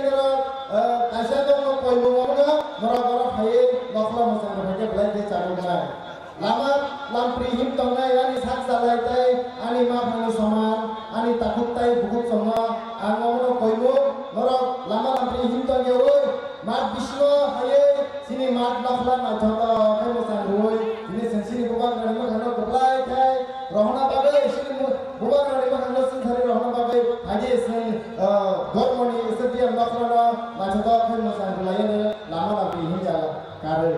nara kaisa dong koi bungona nara nara haye nokla masang berbagai belai de carunai. Lama lampri him tongnai ani sak salai tai ani ma phani saman ani takut tai bukut sama angono koi bu nara lama lampri him tongne oi mat bisno haye sini mat nokla na jota kai masang roi sini sini bubang nari ma khano belai kai rohna bagai sini bubang nari ma khano sin thari rohna bagai haje sin gormoni setiap nokla na jota kai masang belai ne lama lampri him jala kare.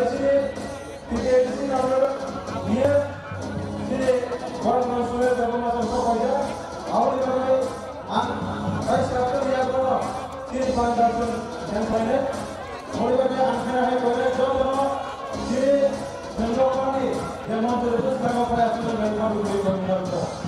sini tiga itu kalau dia sini orang masuk dalam masa saja awal dari saya siapa dia kalau sini pandang yang mana mulai dari akhir hari boleh coba sini mencoba ni yang mana terus sama pada asal dan kamu boleh berbicara.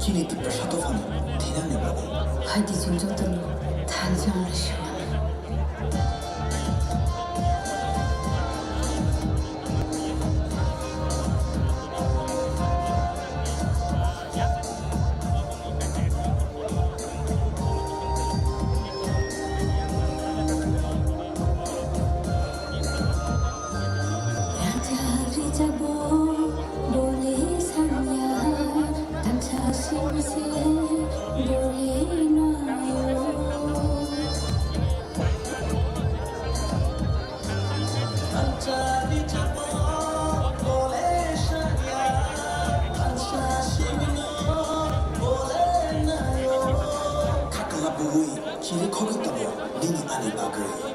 키리티가 샤도판 대단해 봐네. 하이디 존저들로 단정을 시원해. 길이 커겠다며 니니 안에 박을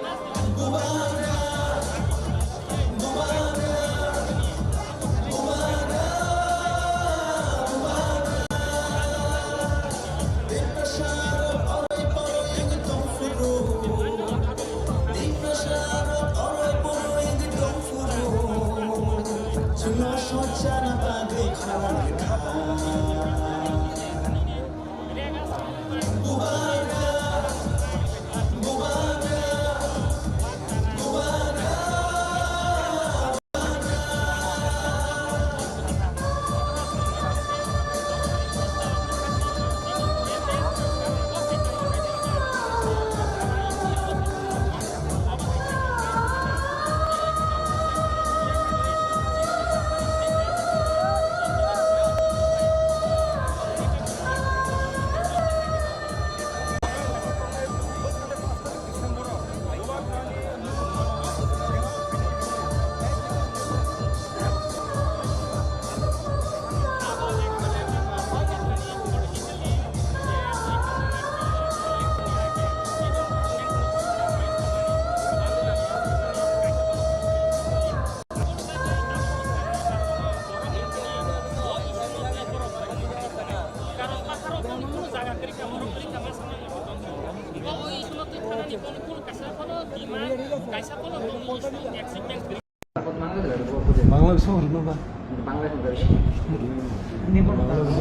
Bangla বিষয় হল না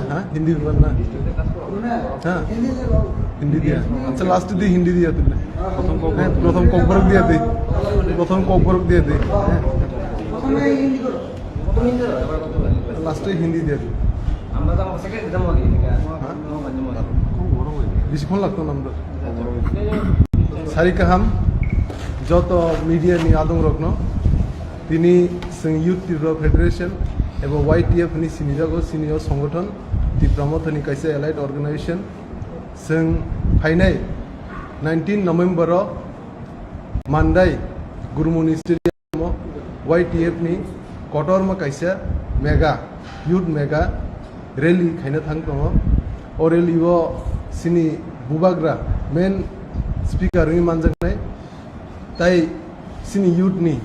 হ্যাঁ হিন্দি না হ্যাঁ হিন্দি দিয়া আচ্ছা লাস্টে দিয়ে হিন্দি দিয়া তুমি প্রথম কম্পরক দিয়ে দিই প্রথম কম্পরক দিয়ে দিই লাস্টে হিন্দি দিয়ে দিই বেশিক্ষণ লাগতো না আমরা সারিকাহাম যত media ni adung rokno tini sing youth tirok federation ebo YTF ni sinijago senior সংগঠন ti promothani kaisa allied organization sing phainai 19 november ro mandai gurumuni stadium YTF ni kotorma kaisa mega youth mega rally khaina thangtongo o rally o sini bubagra main speaker ni manjaknai tai sini youth ni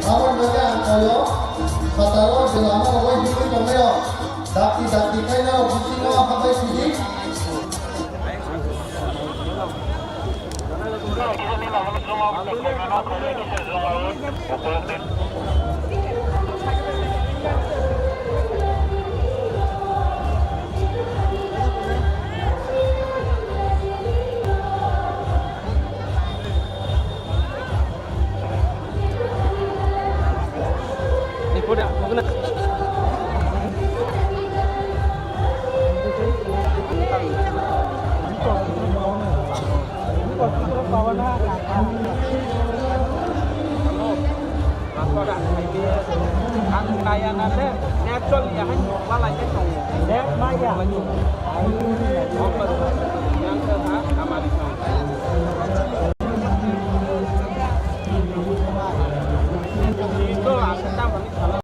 lawan bagai angkoyo pataro jelama awai hidup tomeo dati kaina busino apa sidi Ang kaya natin, natural yan, wala yan kung net maya. Yang kedua, amali itu lah, kita balik kalau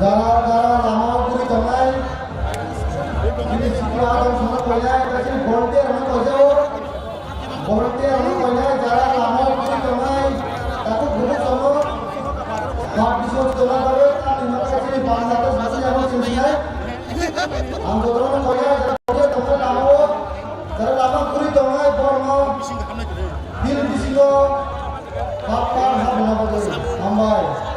Darah lama kuri tongai ini semua orang semua punya kasih volunteer orang punya darah lama kuri tongai takut guru semua hak bisnis tongai baru lima kasih bangsa terus masih yang selesai anggota punya tongai lama kuri tongai bormo bil bisino kapal hak lama kuri ambai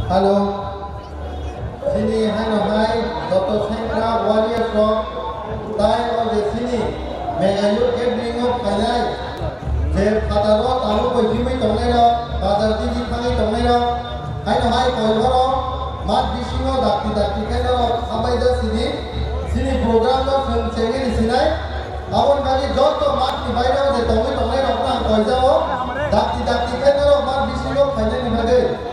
Halo. Sini hai Dr. Sentra Warriors Rock. Tai oleh sini. Megayut gathering of Kanai. Je Fataro tamu koi jimai tongai ro. Bazar di jipangai tongai ro. Hai koi horo. Mat bisingo dakti kai ro. Abai da sini. Sini program lo cengeng di sini. Awon kali joto mat di bayar je tongai ro na koi jao. Dakti kai ro mat bisingo Kanai ni bagai.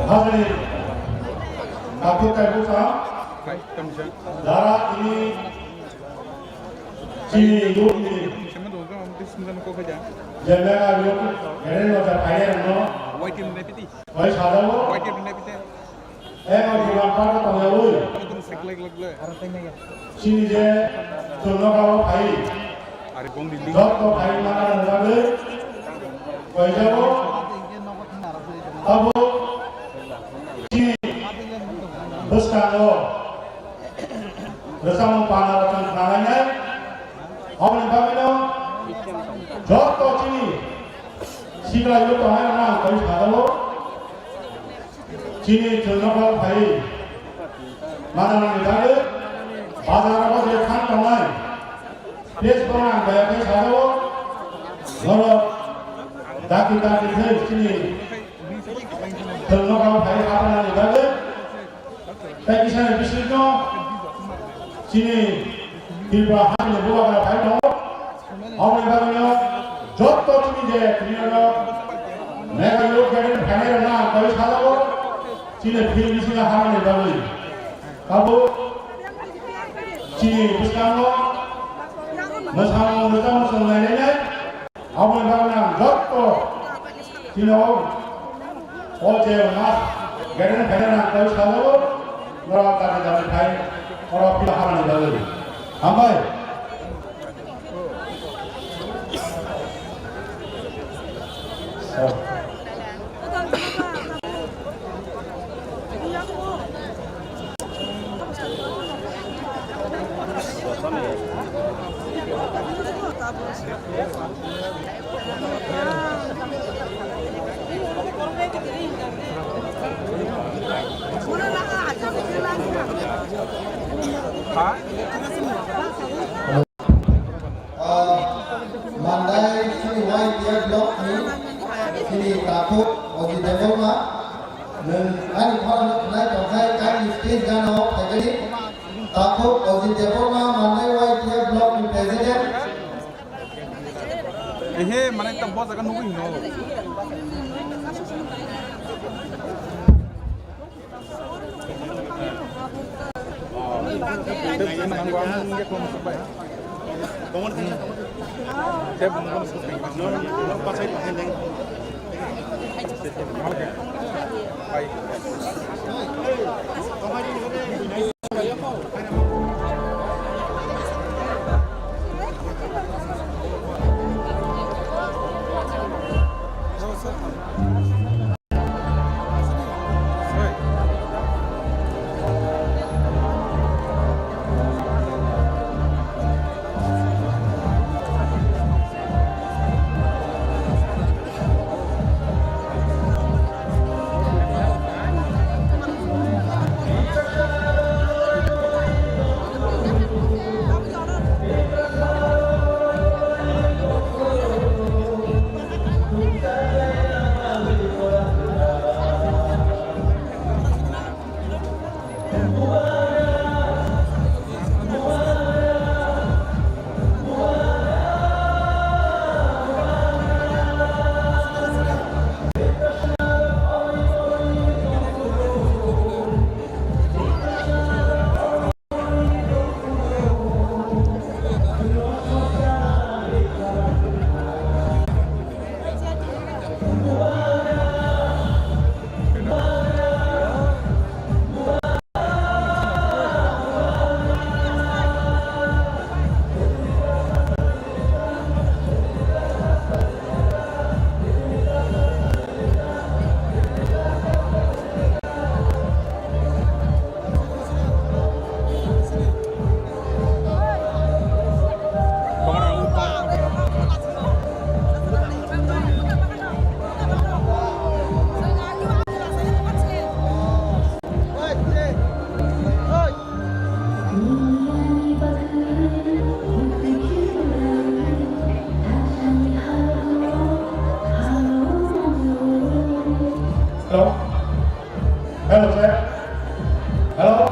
Hadirin, aku terbuka. Darah ini sini dulu ini. Jangan lupa, kalian mau cari no. Wai sadar. Mau dilakukan atau tidak? Sini je, tunjuk kalau kai. Jatuh kai mana lagi? Wai jauh. Abu. Terus kalau bersama panarakan tangannya, orang yang kami jodoh sini, sila itu tangan orang kami sadalo, sini jenaka kai, mana orang itu, bazar apa dia kan tangan, des orang kaya kaya sadalo, orang daki sini, jenaka kai apa orang itu. Tapi saya bisnisnya sini tiba hari ini bukan apa itu, orang yang kami jodoh sini je, sini ada mereka yuk jadi panel na kau sahaja sini film di sini hari ini baru, kamu sini bisnisnya masam sengaja, orang yang kami jodoh sini oh je mas, jadi panel na kau sahaja. Orang kata jadi kai, orang pilihan dari, ambai. Mandai sini white dia blok ni, sini yang bos akan nungguin no. Hello? Hello, sir? Hello?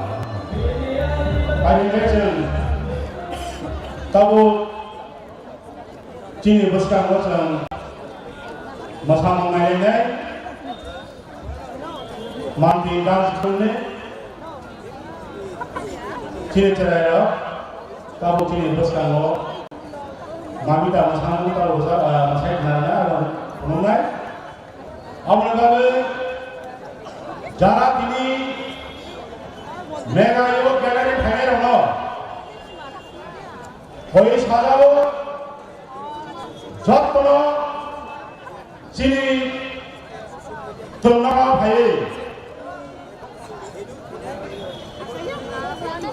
Animation. Tabu Cini Buskang Wasang Masamang Nayane Manti Dance Kulne Cini Ceraya Tabu Cini Buskang Mamita Masamang Tabu Masai Nana Mungai Amragabe Jara Tini Mega Yog Gallery Thane Hoi Sajao Jotkono Chini Tumnaga Bhai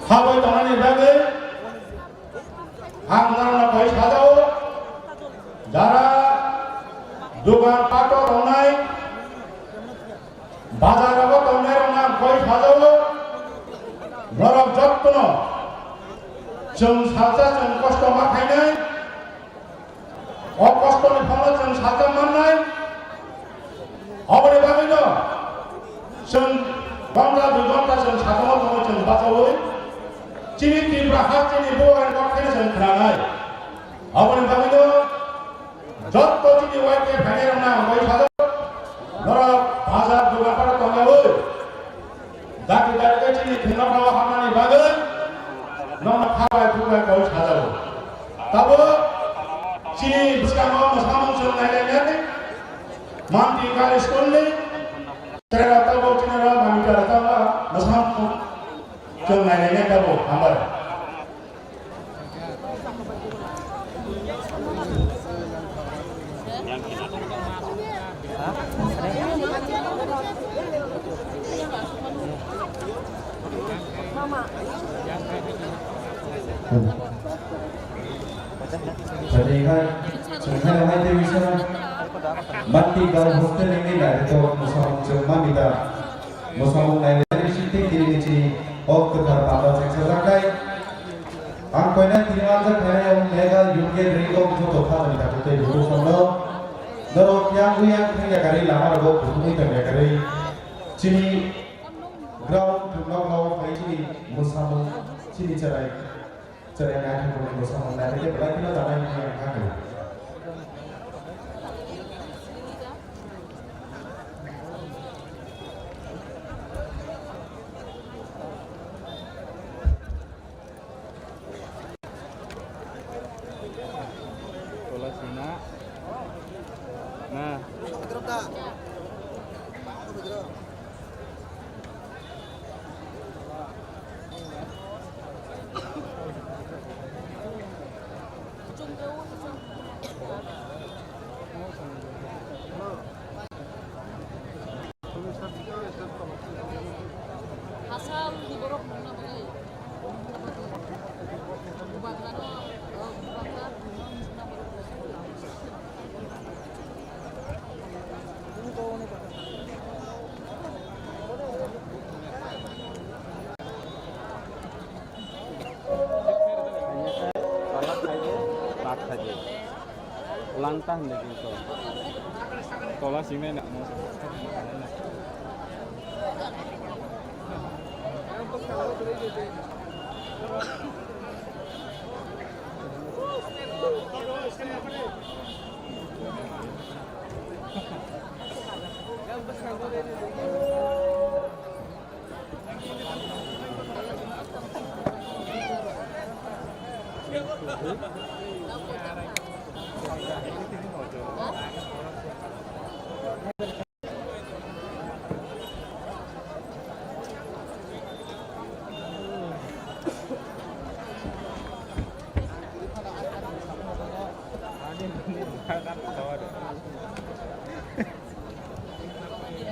Haboi Tonani Bage Hangnarna Hoi Sajao Jara Dugan Pato Tonai Bazarago Tonerona Hoi Sajao Norok Jotkono Jom saja jom kosto makannya, kosto ni pala jom saja mana, apa ni bagi no, jom bangla bangla jom saja mau jom baca woi, cini tiba hati ni bukan koknya jom kerangai, apa ni bagi no, jotto cini woi ke pangeran na woi saja, nora bazar juga pada tongga woi, daki cini tinggal bawa hama ni bagi. Nona kawai bukan kau sadar. Tapi sini bersama sama suruh nanya manti kali sekolah ni ternyata tahu cina orang kami cara tahu bersama suruh nanya tahu hambar. Jadi kan, sebenarnya hanya bisa mati kalau hostel ini lah itu musang cuma kita musang dari situ kiri kiri oh ketar pada sektor rakai angkonya tidak ada karena yang mereka juga ringgong itu total kita kita dulu sama dorong yang punya kali lama lagu bumi terlihat kali sini ground terlalu ini musang sini cerai cerai yang ada musang dari itu berarti kita tak ada yang kan Langkah nih gitu. Kalau sini nggak mau.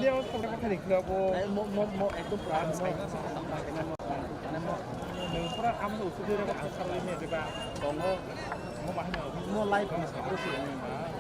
Dia kalau kata dia aku mau itu peran mau peran kamu sudah ada asal ini juga tunggu mau mahnya mau live terus ini mah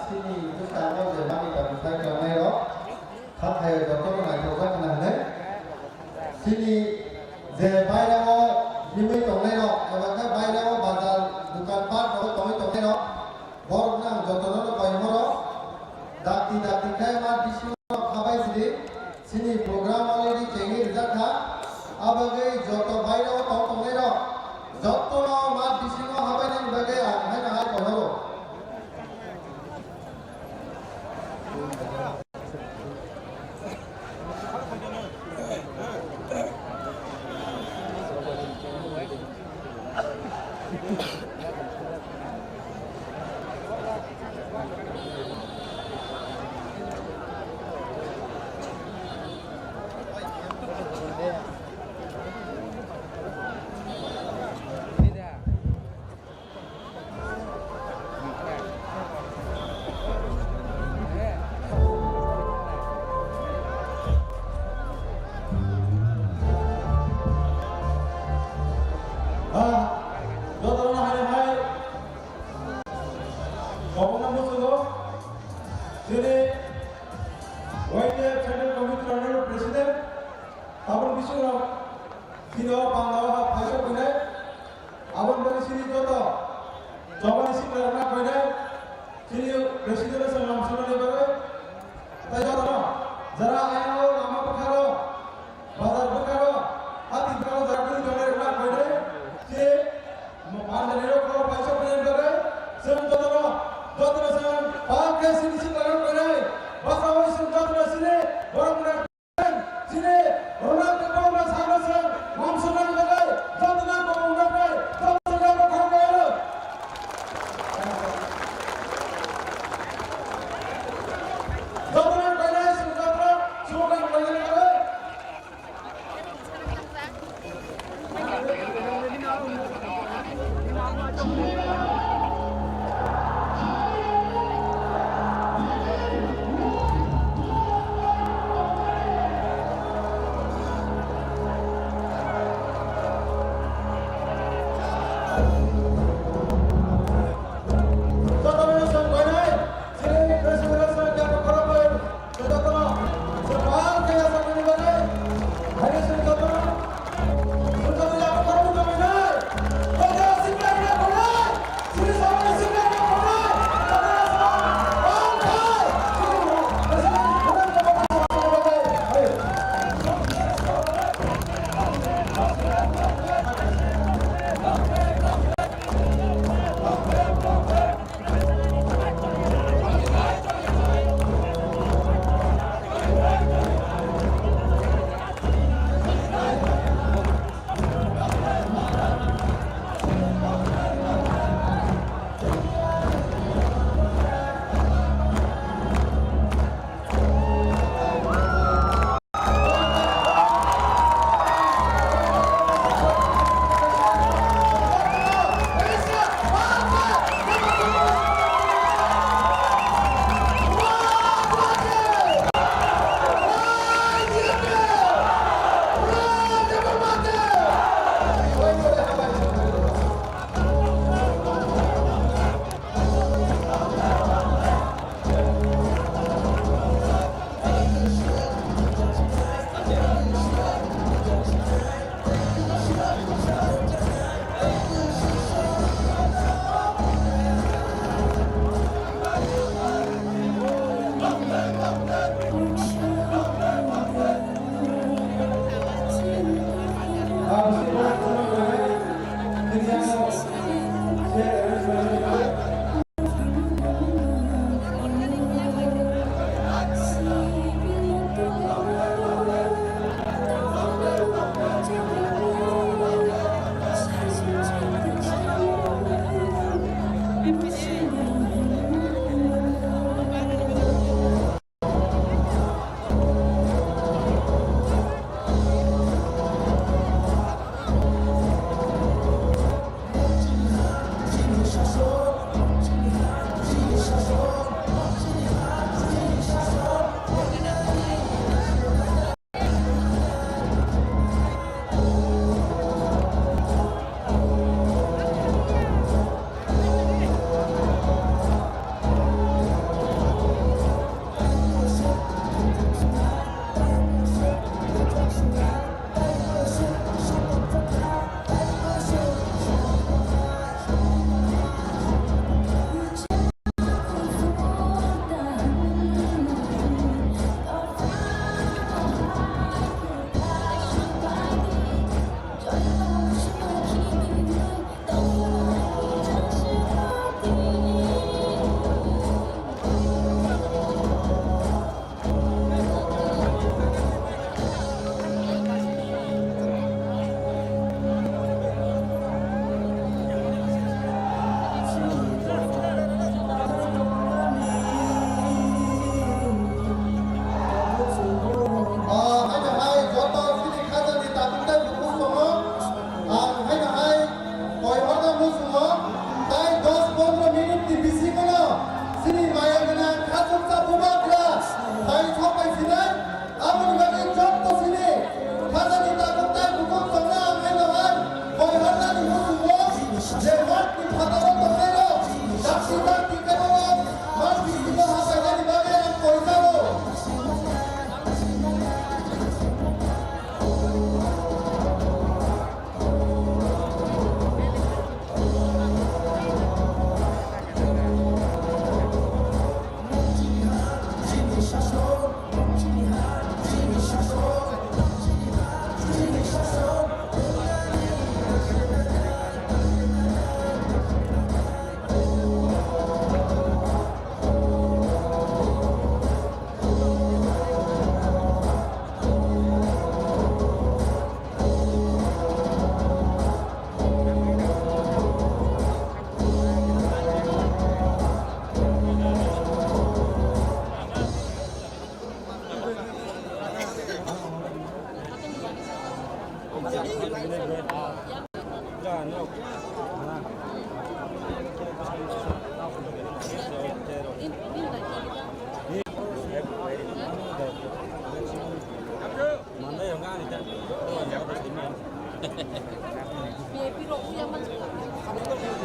sini itu sama je mami tak bisa kerana yo. Tak kaya doktor nak coba kena ni. Sini je bayar mo nimai tong ni no. Kalau kan bayar mo bazar dukan part mo tong ni no. Borok nang doktor no bayar mo. Dati kaya mat bisu khabai sini. Sini program already cengi result ha. Abagai joto bayar mo tong ni no. Joto mat bisu khabai nang bagai hai na hai kono.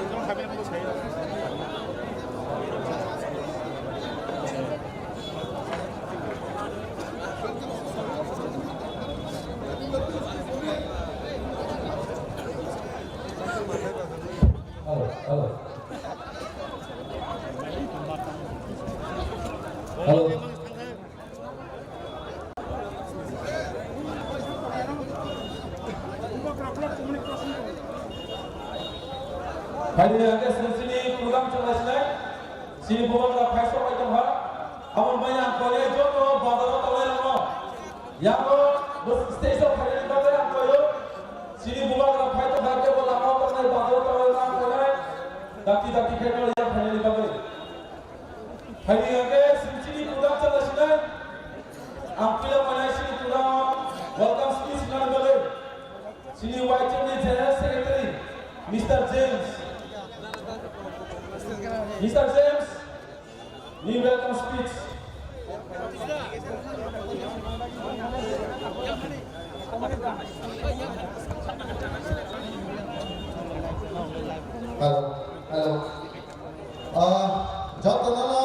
그럼 가면 뭐 제일 발리한테 선생님이 프로그램 전하시네 신이 보관과 발소 활동하 아무 마냥 거래 저도 바다로 떠나는 양거 뭐 스테이션 발리는 거에 안 거요 신이 보관과 활동할 때 보다 떠나는 바다로 떠나는 거에 닥티 패널 양 발리는 거에 발리한테 선생님이 프로그램 전하시네 안필려 마냥 신이 프로그램 welcome speech 하는 거에 신이 화이트니 제너럴 세크레터리 Mr. James Mr. James, you welcome speech. Hello. Jatuh nama.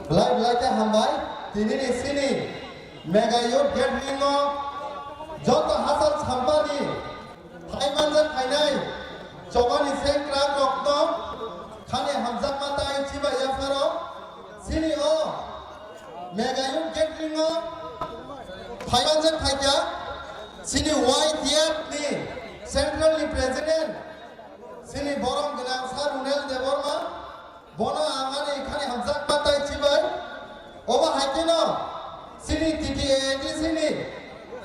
Belai ke hambai. Tini di sini. Mega youth gathering no. Jatuh hasil sampah ni. Thai manjat kainai. Coba ni sengkrak rokno. Kane hamzat matai ciba ya faro. Sini Mega youth gathering no. Thai manjat kaiya. Sini YTF ni. Central ni president. Sini borong genang sarunel de borma. Bono amane khane hamzat matai cibai. Oba hakino. Sini TTA di sini.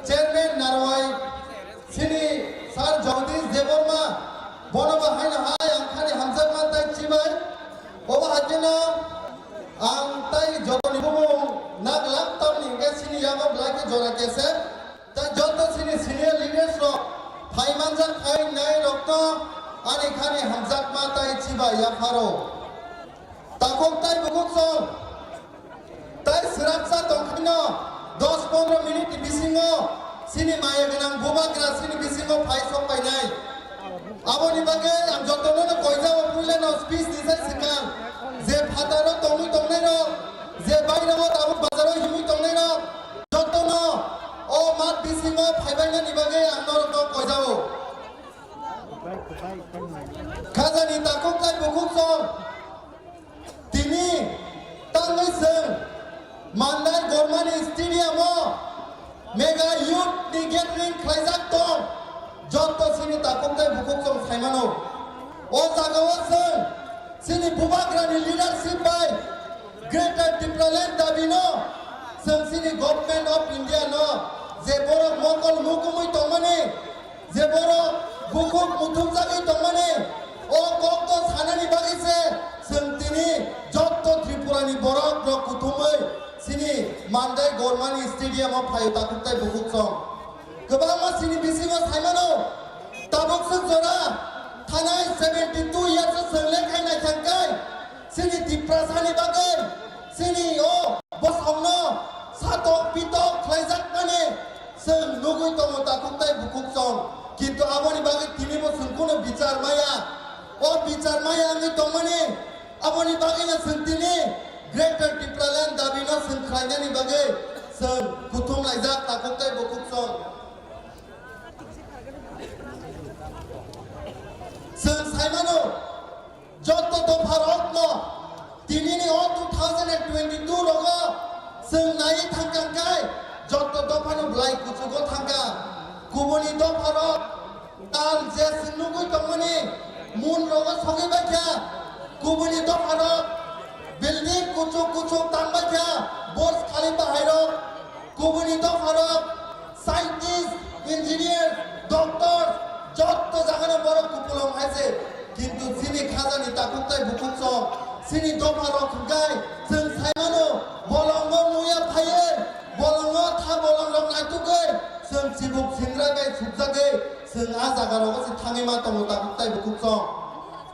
Chairman Narwai. Sini sar Jagdish de borma. Bono bahai na hai angkhane hamzat matai cibai. Oba hakino. Angtai jotoni bumung naglak tam ningke sini yama blake jora kese. Ta joto sini senior leaders ro. Thai manjat khai nai rokto. Ani khane hamzat matai ciba ya faro. Takok tai bukuk song. Tai serapsa tongkhino 10-15 minit bisingo. Sini maya genang bubagra sini bisingo phai sok pai nai. Aboni bagai ang jotono no koijawa puile no speech disai sikang. Je phataro tongi tongnai no. Je baira mo tabu bazaro himui tongnai no. Jotono o mat bisingo phai bai na ni bagai ang no to koijawo. Khazani takok tai bukuk song. Tini tangai seng Mandai Gormani Stadium Mega Youth ni gathering khlaijak tong joto sini takok tai bukuk song saimano o jagawa seng sini bubagrani leadership by Greater Development dabino seng sini Government of India no je borok mokol mukumui tongmani je borok bukuk muthum jagi tongmani o kokto sanani bagise seng tini joto Tripurani borok rok kuthumai sini Mandai Gormani Stadium of Phayo takok tai bukuk song gobang ma sini bisingo saimano tabok sung jora thanai 72 years sengle khaina khangkai sini diprasani bagai sini bosongno satok pitok khlaijak mane seng nugui tomo takok tai bukuk song kintu aboni bagai tini bo sungkuno bichar maya o bichar maya ngi tomane aboni bagai na sentini Greater Development dabino seng khainani bagai seng kuthum laijak takok tai bukuk song seng saimano joto to bharotno tinini 2022 logo seng nai thangkangkai joto to phano blai kuchugo thangka kuboni to bharot tal je sinugui tongmani mun logo sogi bakya kuboni to bharot building kuchuk tangbakya Burj Khalifa hairo kuboni to bharot scientist engineer doctor joto jagana boro kupulong haise kintu sini khazani takok tai bukuk song sini doparo khungai seng saimano bolongo muya phaye bolongo tha bolong rok naitukai seng sibuk singra gai subjagai seng a jaga rok se thangi ma tomo takok tai bukuk song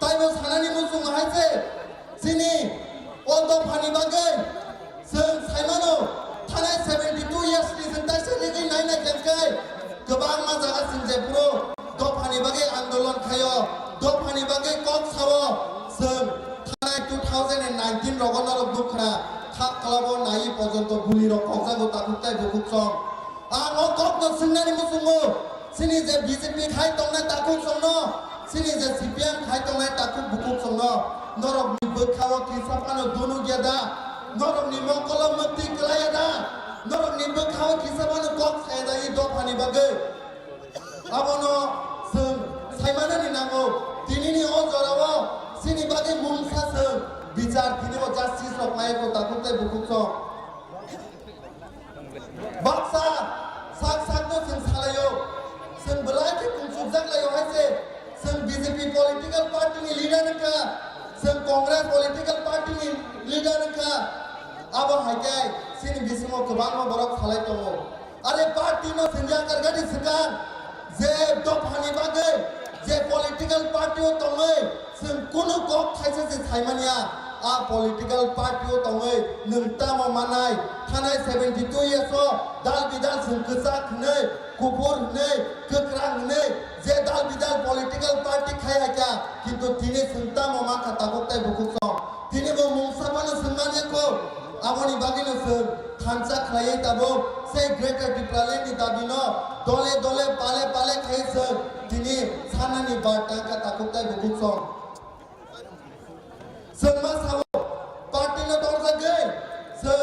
taibo sanani musung haise sini odo phani bagai seng saimano thanai 72 years ni sentai se legi nai na kemkai गोबां मा जागासिनो जे पुरो दफानि बागै आन्दोलन खायो दफानि बागै कक सावो जों थानाय 2019 रगनार दुखना खा खालामो नायि पर्यन्त गुलि रक ककजागो ताकुताय बुकुसं आं ककनो सिंनानि मुसुंगो सिनि जे बीजेपी खाय तंनाय ताकुक संनो सिनि जे सीपीएम खाय तंनाय ताकुक बुकुक संनो नरकनि बोखाव किसापानो दुनु गेदा नरकनि मंकलम मुक्ति कलायदा नरकनि बोखाव किसापानो कक सायदायि दफानि बागै आबनो जों सायमानानि नांगौ दिनैनि अजराव सिनि बागै मुंसा जों बिचार दिनैबो जास्टिस रक नायखौ ताकुताय बुकुक सं बाक्सा साक साकनो जों सालायो जों बलायखि कुंसुबजागलायो हायसे जों बीजेपी पॉलिटिकल पार्टीनि लीडर का जों कांग्रेस पॉलिटिकल पार्टीनि लीडर का आबो हायके सिनि बिसिमो गोबां बरक सालाय दङ आरे पार्टीनो सिंजा करगानि सरकार जे दफानि बागै जे पॉलिटिकल पार्टीओ दङै जों कुनु कक थाइसे जे सायमानिया आ पॉलिटिकल पार्टीओ दङै नोंतामो मानाय थानाय 72 इयर्स दाल बिदाल जों गोजा खनै गुफुर हनै गोख्रां हनै जे दाल बिदाल पॉलिटिकल पार्टी खाया क्या किन्तु दिनै जोंतामो मा खाताखौताय बुकुसं दिनैबो मुंसाबानो जोंमानियाखौ आबोनि बागैनो जों थानसा खालायै दाबो से ग्रेटर डिप्लालेन्डनि दाबिनो दले दले पाले पाले खायो जों दिनै सानानि बारटांखा ताकुताय बुकुसं जों मा सावो पार्टीनो दरजागै जों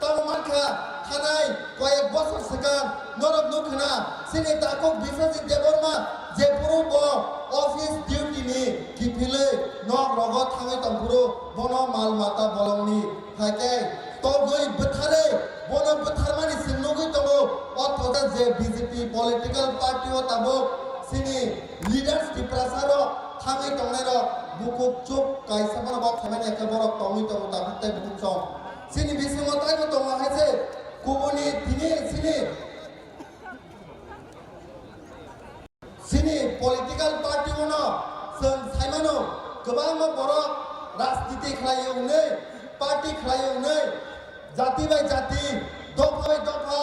तममानखा थानाय कयेक बছর सिगां नरक नुखना सिनि ताकुक बिस्वजित देबरमा जे पुरुबो अफिस डिउटिनि किफिलै नक रगत थाङै तंपुरु बनो माल माता बलंनि हाके तगै बोथारै बनो बोथारमानि सिंनुगै दङो अथदा जे बीजेपी पॉलिटिकल पार्टीओ ताबो सिनि लीडर्स की प्रसारो थाङै तंनायरो बुकुक चुप कायसाबनो बक थामानि एके बरक तङै तङो ताकुताय बुकुसं सिनि बिसिङो तायबो दङ हायसे गुबुननि दिनै सिनि पॉलिटिकल पार्टीओनो जों सायमानो गोबां बरक राजनीति खालायो हनै पार्टी खालायो हनै जाति बाय जाति दफा बाय दफा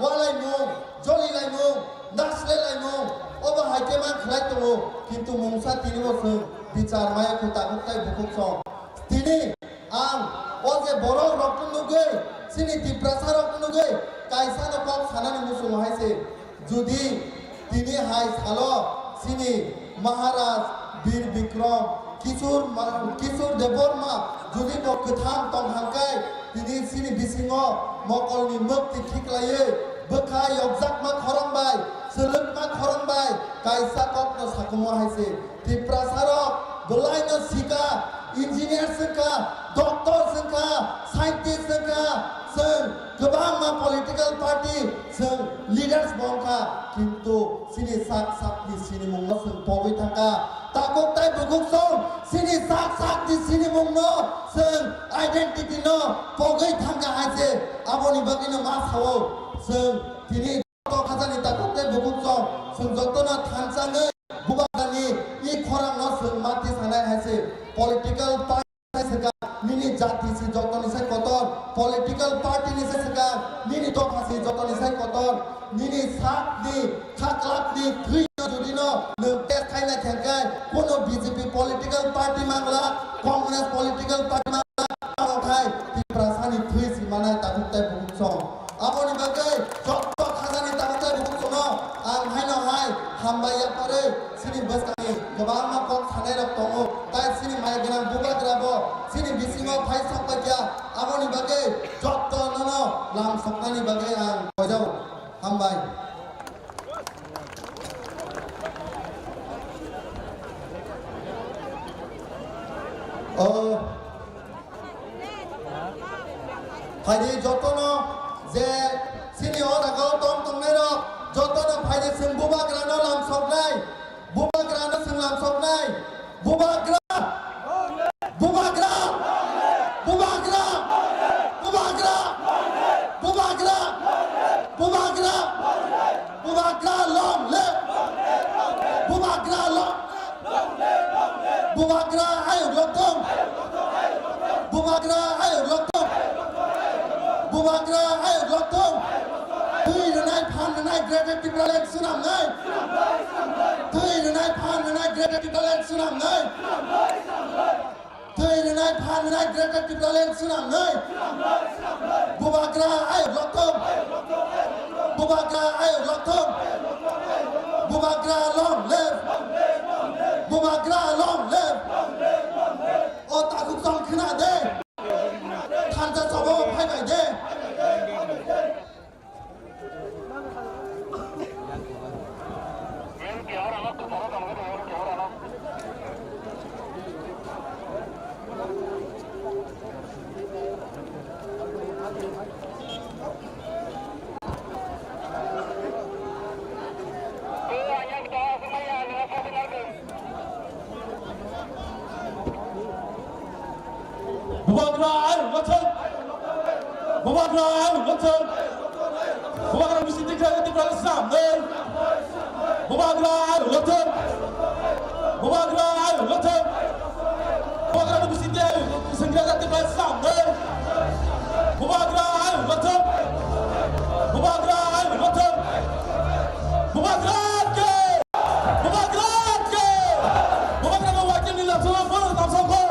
वालायमुं जलिलायमुं नासलायलायमुं अबा हायकेमा खालाय दङ किन्तु मुंसा दिनैबो जों बिचार मायखौ ताकुताय बुकुसं दिनै आं अजे बरक रक्तन नुगै सिनि दिप्रासा रक्तन नुगै कायसानो कक सानानि मुसुं हायसे जुदि दिनै हाय सालो सिनि महाराज वीर विक्रम किशोर देबबर्मा जुदि बो गोथां तंहांखाय दिनै सिनि बिसिङो मकलनि मुक्ति थिख्लायै बोखा यगजाकमा खरंबाय सोलोंमा खरंबाय कायसा ककनो साकुमो हायसे दिप्रासारक बलायनो सिका इंजीनियर संखा डॉक्टर संखा साइंटिस्ट संखा जों गोबां मा पॉलिटिकल पार्टी जों लीडर्स बंखा किन्तु सिनि साक साकनि सिनि मुंनो जों पगै थाका ताकुताय बुकुसं सिनि साक साकनि सिनि मुंनो जों आइडेंटिटी नो पगै थांगा हायसे आबोनि बागैनो मा सावो जों दिनै खाजानि ताकुताय बुकुसं जों जतनो थानसाङै बुबागानि इ खरांनो जों माथि सानाय हायसे पॉलिटिकल पार्टी सका निनि जाति से जतनि से कतन पॉलिटिकल पार्टी नि से सका निनि दफा से जतनि से कतन निनि सातनि खाकलापनि थैनो जुदिनो नों टेस्ट खायना खेंखाय कोनो बीजेपी पॉलिटिकल पार्टी मांगला कांग्रेस पॉलिटिकल पार्टी मांगला आवखाय दिप्रासानि थैसि मानाय ताकुताय बुकुसं आबोनि बागै जत्त खाजानि ताकुताय बुकुसं आं हायनो हाय हामबाया पारे सिनि बसकानि गोबां मा कक सानाय रक दङ ताय सिनि माय गोनां बुबाग्राबो सिनि बिसिङो फाय संपाकिया आबोनि बागै जत्त ननो लाम सकनानि बागै आं बजाव हामबाय फायदे जतनो जे सिनि अरागाव दं तंनायरो जतनो फायदे जों बुबाग्रानो लाम सकनाय बुबाग्रानो जों लाम सकनाय बुबाग्रा बुबाग्रा बुबाग्रा बुबाग्रा बुबाग्रा बुबाग्रा बुबाग्रा लम ले बुबाग्रा लम बुबाग्रा आयो लतम बुबाग्रा आयो लतम बुबाग्रा आयो लतम दै होनाय फान होनाय নাই গ্রেটার ত্রিপুরাল্যান্ড সুনাম নাই থৈরে নাই ফান নাই গ্রেটার ত্রিপুরাল্যান্ড সুনাম নাই থৈরে নাই ফান নাই গ্রেটার ত্রিপুরাল্যান্ড সুনাম নাই বুবাগ্রা আয় রতম বুবাগ্রা আয় রতম বুবাগ্রা লং লিভ বুবাগ্রা লং লিভ ও তাকুক সং খনা দে খানজা সবো ফাইবাই দে Bubagra ayo water. Bubagra ayo water. Bubagra mesti dikatakan di belakang sana. Bubagra ayo water. Bubagra ayo water. Bubagra mesti dikatakan di belakang sana. Bubagra ayo water. Bubagra ayo water. Bubagra ke. Bubagra ke. Bubagra mau wakil ni lah semua pun tak sampai.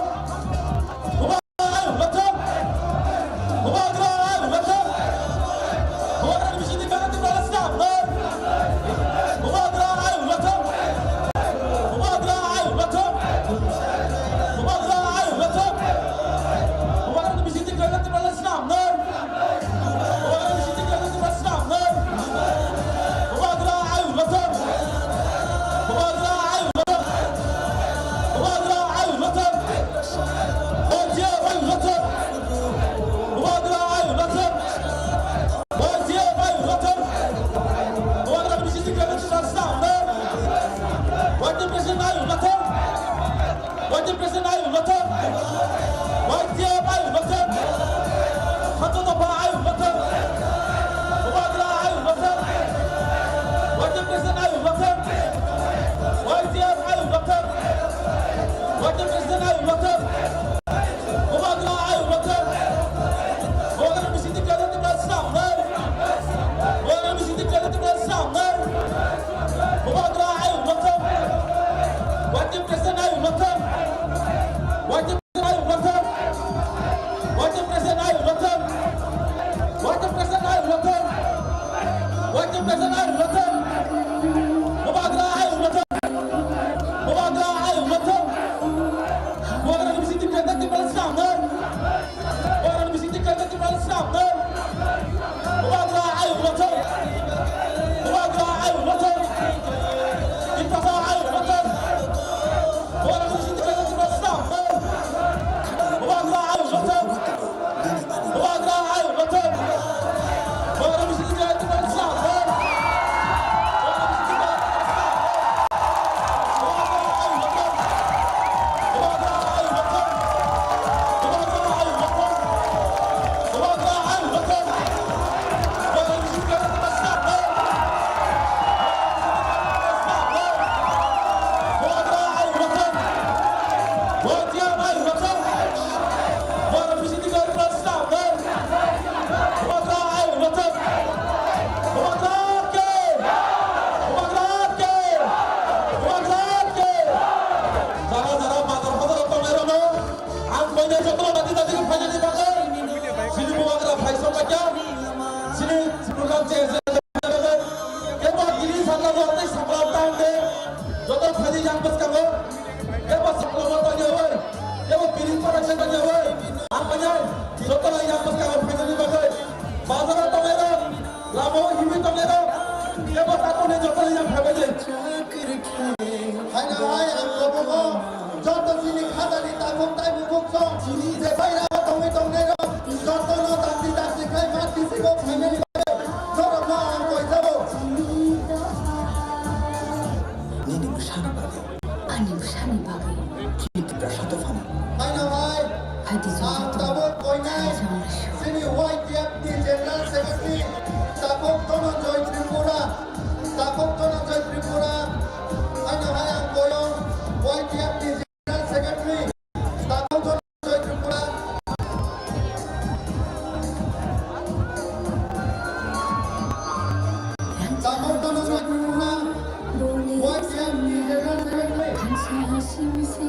से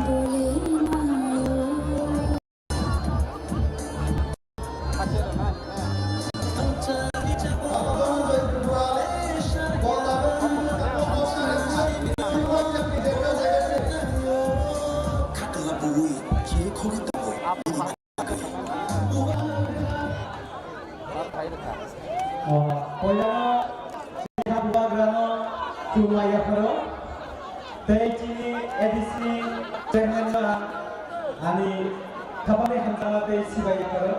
बोले ना 카카가 보고이 길 거겠다고 니니 Poyana Sina Bubagrano Kumaya Karo Teji edisi Chairman Ani Kapame Hamzama Te Sibaya Karo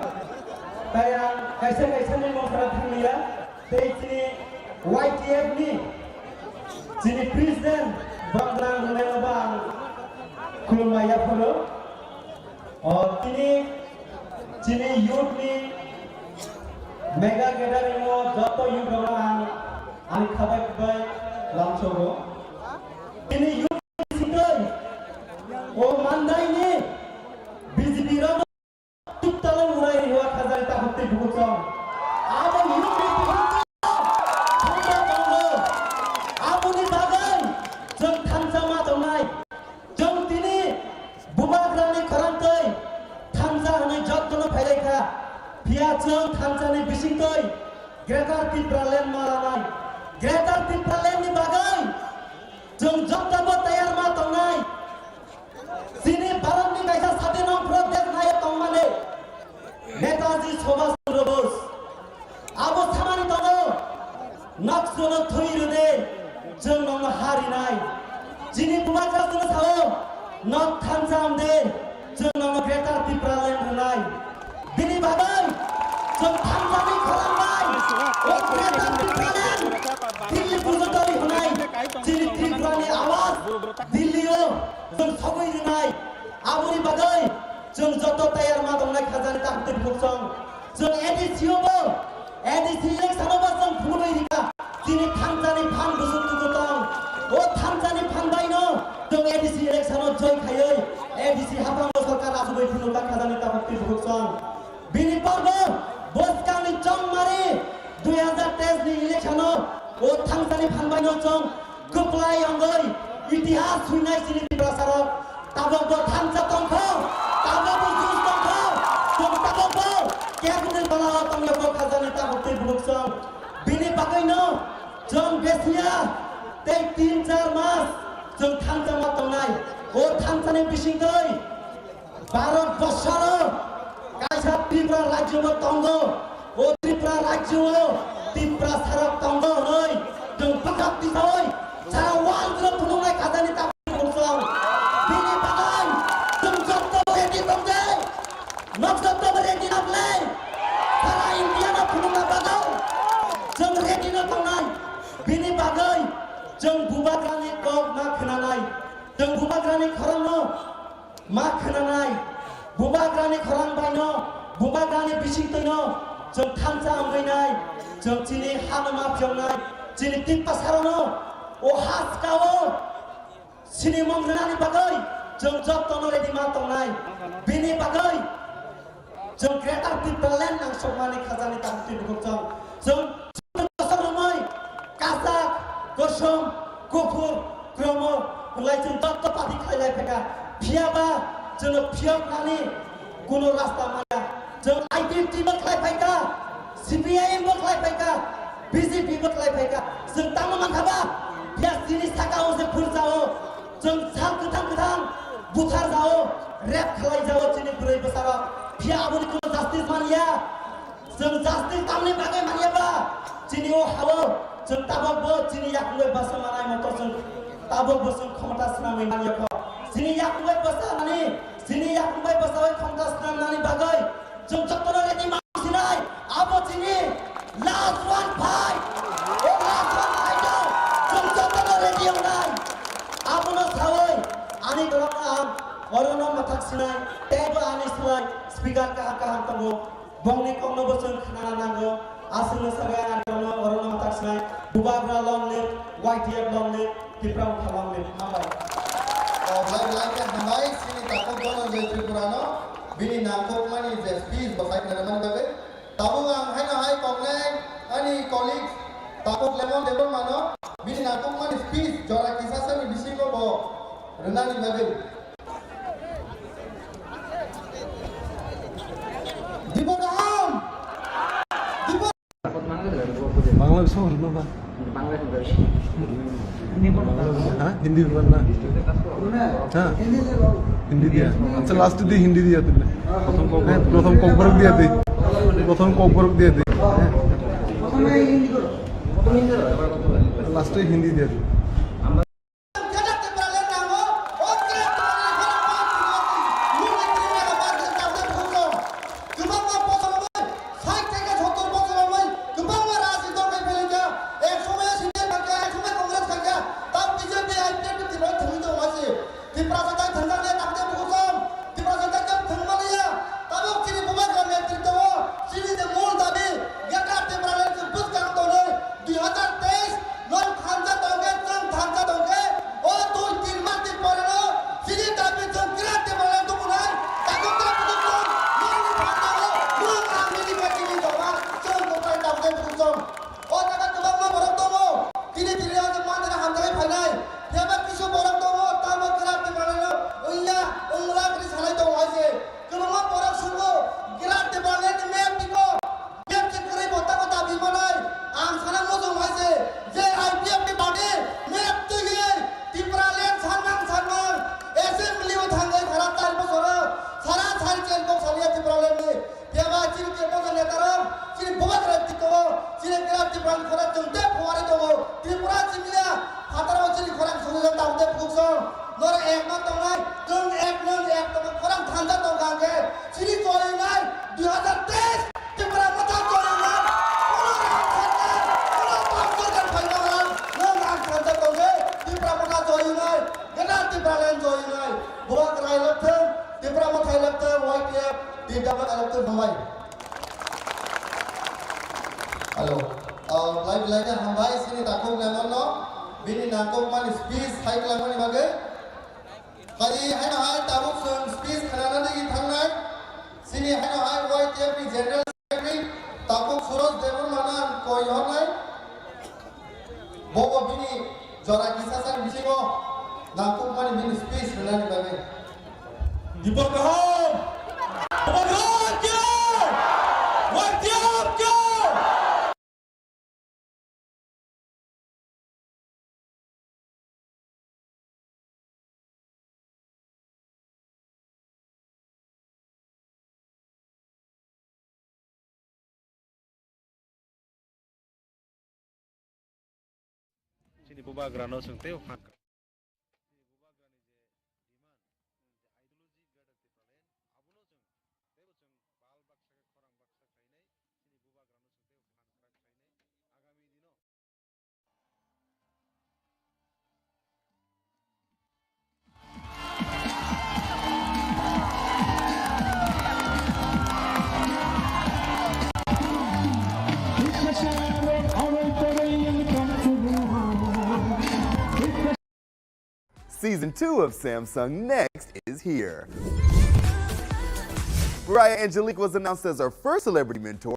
Tayang kaisa ni Mosra Thanglia Teji YTF ni Jini President Banglang Menobang Kumaya Karo Jini Youth ni Mega gathering mo joto yung program ani khabay kubay lamchogo ini yung sitoy o manday ni BJP ram tuktalan uray hiwa khazari ta hotte bhukuchong abang yung thangja tanggo abuni bagan jong thangja ma tongnai jong tini bubagrani kharantoi thangja hanai jottono phailai Piacong Tanzania bisingtoy Greater Tipralen maranai Greater Tipralen ni bagai jong jottabo tayar ma tongnai sini Bharat ni kaisa sate nong protek nai tongmane Netaji Subhash Chandra Bose abo samani tongo naksono thoirude jong nong hari nai jini bumagra jong sao nok thanjamde jong nong Greater Tipralen runai Bini bagai jom Tanzania khalangai o Greater Tipralen Delhi pujotari hunai jini Tripurani awaz Delhi o jom sagoi runai abuni bagai jom joto tayar ma dongnai khazani ta hotte bhuksong jom ADC bo ADC election bo jom phuloi rika jini Tanzania phan busuk tugotong o Tanzania phan baino jom ADC election joy khayoi ADC hapang sarkar asugoi phuloi khazani ta hotte bhuksong Bini Parbo Boskani Chong Mari 2023 ni election o Tanzania phanbaino chong kuplai angoi itihas huinai sini prasaro tabok thamja tongkho tabok jus tongkho jong tabok kyakudel bala tongyo khazani ta hotte bhuksong bini bagaino jong besia te 3-4 mas jong Tanzania ma tongnai o Tanzania bisingtoi 12 বছর Kaisa Tripura Rajya mo tonggo, o Tripura Rajya mo, Tripura Sarap tonggo noi, jong pakat tisoi, cara wal jero punungai kadani ta bhuksong, bini bagai, jong jotto beredi tongje, nok jotto beredi naple, cara India na punungai bagau, jong redi na tongnai, bini bagai, jong bubagrani kok na khenanai, jong bubagrani khorang no, ma khenanai. Bubagrani khorang baino bubagrani bisingtoino jong thamja amgainai jong chini hanama phiongnai chini tippa sarono o haskao chini mongrani bagai jong jottono redi ma tongnai bini bagai jong Greater Tipralen nang sokmani khazani ta hotte bhuksong jong somoi Kazakh Kosom Kufur Kromo mulai jong jotto pati khailai pheka phiaba jong phiok nani kuno rasta mana jong IPT baklai phaika CPIM baklai phaika BJP baklai phaika jong tangma mankhaba phia sini sakao se phur jao jong sal kthang buthar jao rap khalai jao chini purai basara phia abuni kuno justice mania jong justice tamne bagai mania ba chini o hawo jong tabok bo chini yakungoi basa manai motor jong tabok bo jong khamata snamai mania ko chini yakungoi basa mani sini yakungbai basawai khontas nani bagai jong jottono redi masinai abo chini last one fight o last one fight jong jottono redi onai abono sawai ani dorong am orono mathak sinai tebo ani suai speaker kaham tongo bongni kongno boson khanana nango asuna sagai ani orono mathak sinai bubagra long live YTF long live Tripura long live hambai Belai hambai sini takut kono je Tripura no bini nangkok mani je speech basai keraman bagai tabung ang hai kongnai ani colleagues takut lemon debon mano bini nangkok mani speech jora kisah sami bisiko bo renani bagai dibogam Bangla শহর না বা হ্যাঁ হিন্দি না হ্যাঁ হিন্দি দিয়া আচ্ছা last দিয়ে হিন্দি দিয়া তুলে প্রথম ককবরক দিয়া দে প্রথম ককবরক দিয়া দে লাস্টে হিন্দি দিয়া দে Halo, live hambai sini takung lemon no, bini nakung man speech hai lemon ni bagai. Kali hai no hai tabuk sun speech kerana lagi thangnai. Sini hai no hai YTF ni general secretary takung Suraj Devon mana koi honai. Bobo bini jora kisah san bisingo nakung man bini speech kerana ni bagai. Dibogam YTF go Sini buba grano sungte hak Season 2 of Samsung Next is here. Mariah Angelique was announced as our first celebrity mentor.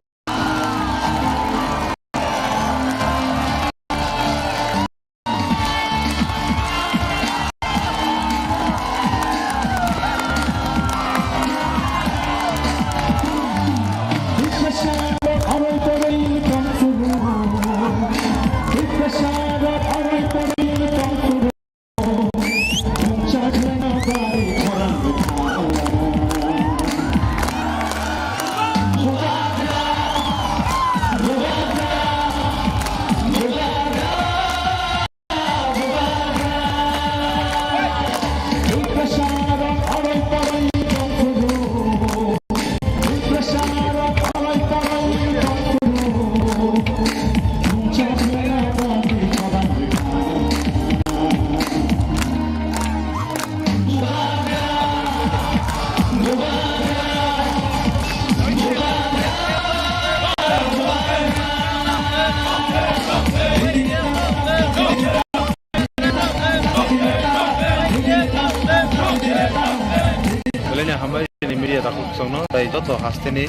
Toto hasteni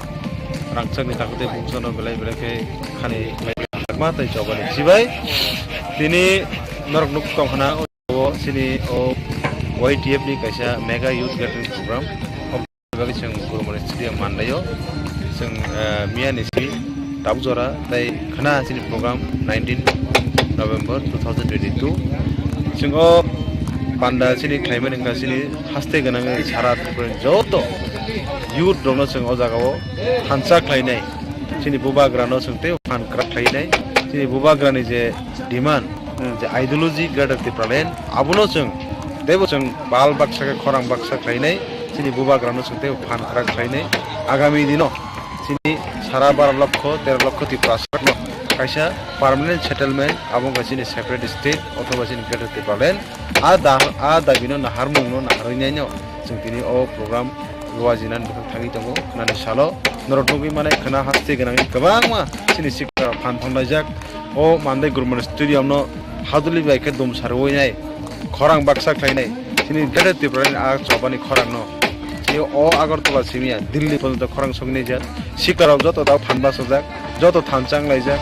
rangchang ni takute bungsono belai belai khani ma tai jobani sibai tini norok nuk tong khana o sini o YTF ni kaisa mega youth gathering program bagi जों गुरुमन स्टेडियाम माननायाव जों मिया निसि दाबजरा ताई खना सिनि program 19 November 2022 जोंओ panda सिनि climate इंगा सिनि हास्ते गनाङै सारा त्रिपुरा जतो youth दंनो जों अ जागाव हानसा क्लाइनाय सिनि बुबाग्रानो जोंते फानक्रा क्लाइनाय सिनि बुबाग्रानि जे डिमान्ड जे आइडियोलॉजी गाडर त्रिपुरालेन आबुनो जों देबो जों बाल बाक्सा खरां बाक्सा क्लाइनाय सिनि बुबाग्रानो जोंते फानक्रा क्लाइनाय आगामी दिनो सिनि सारा 12 लक्ष 13 लक्ष त्रिपुरा सकनो कायसा पार्मानेंट सेटलमेंट आबुं गासिनि सेपारेट स्टेट अथवा सिनि गाडर त्रिपुरालेन आ दाबिनो नाहारमुंनो नाहारैनायनो जों दिनै अ प्रग्राम लवाजिनान बेखौ थाङि दङ होननानै सालो नरतुगि माने खोना हास्ते गोनां गोबां मा सिनि सिक्का फानफांनायजाक अ मान्दै गुरुमन स्टेडियामनो हादुलि बायखे दम सारवैनाय खरां बाक्सा खायनाय सिनि गाडर त्रिपुरानि आ चबानि खरांनो जे अ आगरतला सिमिया दिल्ली पर्यन्त खरां सगनै जा सिकाराव जत दाव फानबा सजाक जत थानचां लायजाक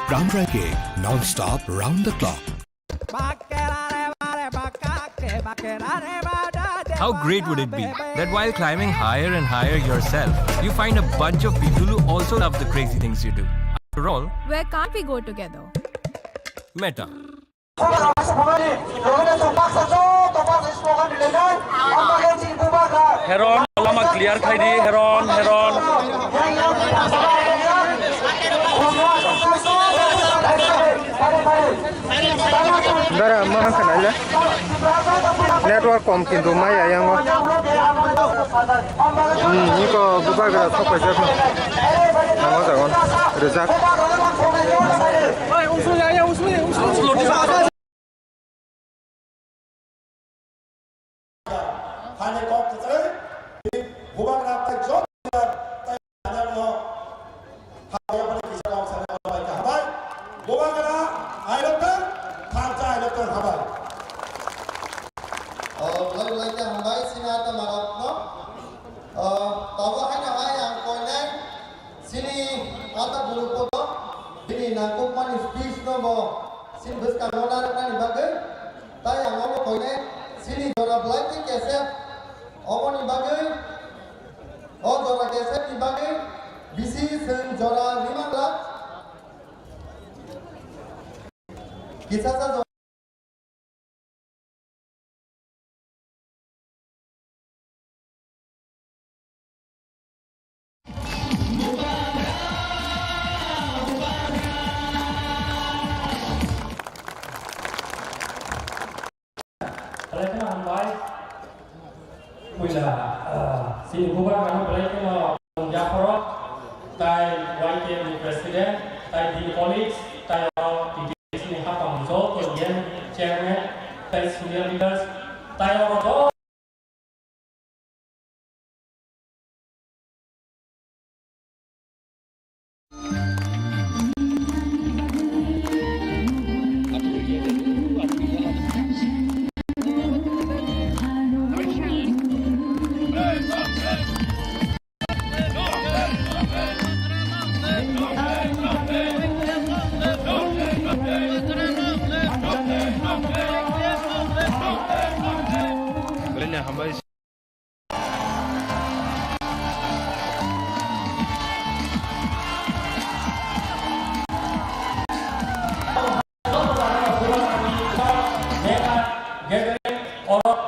Groundbreaking, non-stop, round the clock. How great would it be that while climbing higher and higher yourself, you find a bunch of people who also love the crazy things you do. After all, Where can't we go together? Meta. Heron, lama clear khai di Heron. Dara mahang kanala. Network kom kintu maya yang o. Ni ko bubagra thok paisa ko. Namo jagon. Rezak. Hanya kau kecuali bukan apa job hanya lo hanya pada kisah kau sana orang baik habai bukan kena ayokan thanca ayokan habai Lalu lagi hambai sini ada marapno tahu hanya hai yang koinai sini ada bulu poto ini nangkuk manis fish nobo sini besar dolar kan bagai tapi yang mau koinai sini dolar belanja kesep Omoni bagai, jora kesep di bagai, bisi sen jora 5 lakh, kisah saja. Sini bukan kami balik ke Jakarta, tai YTF President, tai di College, tai di sini hafam so, kemudian Chairman, tai senior leaders, tai orang hambai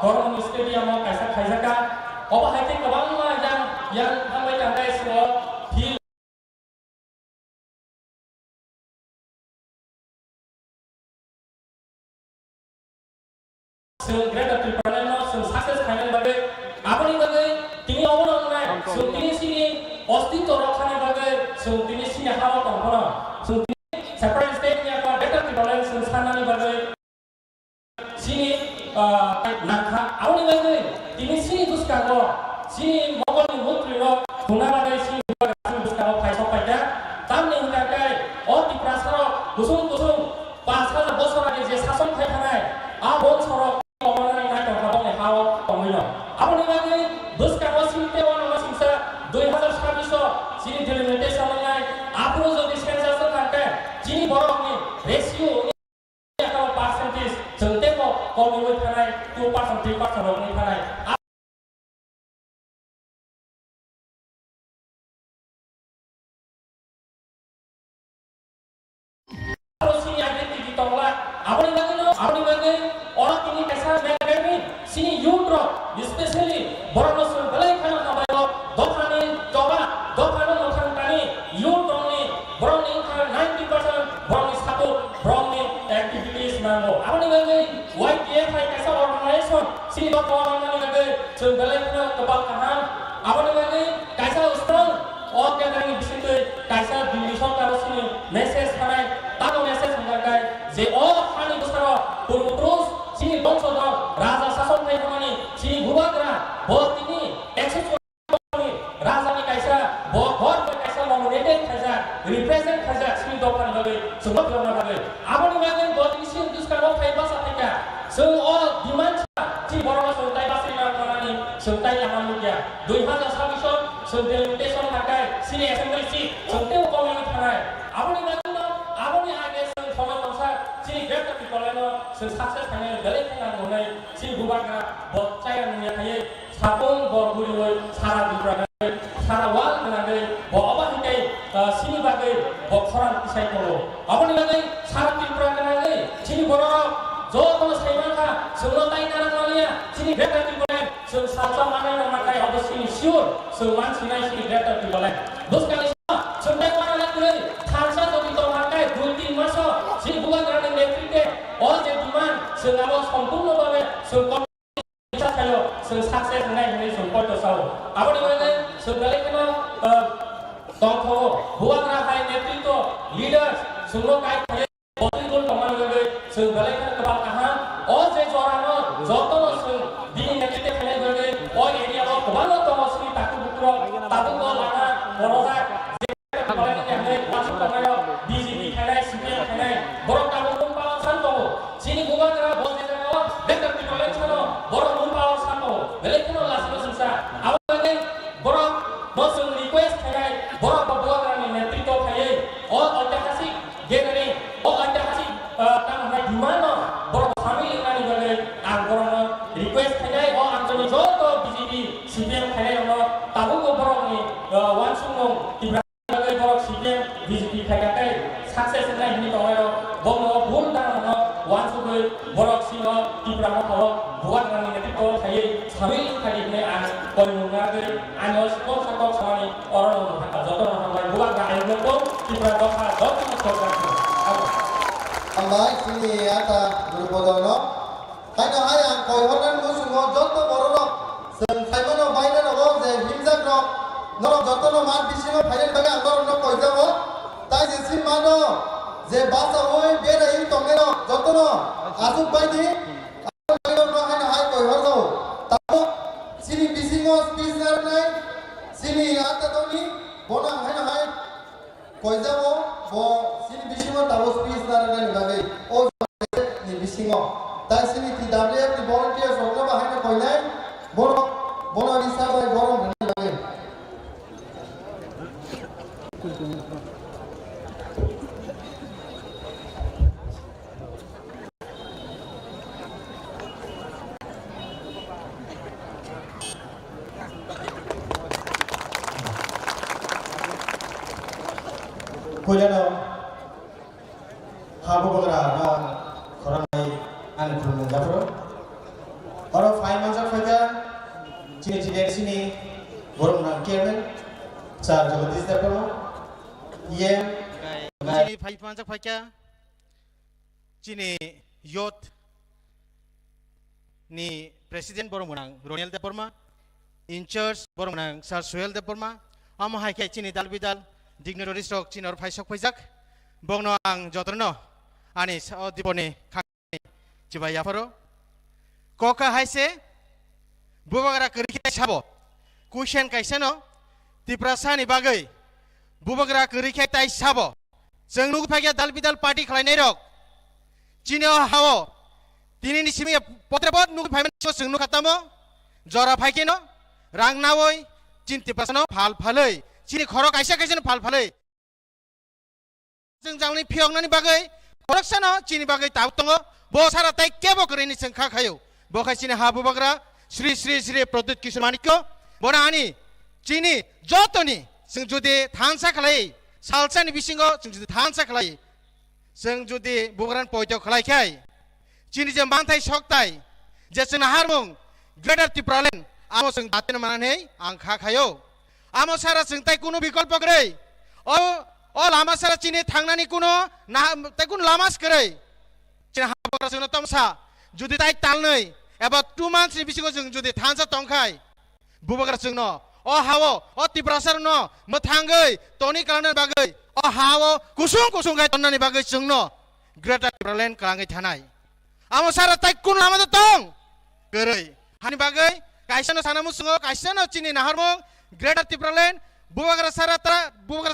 Orang stadium mau kasih kaisakan, apa hati kebang yang hambai jantai semua feel Greater Tripura success final bagai apa ni bagai tinggi orang orang tinggi sini pasti orang kena bagai tinggi sini hawa orang tinggi separate state ni apa Greater Tripura sana ni bagai sini nak apa ni bagai tinggi sini tu sekarang sini mogol ni mutri lo Tunabagay si Buskao Paisok Paida, Tamni Hingagay, O Tipra Sarok, Kusung, Basa Bosora is Sason Paitanai, Abon Sorok, Omana Night of Habon, How, Omino. Abonibagay, Buskao Sinte on Masinsa, Duhazar Shabiso, Sini Delimitation Line, Apros of the Sensor Kaka, Jini Boroni, Ratio. Percentage, Sentemo, Komi Tanai, 2%, 3% of Tanai. Sini identity tolak, apa ni bagi orang ini kisah mengenai sini Europe, especially Borneo belai kana nabayo, dokani coba, dokani nothan kani, Europe ni Borneo kana 90% Borneo satu Borneo activities mango. Apa ni bagi YTF hai kisah organization, sini dokani ni bagi belai kana kebal kahan, apa ni bagi kisah strong, orang yang kami bising kisah division kalau sini message kanai. Tahu message mengatakan, je oh hani besar, terus sini bangsa raja sason thay kemani, sini buatnya, buat ini eksis kemani, raja ni kaisa, buat kaisa nominated kaisa, represent kaisa, sini dokan bagi, semua orang bagi. Apa ni bagi buat ini sini terus kalau thay bahasa kita, semua demand sini orang suntai bahasa ini kemani, suntai yang manusia, 2021 suntai mutation pakai, sini assembly sih, suntai ukamnya pakai. Apa ni bagi Aboni age সময় অনুসার sini grab tapi kalau success hanya dari dengan mulai sini bukan bocah yang menyatakan sabung berburu sarah diberangkat sarah wal menanggai bawa hikai sini bagai bokoran kisah itu aboni bagai sarah diberangkat sini borok jauh kalau saya maka sebelum tay narang malia sini grab tapi boleh sensasa mana yang memakai harus sini sure seman sini grab tapi boleh bos kali sampai mana lagi tansa jadi tomakai dulti masuk sini bukan kerana netrite oh jadi man selalu sempurna bagai sempurna bisa kalau sukses naik ini sempurna tahu apa dimana sebaliknya tongko bukan kerana netrite leaders semua kait betul teman bagai sebaliknya kebakaran oh jadi orang jodoh di netrite kena bagai oh area lo kemana tomo sini takut bukro takut lo lana borosat BJP khanai CPM khanai borok kamu numpang santo sini bukan kerana bos desa dekat di kolej sana borok numpang santo balik kena lah susah awal lagi borok bos request khanai borok berbuat kerana netrito khanai oh anda kasih generi oh anda kasih kamu di mana borok kami ini balik angkoran request khanai oh antoni joto BJP CPM khanai lo tahu borok ni langsung sebagai borok CPM BJP khanai sukses naik ini kalau bono bul dan wansu ke borok sino di berapa kalau buat orang ini itu saya sambil kali ini pengguna ke anjos pun satu sama orang jatuh orang buat gak ada pun di berapa kalau jatuh masuk Ambai sini ada berbodono. Karena ayam kau orang musuh jatuh borok. Saya mana bayar orang je himzak orang. Nol jatuh orang mat bising orang bayar bagi anggar orang kau jauh. তাই যে সিমানো যে বাসা ওই বেরে এই তঙ্গের যতন আসুক বাইদি high high কই হরজো তাও সিনি বিসিং স্পিচার নাই সিনি আতা তনি বনা হাই হাই কই যাব ব সিনি বিসিং তাও স্পিচার নাই লাগে ও নি বিসিং তাই সিনি টি ডব্লিউএফ টি ভলান্টিয়ার সকল হাই না কই নাই বনা বনা রিসা বাই গরম লাগে Kuliano habu bagra na koranai an kurung japro oro 5 months faida chini sini borom na chairman sir jagadish dapro ye chini 5 months faida chini youth ni president boromunang Ronel Deporma in charge boromunang Sir Suel Deporma am haike chini dalbidal dignitary stock chinor paisok paijak bongno ang jotrono ani diponi khani chibaya faro koka haise bubagara kerikita sabo kushen kaisano tiprasani bagai bubagra kerikhe tai sabo जों नुफायगे दाल Bidal party खालायनाय रक चिनो हावो दिनैनि सिमे पत्रपद नुफायमन जों नुखातामो जरा फायकेनो रां नावै चिन्ति पासनो फाल फालै चिनि खर कायसा कायसानो फाल फालै जों जावनि फियंनानि बागै खरकसानो चिनि बागै ताउतंगो बो सारा ताइ केबो करिनि जों खाखायो बो खायसिनि हाबु बाग्रा श्री श्री श्री प्रद्युत किशोर मानिक्य बरानि चिनि जतनि जों जुदि थानसा खालाय सालसानि बिसिङाव जों जुदि थानसा खालायो जों जुदि बुग्रान पयत खालायखाय चिनि जों बांथाय सकताय जे जोंना हारमुं ग्रेटार त्रिपुरालेण्ड आमो जों दातेन मानानै आं खाखायो आमो सारा जों ताइ कुनु बिकल्प गरै ओ लामा सारा चिनि थांनानै कुनु ना ताइ कुनु लामास गरै चिनि हाबग्रा जोंना तमसा जुदि ताइ तालनै एबा 2 मान्थ्सनि बिसिङाव जों जुदि थानसा तंखाय बुबग्रा जोंनो ओ हावो ओ तिब्रासार न मथांगै तनि कालने बागै ओ हावो कुसुं कुसुं गाय तन्नानि बागै जोंनो ग्रेटार त्रिपुरालेण्ड कालाङै थानाय आमो सारा ताइ कुन लामा दं गरै हानि बागै कायसानो सानामु सुङो कायसानो चिनि नाहारमुं ग्रेटार त्रिपुरालेण्ड बुबग्रा सारा ता बुबग्रा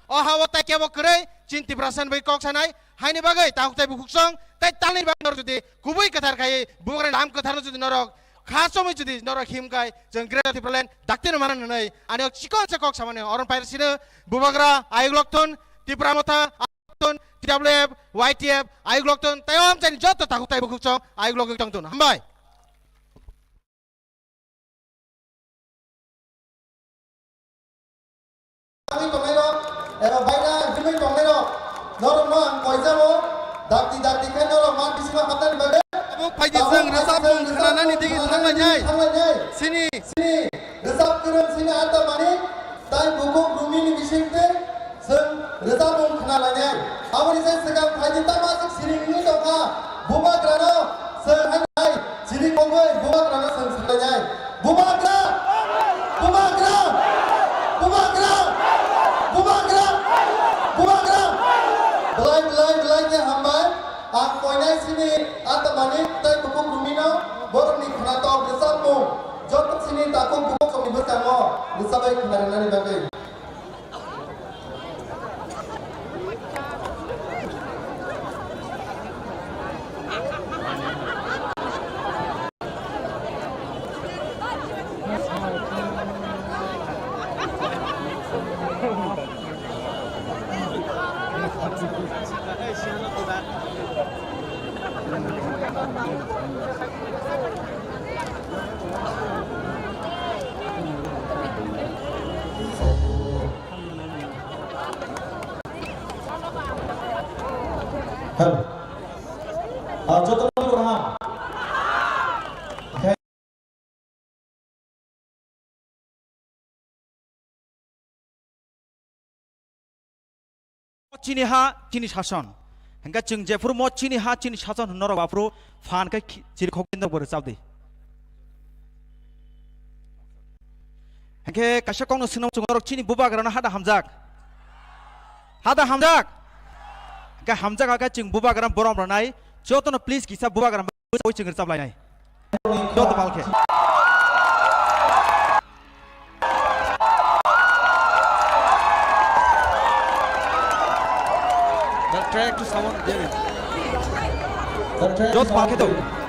ओ हावो ताइ केबो करै चिन तिब्रासान बै कक सानाय हानि बागै ताहुताइ बुखुसं ताइ तालनि बागै जुदि गुबै कथार खाय बुबग्रा नाम कथार जुदि नरक खासमै जुदि नरक हिमकाय जों ग्रेटार त्रिपुरालेण्ड दाक्तिनो माननानै आनि चिकन चकक सामाने अरन पाइरसिनो बुबग्रा आयुग्लक्तन त्रिपुरामथा आयुग्लक्तन TWF YTF आयुग्लक्तन तायम जानि जत ताहुताइ बुखुसं आयुग्लक्तन तंतन हामबाय Kami tomero, baina jimi tomero, norma koizamo, dakti kan noro man bisima hatan bagai. Abu faidi जों रोजाबुं खोनानानै दिगि थांलायनाय सिनि रोजाब गोरों सिनि आदा मानि ताइ बुखौ रुमिनि बिसिंते जों रोजाबुं खोनालायनाय आबनि जे सिगां फाइदि तामाजों सिरिंनि दंखा बुबाग्रानो जों हाय सिरि खंगै बुबाग्रानो जों सालायनाय बुबाग्रा बुबाग्रा बुबाग्रा बुबाग्रा बुबाग्रा belai ke hambai ang koinai sini atamani tai buku rumino borni khanato besamu jotok sini takung buku kami berkamo besabai kemarinani bagai jotok ni kurang chini ha chini shason hingga chung jefur mo chini ha chini shason noro bapro fan ka chiri khokindar bor sabdi hingga kashakong no sinong chung chini bubagrana hada hamjak hingga hamjak aga chung bubagram borom ranai jotono please kisa bubagram oi chung sablainai jot balke track to someone David. Just park it out.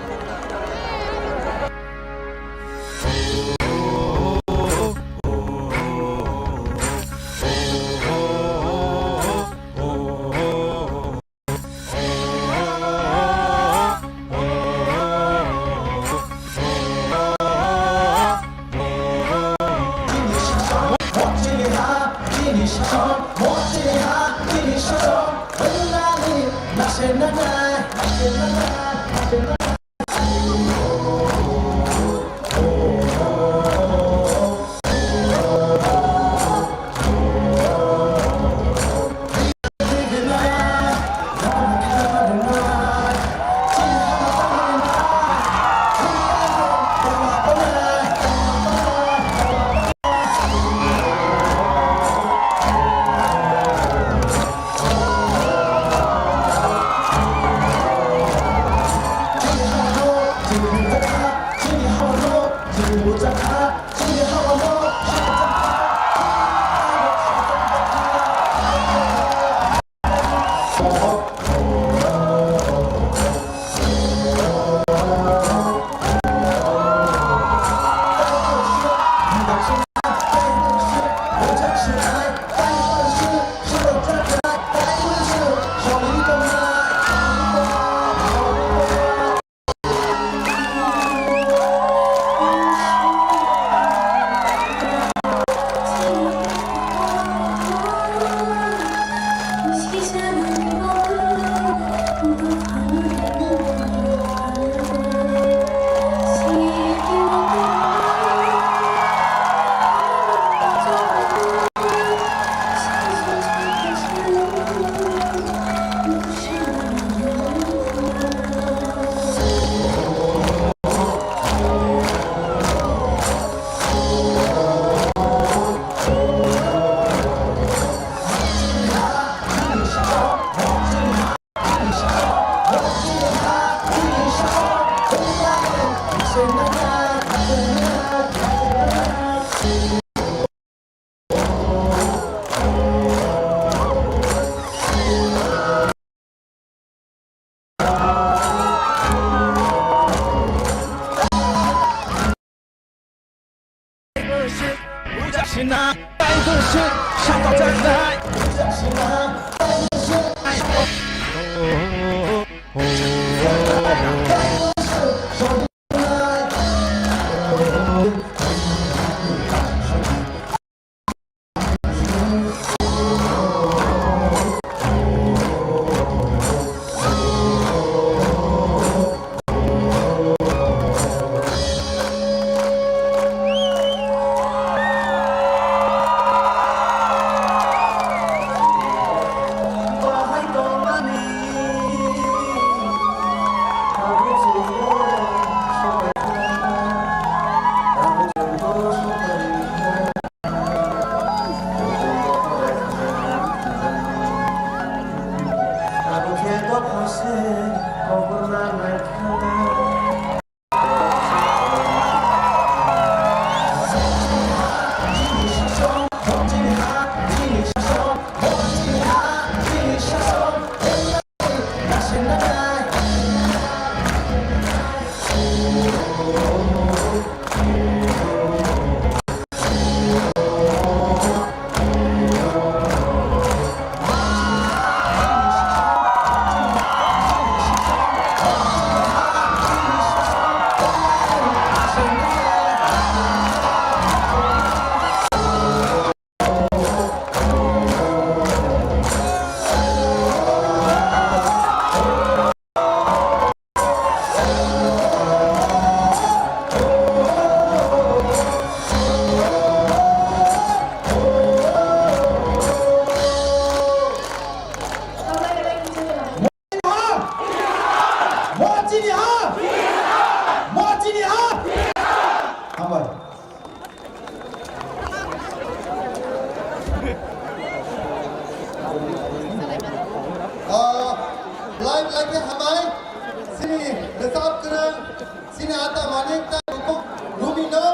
Live lagi hamai sini resap kerang sini ata manik ta untuk Lumino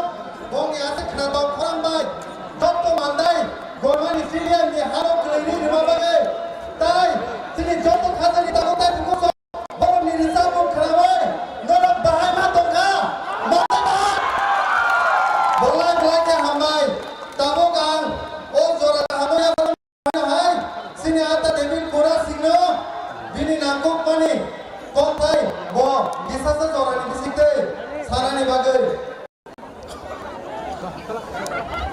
bong ni asa kena bau kurang baik dokto mandai gormani sini ni haro kelini ni mabagai tai sini joto kata ni tahu tai buku so bong ni resap bong kerawai nolok bahai matong ka mandai bah live lagi hamai tahu kan oh zora hamai yang hai sini ata David Pura Singno Bini nangkuk mani, kontai, bo, bisa seorang ini bisikte, sarani bagai.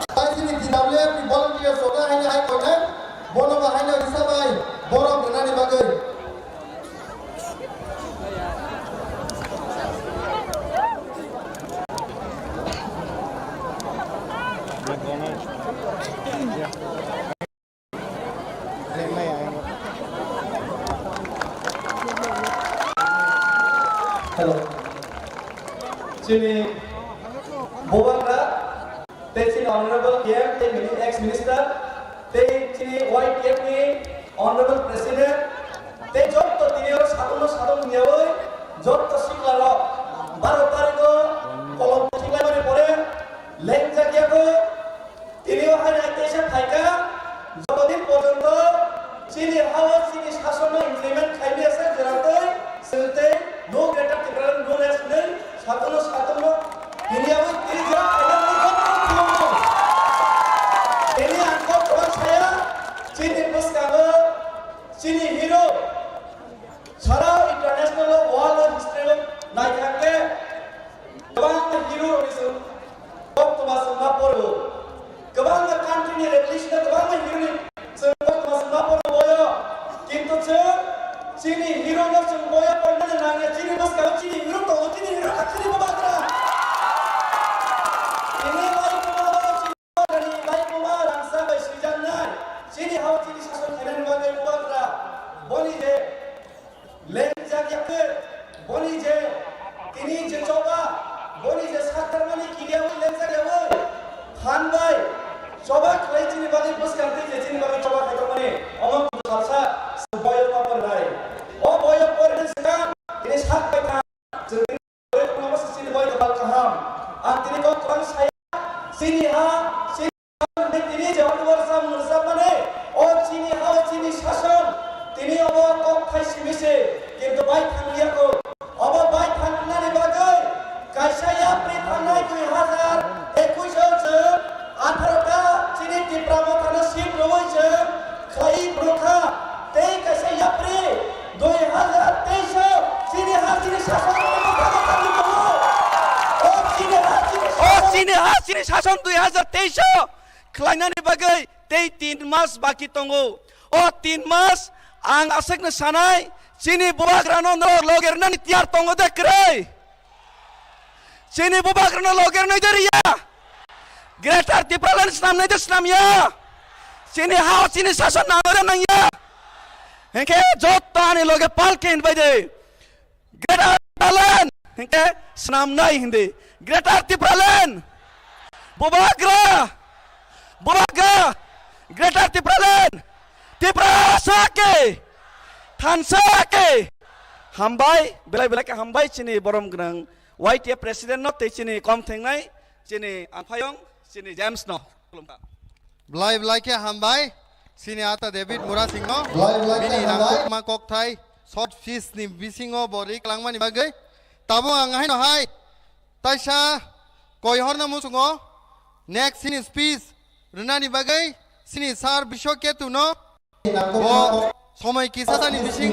Tapi sini tidak boleh di volunteer soga hanya hai konen, bono bahaya bisa baik, borong kenani bagai. Hello. Sini Bobakra, sini Honorable PM, ex-minister, sini YTF ni Honorable President, jod to tini orang satu niawai, jod to siklar, baru tariko kolom siklar mana pore, lenja kia ko, tini orang yang tersebut haika, jodin porjonto, sini hawa sini sasono implement kami asal jeratai, selesai. No greater difference, no less than satu ini apa? Ini dia, ini angkot Sini hero Sara international world history naikake Kebang hero isu waktu masa ngaporo Kebang country ni revolution kebang hero ni waktu masa ngaporo boyo kintu Sini hero na boyo pernah nanya sini mas kalau sini hero to sini hero kat sini babakra ini baik kumar sini baik kumar angsa baik sejangan sini hawa sini sasun keren bagai babakra boni je lenjak yakir boni je ini je coba boni je satar mani kiliya woi lenjak ya woi khan bai coba kelai sini bagai bus kanti je sini bagai coba kaitu mani omong salsa boyo papar nai oh boyo por ini sekarang ini sak baik jadi boyo nama sini boyo kebal kaham antini kau kurang saya sini ini jawab bersama bersama ni oh sini sasun ini awak kau kaisi misi কিন্তু baik thanglia ko aba baik thangna ni bagai kaisa ya pri thangnai 2021 je 18ta sini di pramotana sip roi je khai brokha tei kaisa ya pri 2023 sini sini sasun sini sasun 2023 khlainani bagai tei 3 mas baki tongo oh 3 mas ang asek na sanai sini bubagrano logerna ni tiar tongo de krei sini bubagrano logerna deriya greater tipralan snam na snam ya sini haw sini sasan nangore nang ya henke jottani loge palken bade greater tipralan henke snam nai hindi greater tipralan bubagra greater tipralan tiprasake Tansake hambai belai ke hambai sini borom genang white ya president no te sini kom thengnai sini ampayong sini James no belai ke hambai sini ata David Mura Singho bini nangkok makok thai short fish ni bisingo bori klangmani bagai tabo angai no hai taisa koi horna musungo next sini speech runani bagai sini sar bishoketu no সময় কিসা জানি বিসিং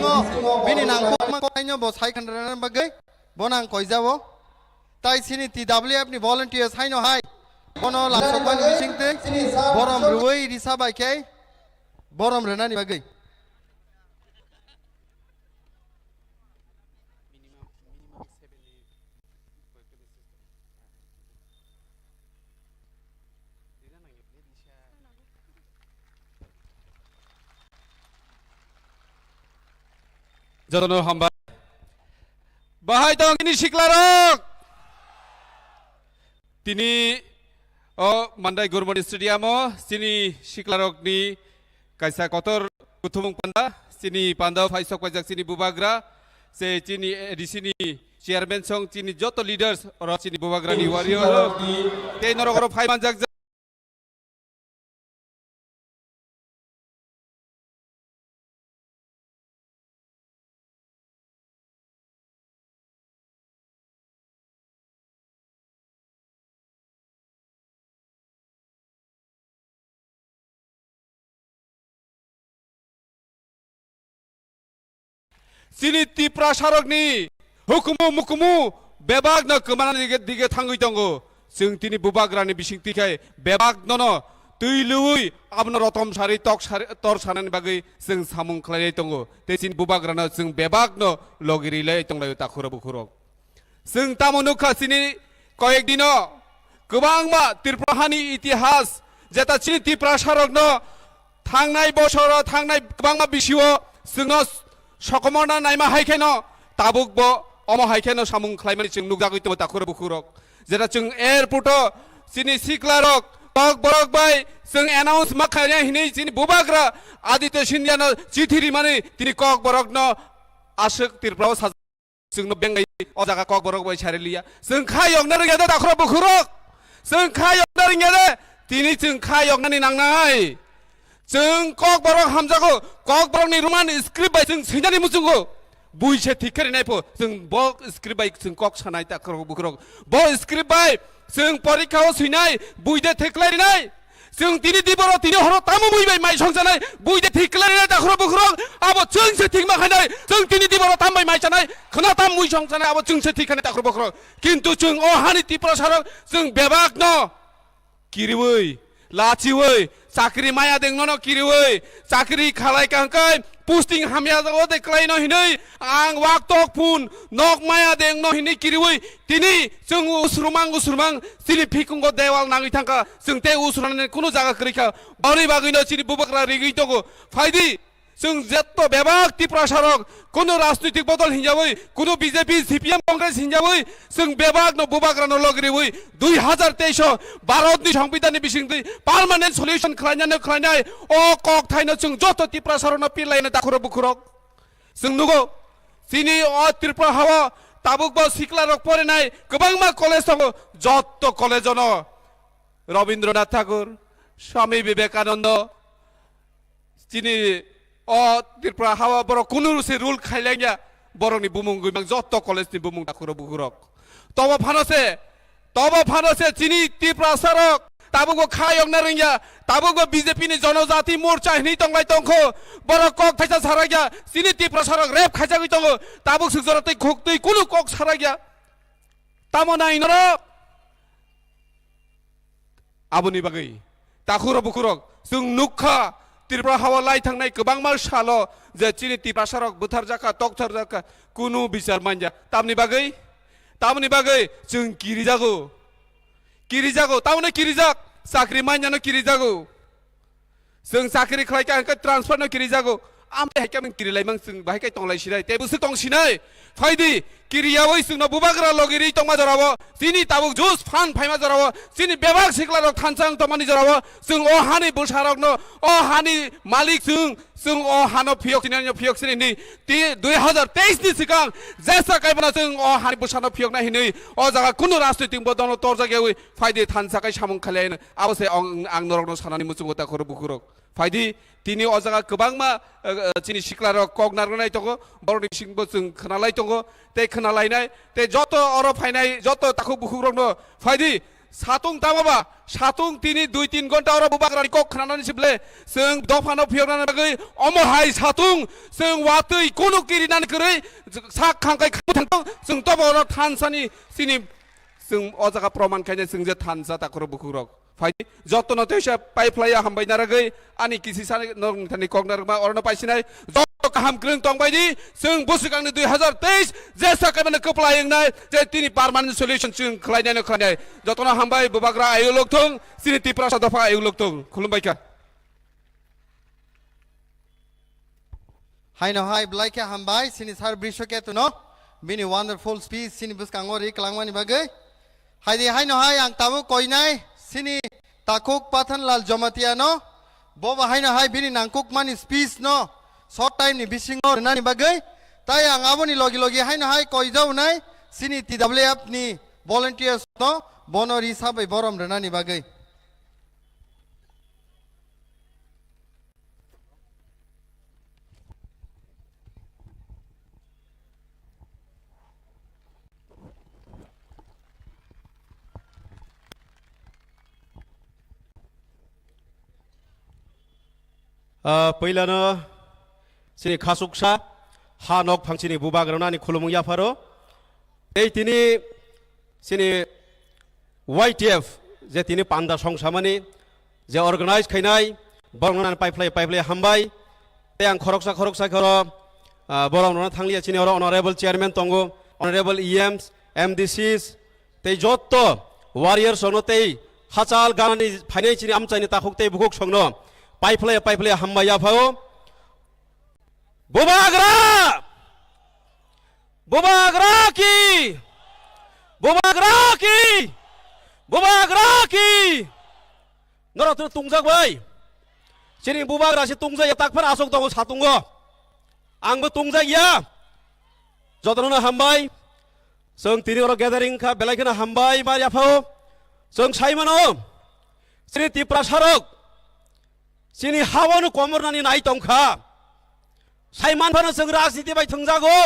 বিনি নাংকক মাকইনো ব সাইখানরান বাগৈ বনাং কইজাবো তাই সিনি TW আপনি volunteer সাইনো high বনো লাংসকবানি বিসিংতে বরম রুই রিসা বাইকে বরম রেনানি বাগৈ Jodono hamba bahai tong ini siklarok tini mandai Gurmani stadium sini siklarok ni kaisa kotor kuthumung panda sini panda faisok pajak sini bubagra se sini di sini chairman song sini joto leaders ora sini bubagra ni warrior te norogoro phai manjak sini tipra sarokni hukumu mukumu bebag na kemana dige tangui tongo sing tini bubagrani bising tikai bebag nono tuilui abna rotom sari tor sanan bagai sing samung khlai tongo te sin bubagrana sing bebag no logiri lai tonglai takhura bukhurok sing tamonukha sini koyek dino kebangma tirprahani itihas jeta sini tipra sarokno thangnai bosoro thangnai kebangma bisiwo singo Sokomona naima haikeno tabuk bo omo haikeno samung khlaimani sing nugdagui to takhura bukhurok jeta sing airport sini siklarok kok borok bai sing announce makhaya hini sini bubagra adite sindiano chithiri mane tini kok borok no asuk tirprao sing no bengai o jaga kok borok bai chariliya sing khayok na ringede takhura bukhurok sing khayok na ringede tini sing khayok nani nangnai जों कक बरक हामजागो कक बरक नि Roman script bye जों सैनानि मुसुंगो बुइसे थिखरि नायफो जों ब script bye जों कक सानाय ताखरक बुखरक ब स्क्रिप्ट बाय जों परीक्षायाव सैनाय बुइदे थेख्लायनाय जों दिनै दिबरो दिनै हरो तामु मुइबाय माइ संजानाय बुइदे थिखलायनाय दाखरो बुखरो आबो जोंसो थिक माखानाय जों दिनै दिबरो तामबाय माइ जानाय खोना ताम मुइ संजानाय आबो जोंसो थिखानाय दाखरो बुखरो किन्तु जों अ हानि त्रिपुरा सारक जों बेबाक न किरिवै लाचिवै चाकरी माया देंनो न किरिवै चाकरी खालाय कांकाय पोस्टिं हामिया जागो देखलाय न हिनै आं वाक तक फुन नक माया दें न हिनै किरिवै तिनि जों उसुरमां सिनि फिकुंगो देवाल नाङै थांका जों ते उसुरनानै कुनु जागा करिखा बारि बागैनो सिनि बुबकरा रिगै दगो फायदि जों जत्त बेबाक त्रिपुरा सारक कुनु राजनीतिक बदल हिंजाबै कुनु बीजेपी सीपीएम कांग्रेस हिंजाबै जों बेबाक न बुबाग्रा न लगरिवै 2023 भारतनि संविधाननि बिसिंदै पार्मानेन्ट सल्युशन खालायनाय अ कक थाइनो जों जत्त त्रिपुरा सारक न पिलायनो दाखुरो बुखुरक जों नुगो सिनि अ त्रिपुरा हावा ताबुकबो सिक्लारक फरायनाय गोबांमा कलेज दङ जत्त कलेज न रवीन्द्रनाथ ठाकुर स्वामी विवेकानंद सिनि अ त्रिपुरा हावा बर कुनु रुसे रुल खाइलांया बरनि बुमुं गयमां जत्त कलेजनि बुमुं दाखुरो बुखुरक तब फानसे चिनि त्रिपुरा सारक ताबुगो खायंग नारिंया ताबुगो बीजेपी नि जनजाति मोर्चा हिनि तंगलाय तंखो बर कक थाइसा साराग्या चिनि त्रिपुरा सारक रेप खाइसा गय तंगो ताबुक सुजरतै खोक्तै कुनु कक साराग्या तामना इनर आबुनि बागै दाखुरो बुखुरक जों नुखा त्रिपुरा हावा लाई थांनाय गोबां माल सालो जे चिनि त्रिपुरा सारक बुथार जाका तकथार जाका कुनु बिचार मानजा तामनि बागै जों किरिजागो तामने किरिजाक साख्रि मानजानो किरिजागो जों साख्रि खालायका हंका ट्रान्सफर न किरिजागो आमते हायका मिं किरिलायमां जों बाहायका तंलायसिनाय तेबुसो तंसिनाय फायदि किरियावै जोंनो बुबाग्रा लगिरि तंमा जरावो सिनि ताबुक जुस फान फाइमा जरावो सिनि बेबाक सिक्लारक थानसां तमानि जरावो जों अ हानि बुसारक न अ हानि मालिक जों अ हानो फियकसिनि 2023 नि सिगां जेसा कायबना जों अ हानि बुसारनो फियकना हिनै अ जागा कुनु राजनीतिक बदल तर जागायावै फायदि थानसाकाय सामुं खालायनो आबसे आं नरकनो सानानि मुचुंगो ताखुरो बुखुरक फायदि तिनि अ जागा गोबांमा चिनि सिक्लारक कक नारनाय तंगो बरनि सिंबो जों खोनालाय तंगो ते खोनालायनाय ते जत अर फायनाय जत ताखु बुखुरकनो फायदि सातुं तामाबा सातुं तिनि 2-3 घन्टा अर बुबाग्रानि कक खोनानानै सिबले जों दफानो फियरनानै बागै अमहाय सातुं जों वातै कुनु किरिनानै करै साक खांकाय खाथां जों तबर थानसानि सिनि जों अ जागा प्रमाण खायनाय जों जे थानसा ताखुरो बुखुरक फायदि जतन तेसा पाइपलाया हामबाय नारागै आनि किसि सानि नरथानि कगनारमा अरनो पाइसिनाय जत काहाम ग्रों तंबायदि जों बोसोरगांनि 2023 जेसा कायमाने कप्लायनाय जे तिनि पार्मानेन्ट सल्युशन जों खालायनाय जतन हामबाय बुबाग्रा आयुलकथों सिनि त्रिपुरा दफा आयुलकथों खुलुमबायका हाय ब्लाइके हामबाय सिनि सार ब्रिशकेतु न बिनि वन्डरफुल स्पीच सिनि बुसकांगो रि क्लांगमानि बागै हाय आं ताबु कयनाय सिनि ताकुक पाथनलाल जमातिया न बोबा हाय बिनि नांकुक मानि स्पीच न शॉर्ट टाइम नि बिसिंगो नानि बागै ताय आं आबोनि लगी हाय कयजाव नाय सिनि TWF नि volunteers न बनर हिसाबै बरम रनानि बागै पहिलानो सिनि खासुकसा हा नक फांसिनि बुबाग्रावनानि खुलुमु याफारो ए तिनि सिनि YTF जे तिनि पान्दा संसामानि जे अर्गानाइज खायनाय बरनानि पाइपलाय हामबाय ते आं खरकसा खरो बरनानि थांलिया सिनि अनरेबल चेयारमैन तंगो अनरेबल EMs MDCs ते जत्त वारियर्स संनो ते हाचाल गानानि फाइनाय सिनि आमचानि ताखुक ते बुकुक संनो पाइपलाय हामबाय याफाओ बुबाग्रा की नरत तुंजाक बाय सिनि बुबाग्रा से तुंजा ताकफोर आसक दङ सातुंगो आंबो तुंजाया जतनो हामबाय जों तिनि अर गेदारिं खा बेलायखना हामबाय मा याफाओ जों साइमनो सिनि त्रिपुरा सारक सिनि हावानो कमरनानि नाय तंखा साइमान फानो जों राजनीति बाय थंजागौ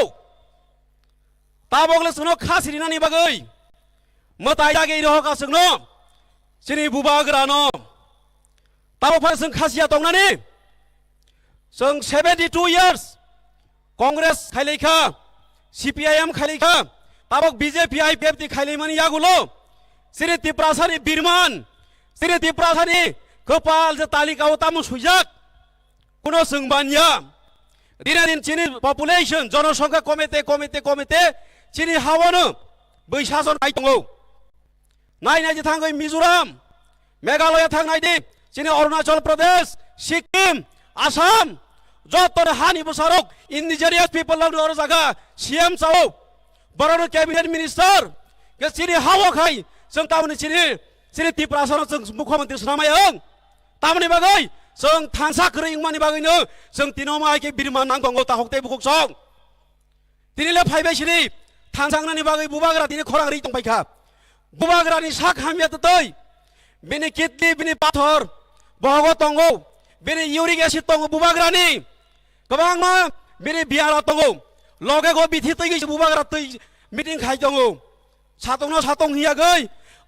ताबगले सुनो खासिरिनानि बागै मताय जागे रहका जोंनो सिनि बुबाग्रानो tabo fa sung khasiya tongnani sung 72 years Congress khailekha CPIM khailekha tabok BJP IPF ti khailemani yagulo siri tiprasani birman siri tiprasani kepal je talika utamu sujak kuno sungbannya dinarin chini population জনসংখ্যা কমেতে chini hawano বৈশাসন আইতঙ্গো নাইনাই যে থাঙ্গই মিজোরাম মেঘালয় থাংনাই দি chini Arunachal Pradesh Sikkim Assam যতর হানি বসারক indigenous people লাউ দর জায়গা CM চাও বড় cabinet minister কে chini হাওয়া খাই जों तामनि chini तिप्रासन जों मुख्यमंत्री सुनामायं तामनि बागै जों थांसा खरैंमानि बागैनो जों तिनोमा के बिरमान नांगंगौ ताहकते बुकुक सं तिनिले फाइबाय सिरि थांसांनानि बागै बुबाग्रा तिनि खरां रि दंबायखा बुबाग्रानि सा खामिया तै बिनि किडनी बिनि पाथर बहगो तंगौ बिनि इउरिक एसिड तंगौ बुबाग्रानि गोबां मा बिनि बियारा तंगौ लगे गो बिथि तै गै बुबाग्रा तै मिटिं खाइ तंगौ सातंनो सातं हियागै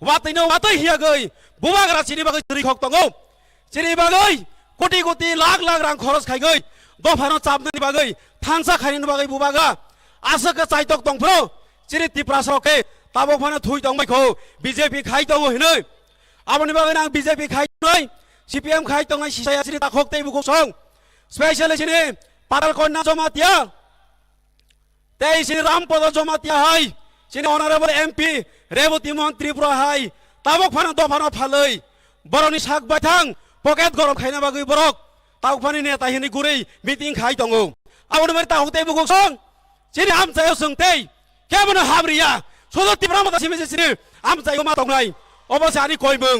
वातैनो वातै हियागै बुबाग्रा चिनि बागै रि खक तंगौ चिनि बागै कोटी लाख रां खरच खाइगै दफानो चापनानि बागै थांसा खाइनि बागै बुबागा आसक चाइतक दंफ्रो चिनि तिप्रासके ताबो फानो थुइ दंबायखौ बीजेपी खाइ दङ हिनै आबनि बागै आं बीजेपी खाइ नै सीपीएम खाइ दंनाय सिसाया चिनि ताखकते बुकु सं स्पेशली चिनि पाताल कन्या जमातिया तै चिनि रामपद जमातिया हाय चिनि अनारेबल एमपी रेवती मोहन त्रिपुरा हाय ताबो फानो दफानो फालै बरनि साक बाथां पकेट गरम खाइना बागै बरक ताउफानि नेता हिनि गुरै मिटिं खाइ दङो आबनि बागै ताहकते बुकु सं चिनि आमचायाव सोंतै केबनो हाब्रिया सोदो तिप्रा मता सिमेसे चिनि आमचायाव मा दंनाय अबसे आनि कयमों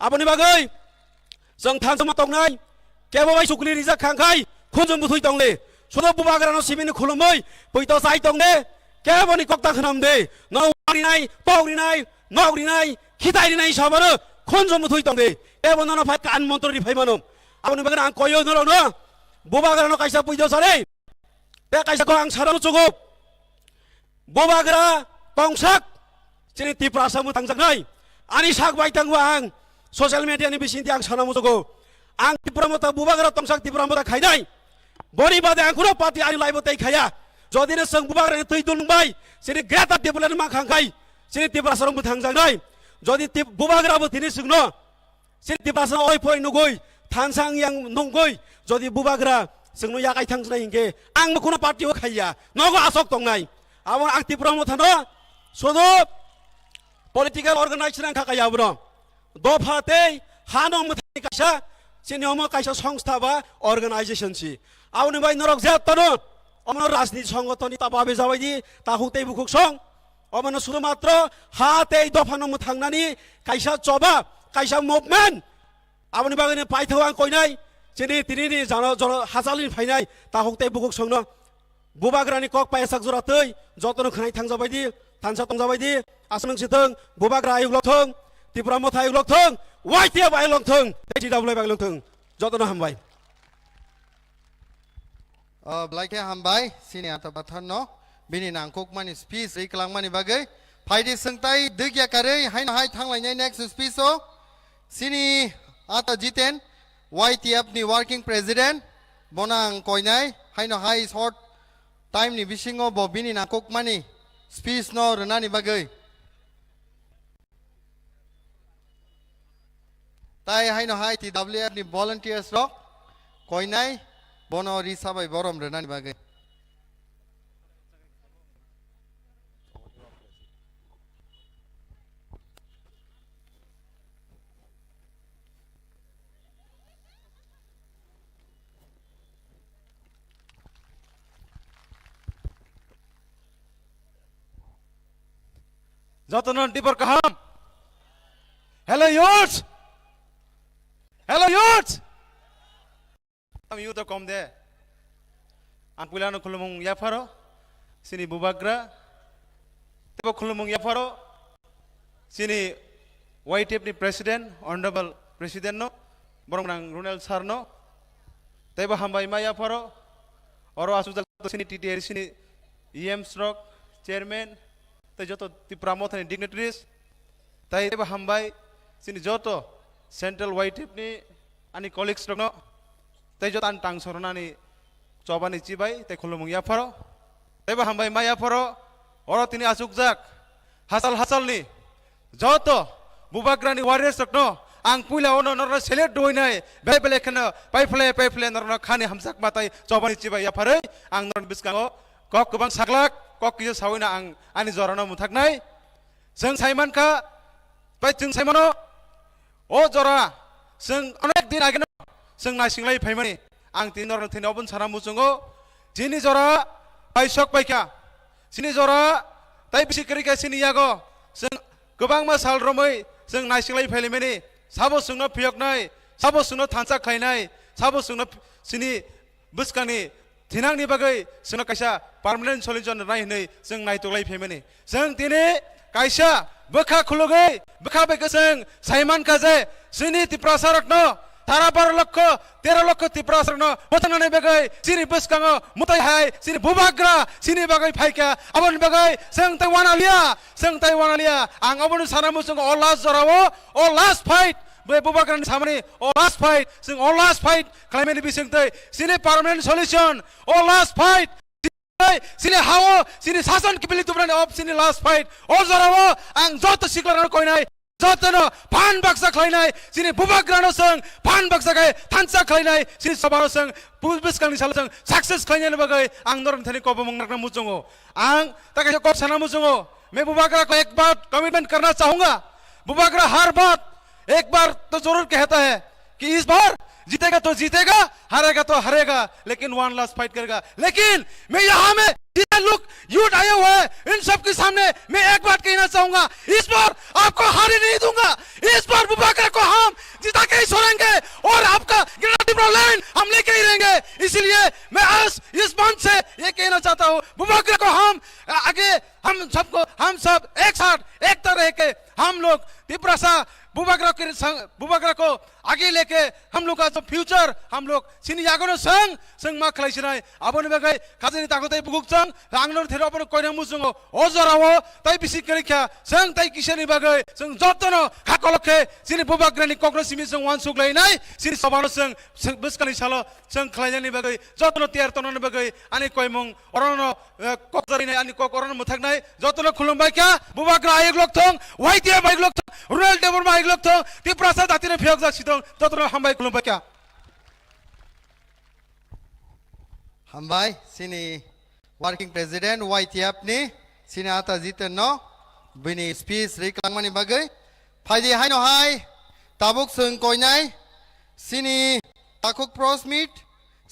आबनि बागै जों थांसो मा दंनाय केबोबाय सुकलि रिजा खांखाय खुनजों बुथुइ दंले सोदो बुबाग्रानो सिमिनि खुलुमै बैतो जाय दंले केबोनि कक्ता खनामदे नौरिनाय पाउरिनाय नौरिनाय खिताइरिनाय सबरो खुनजों बुथुइ दंले केबोनो फाय कान मन्त्रनि फायमानो आबनि बागै आं कयो नरनो बुबाग्रानो काइसा पुइदो सरे बे काइसाखौ आं सारानो चुगु बुबाग्रा तंसाक चिनि तिप्रासामु थांजानाय आनि साक बायतांगु आं ससियेल मिडियानि बिसिनि आं सानामु चुगु आं तिप्रामता बुबाग्रा तंसाक तिप्रामता खाइनाय बरि बादे आं कुनो पार्टी आनि लाइबो तै खाया जदिनो जों बुबाग्रानि तै दुलुंबाय चिनि ग्रेटार डेभलपमेन्ट मा खांखाय चिनि तिप्रासारमु थांजानाय जदि बुबाग्राबो दिनै जोंनो चिनि तिप्रासा ओइ फय नुगै थांसां yang नंगै जदि बुबाग्रा जोंनो यागाय थांजनाय हिंगे आं कुनो पार्टीआव खाया नगो आसक दंनाय आबो आं तिप्रामु थानो सोदो पलिटिकल अर्गानाइजेशन खाया ब्र दफाते हानो मुथानि काइसा चिनियम काइसा संस्था बा अर्गानाइजेशन छि आउनि बाय नरक जातनो अमन राजनीति संगठननि ताबाबे जाबायदि ताहुते बुकुक सं अमन सुदु मात्र हाते दफानो मुथांनानि काइसा चबा काइसा मुभमेन्ट आबनि बागैनो पाइथौ आं कयनाय चिनि तिनिनि जानो जन हाजालिनि फायनाय ताहुते बुकुक संनो बुबाग्रानि कक पायसाक जरातै जतनो खनाय थांजाबायदि थांसा तंजाबायदि आसनों सिथों बुबाग्रा आयुग्लथों तिप्रा मथा आयुग्लथों वाइटिया बायलंथों टिडब्लिउ बायलंथों जतनो हामबाय ब्लाइके हामबाय सिनि आता बाथानो बिनि नांकुक मानि स्पीच रिकलां मानि बागै फाइदि सोंताय दैगिया कारै हाय हाय थांलायनाय नेक्स्ट स्पीचो सिनि आता जितेन YTF नि वर्किंग प्रेसिडेंट बनां कयनाय हायनो हाय शॉर्ट टाइम नि बिसिङो बबिनि नांकुक मानि स्पीच न रनानि बागै ताय हायनो हाय TWF नि volunteers रक कयनाय बनो रिसाबाय बरम रनानि बागै जतनो दिपर कहम hello youth am youth kom de ang pulano kulumong yaparo sini bubagra tebo kulumong yaparo sini YTF ni president honorable president no borong nang Ronald sir no tebo hambay ma yaparo oro asujal sini TTR sini EM stroke chairman tai joto tipramothani dignitaries tai tebo hambay sini joto central YTF ni ani colleagues rokno tei jotan tang sornani chobani chibai tei khulumung ya pharo teiba hambai maya pharo oro tini asukjak hasal ni joto bubagrani warriors rokno ang puila ono norno select doinai bele khana paifle norno khani hamsak matai chobani chibai ya phare ang norno biskango kok kubang saklak kok kiyo sawina ang ani jorano muthaknai जों साइमानखा bye जों साइमानो ओ जरा जों अनेक दिन आगे जों नायसिंलाय फाइमानि आं तिनर तिनावबो सारा मुजुंगो जिनि जरा बायसक बायखा सिनि जरा ताइ बिसिकरिका सिनि यागो जों गोबां मासाल रमै जों नायसिंलाय फाइलेमानि साबो सुंनो फियकनाय साबो सुंनो थांसा खायनाय साबो सुंनो सिनि बुसकानि थिनांनि बागै जोंनो कायसा पार्मानेन्ट सल्युसन रायहनै जों नायतलाय फाइमानि जों दिनै kaisa bekha khulugai bekha bekaseng saiman kaje sini tiprasarokno 12 লক্ষ 13 লক্ষ tiprasarokno botanane begai sini beskango mutai hai sini bubagra sini bagai phaika abon bagai seng taiwan alia ang abon sanamu seng all last jorawo all last fight be bubagrani samani all last fight seng all last fight climate bising tai sini permanent solution all last fight sini hawo sini sasan kipili tubrani op sini last fight all jorawo ang joto siklar koinai jotono pan baksa khlainai sini bubagrano seng pan baksa kai thansa khlainai sini sabaro seng bubiskani salseng success khlainai bagai ang noram thani kopamong nakna mujongo ang takai kop sana mujongo मैं बुबागरा को एक बार commitment करना चाहूंगा बुबागरा हर बात एक बार तो जरूर कहता है कि इस बार जीतेगा तो जीतेगा हारेगा तो हारेगा लेकिन वन लास्ट फाइट करेगा लेकिन मैं यहाँ में जितने लोग यूथ आए हुए हैं इन सब के सामने मैं एक बात कहना चाहूंगा इस बार आपको हारे नहीं दूंगा इस बार बुबागरा को हम जिता के ही छोड़ेंगे और आपका लाइन हम लेके ही रहेंगे इसलिए मैं आज इस मंच से ये कहना चाहता हूँ बुबागरा को हम आगे हम सब एक साथ एकता रह के हम लोग तिप्रासा बुबागरा को आगे लेके हम लोग का जो फ्यूचर हम लोग सिनी यागोनो संग मा खलाइसिनाय आबोनि बागै काजनि तागोतै बुगुकजों आंनोर थेरो आबोनो कोइना मुजुङो ओ जरावो तै बिसि करिखा जों तै किसनि बागै जों जतनो खाकलखे सिनि बुबाग्रानि कग्रसिमि जों वान सुग्लायनाय सिनि सबानो जों बिसकानि सालो जों खलायनायनि बागै जतनो तियार तननि बागै आनि कोइमुं अरनो ककजारिनाय आनि ककरनो मुथाकनाय जतनो खुलुमबायका बुबाग्रा आयगलक थं वाइटिया बायगलक थं रुरेल डेभलपमेन्ट आयगलक थं तिप्रासा दातिने फियक जासिदं जतनो हामबाय खुलुमबायका Hambai sini working president YTF ni sini ata jiten no bini speech reklangmani bagai phaidi haino hai tabuk sung koinai sini takuk pros meet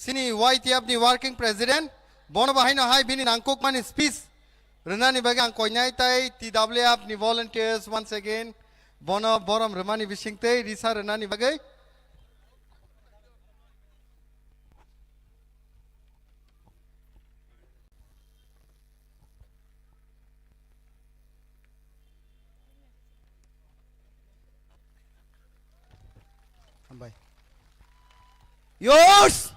sini YTF ni working president bono bahaino hai bini nangkuk mani speech renani bagai ang koinai tai TWF ni volunteers once again bono borom remani bisingte risa renani bagai Yours!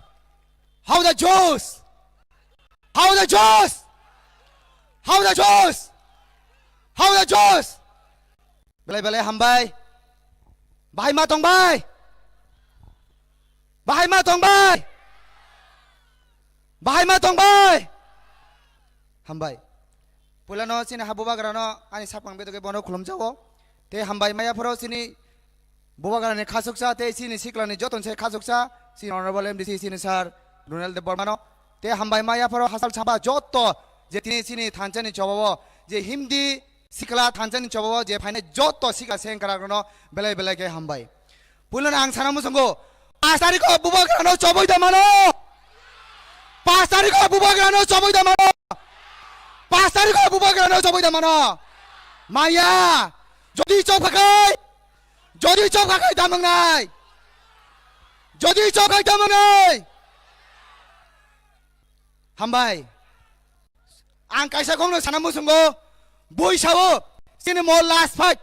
How the Joes? How the Joes? How the Joes? How the Joes? Belai hambai. Bahai ma tong bai. Bahai ma tong bai. Bahai ma tong bai. Hambai. Pulano sini habubagrano ani sapang beto ke bono khulum jawo. Te hambai maya phoro sini bubagrane khasuksa te sini siklani joton se khasuksa sini honorable MDC sini sir Ronald Bormano te hambai maya phoro hasal chaba joto je tini sini thanchani chobo je hindi sikla thanchani chobo je phaine joto sikla seng karagono belai ke hambai pulana ang sanamu songo 5 tarikh ko bubagrano choboi da mano 5 tarikh ko bubagrano choboi da mano 5 tarikh ko bubagrano choboi da mano maya jodi chokhakai damangnai Jodi chokai damangnai hambai ang kaisa kongno sanamu songo boisawo sini mo last fight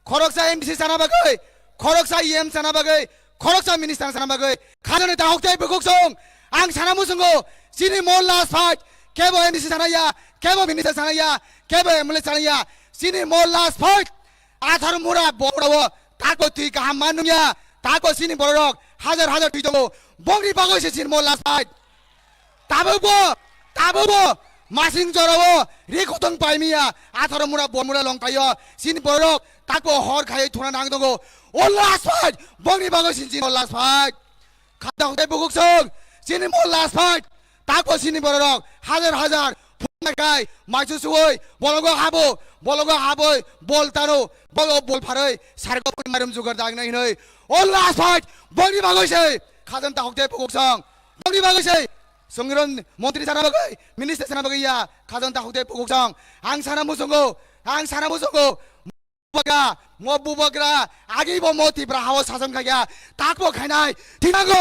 khoroksa MDC sana bagai khoroksa EM sana bagai khoroksa minister sana bagai khajane ta hoktai buksongsong ang sanamu songo sini mo last fight kebo MDC sana ya kebo minister sana ya kebo MLA sana ya sini mo last fight athar mura borawo tako tui kaham manunya tako sini borok হাজার হাজার তুই দো বংনি বাগৈছে সিনমো last fight তাবো মাসিং জরাবো রেখতং পাইমিয়া 18 Mura বমুরা long পাইयो scene বরক তাকো হর খাই থুনা নাং দগো ও last fight বংনি বাগৈছে সিনমো last fight খাতা হতে বুকুকসং সিনমো last fight তাকো সিনি বরক হাজার হাজার ফুমাই মাইসু সুই বলগো হাবো বল তারো বল ফাरै সারগো মারम जुगार दाग नै नै ও লাস্ট ফাইট বংনি বাগৈছে খাদান তা হতে বুকুকসং বংনি বাগৈছে संगिरन मंत्री जाना बगै मिनिस्टर जाना बगैया खाजन ता हते पुगसं आं साना मुसंगो बुबग्रा आगे बो मोती ब्राहाव सासन खाया ताकबो खानाय थिनांगो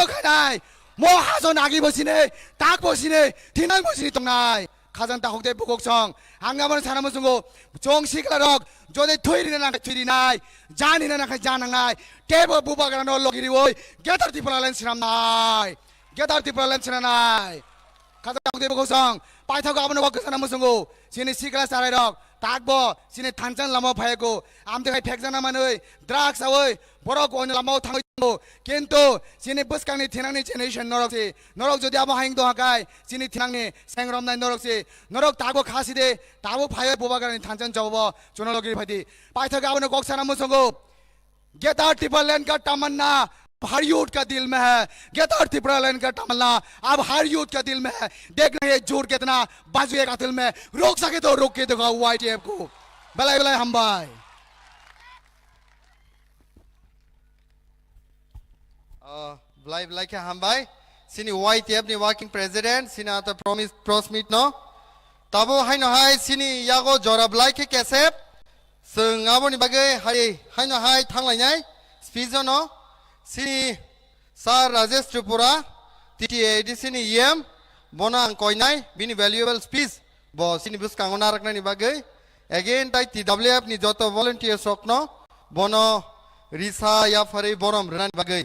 खानाय मो हाजन आगे बसिने ताक बसिने थिनांग बसिने तंनाय खाजन ता हते पुगसं आं गामन साना मुसंगो जं सिखलारक जदे थुइरिना नाखै थुइरिनाय जानिना नाखै जानांनाय टेबो बुबग्रा न लगिरि ओय गेटार तिपलालेन सिनामनाय खाजा हते पुगसं पाइथाको आबनो बक साना मुसंगो सिनि सिखला सारायरक ताकबो सिनि थानचन लामा फायको आमते फेकजाना मानै ड्राग्स आवै बरक अन लामाव थांगो किन्तु सिनि बसकांनि थिनांनि जेनेरेशन नरक जदि आबो हाइं दहाकाय सिनि थिनांनि सेंग्रमनाय नरक ताकबो खासिदे ताबो फाय बुबागानि थानचन जवबो चुनलगिरि फायदि पाइथाको आबनो बक साना मुसंगो गेटा टिपलेन का तमन्ना हर यूथ का दिल में है गेटार त्रिपुरालैंड का तमन्ना अब हर यूथ का दिल में है देखना है जोर कितना बाजू का दिल में रोक सके तो रोक के दिखाओ YTF को बलाई हम भाई बलाई के हम भाई सिनी YTF नि वर्किंग प्रेसिडेंट सिनी आता प्रोस मीट नो तबो हाय नो हाय सिनी यागो जोरा बलाई के कैसे संग आबोनि बागै हाय नो हाय थांलायनाय स्पीच नो सिनी सार राजेश त्रिपुरा TTA सिनी EM बना कोइनाय बिनि वैल्यूएबल स्पीच बो सिनी बुसकांगो नारकनानि बागै अगेन ताइ TWF नि जतो वॉलंटियर्स रखनो बनो रिसा या फरै बरम रनानि बागै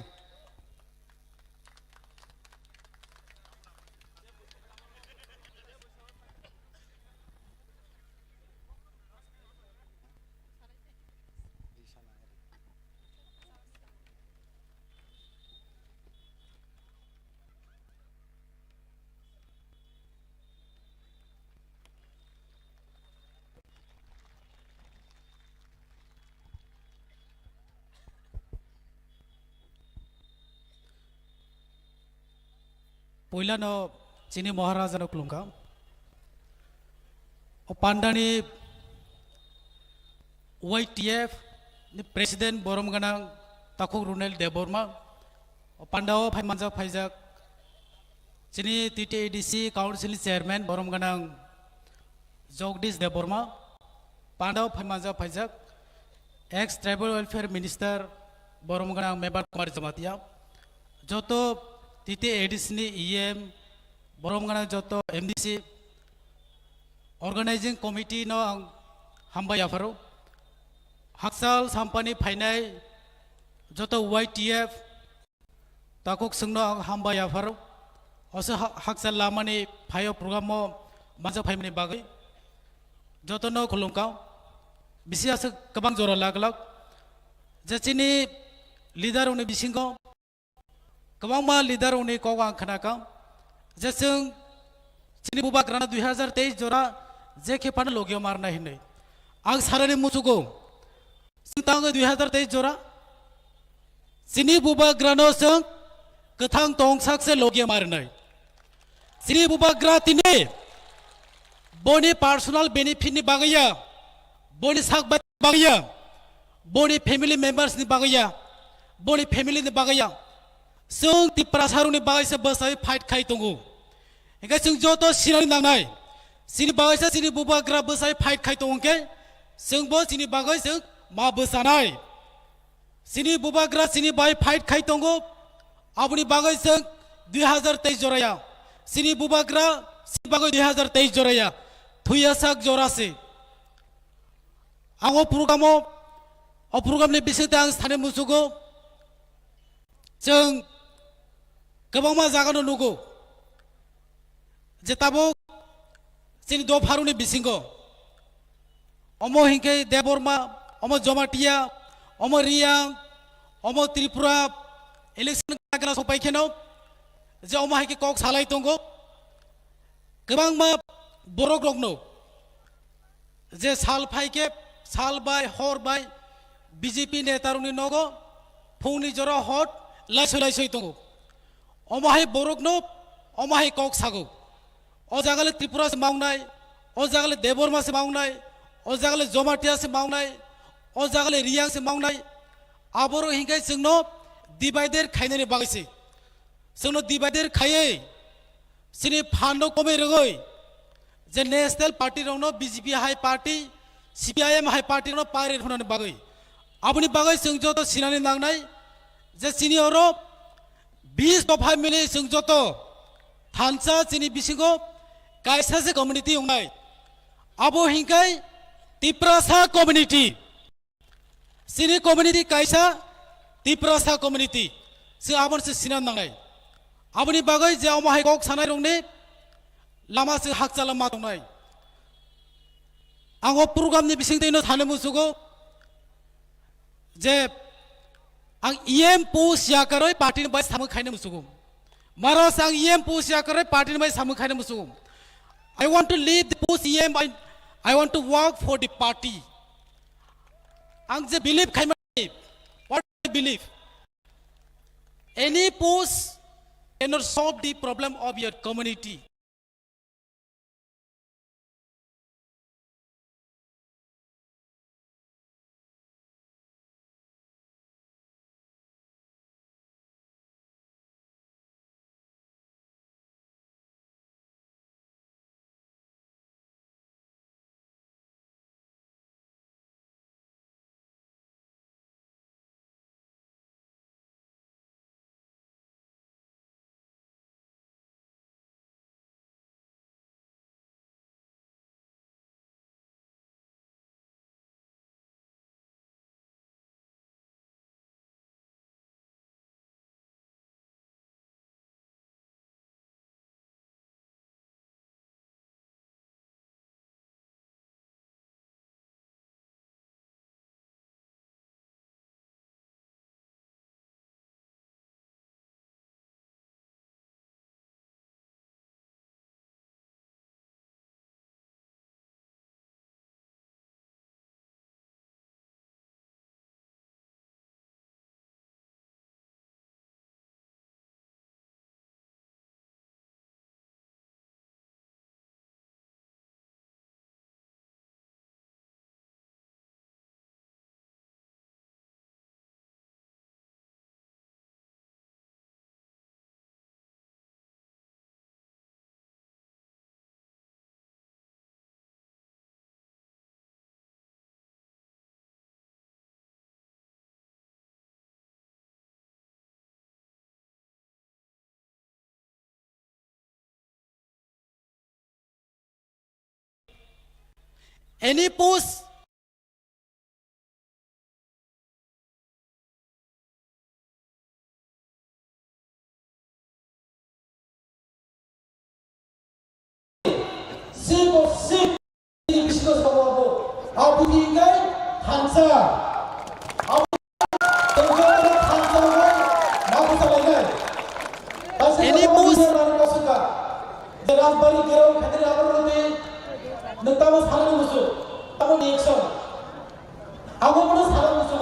पहिलानो चिनी महाराजा खुलुमगा पांडानी YTF नि प्रेसिडेंट बरम गना ताकु रुनेल देबरमा पांडाओ फाइमानजा फाइजाक चिनी TTADC काउंसिल चेयरमैन बरम गना जगदीश देबरमा पांडाओ फाइमानजा फाइजाक एक्स ट्राइबल वेलफेयर मिनिस्टर बरम गना मेबर कुमार जमातिया जतो TTADC नि EM बरमगना जतो MDC ऑर्गेनाइजिंग कमिटी नो हामबाय आफारो हाकसाल साम्पानी फाइनाय जतो YTF ताकुक संनो हामबाय आफारो असे हाकसाल लामानि फायो प्रोग्रामो माजा फाइमनि बागै जतो नो खुलुमका बिसियासो गोबां जरा लागलाक जचिनि लीडर उनि बिसिंगो गोबां मा लीडर उनि कौ आं खोनाका जैसे चिनी बुबा ग्राना 2023 जोरा जे खेपान लोगियो मारना हिनै आं सारानि मुसुगो सिंतांग 2023 जोरा चिनी बुबा ग्रानो जों गोथां तंसाक से लोगियो मारनाय चिनी बुबा ग्रा तिनि बनि पर्सनल बेनिफिट नि बागैया बनि साकबात बागैया बनि फेमिली मेंबर्स नि बागैया बनि फेमिली नि बागैया जों तिप्रासारुनि बागैसो बसाय फाइट खाय दंगो एंगा जों जतो सिनानि नांनाय सिनि बागैसो सिनि बुबाग्रा बसाय फाइट खाय दंके जोंबो सिनि बागै जों मा बसानाय सिनि बुबाग्रा सिनि बाय फाइट खाय दंगो आबुनि बागै जों 2023 जराया सिनि बुबाग्रा सिनि बागै 2023 जराया थुयासाक जरासे आङो प्रोग्रामनि बिसयते आं साने मुसुगो जों गोबां मा जागानो नुगौ जेताबो जोंनि दफारुनि बिसिंगो अमो हिंके देबरमा अमो जमाटिया अमो रियां अमो त्रिपुरा इलेक्शन का सफायखेनो जे अमो हाइके कक सालाय दंगो गोबां मा बरक रगनो जे साल फाइके साल बाय हर बाय बीजेपी नेतारुनि नगो फुंनि जरा हट लाइसै दंगो अमो हाइ बरकनो अमो हाइ कक सागो ओ जागाले त्रिपुरा से मावनाय ओ जागाले देबरमा से मावनाय ओ जागाले जमाटिया से मावनाय ओ जागाले रियां से मावनाय आबरो हिंगाय जोंनो डिवाइडेड खायनायनि बागैसै जोंनो डिवाइडेड खायै सिनि फान्ड कमे रगै जे नेशनल पार्टी रंनो बीजेपी हाई पार्टी सीपीआईएम हाई पार्टी रंनो पारेट होनानै बागै आबुनि बागै जों जतो सिनानै नांनाय जे सिनि अरो 20 दफा मिले जों जतो थानसा सिनि बिसिगो कायसा से कम्युनिटी होनाय आबो हिंगाय तिप्रासा कम्युनिटी सिनि कम्युनिटी कायसा तिप्रासा कम्युनिटी से आबन से सिनानै नांनाय आबुनि बागै जे अमाहाय कक सानाय रंनि लामा से हाक जाला मा दंनाय आङो प्रग्रामनि बिसिं दैनो थानो मुसुगो जे आं इएम पोस याकरै पार्टीनि बाय सामो खायनो मुसुगो मारास आं इएम पोस याकरै पार्टीनि बाय सामो खायनो मुसुगो I want to leave the post EM I want to work for the party आं जे believe खायमा what I believe any post cannot solve the problem of your community any post sip biscuit sababu abuni kai hansa any post Rajbari Gero Khatri Abarone Nutama Salam Musu Tamo Nixon Agono Salam Musu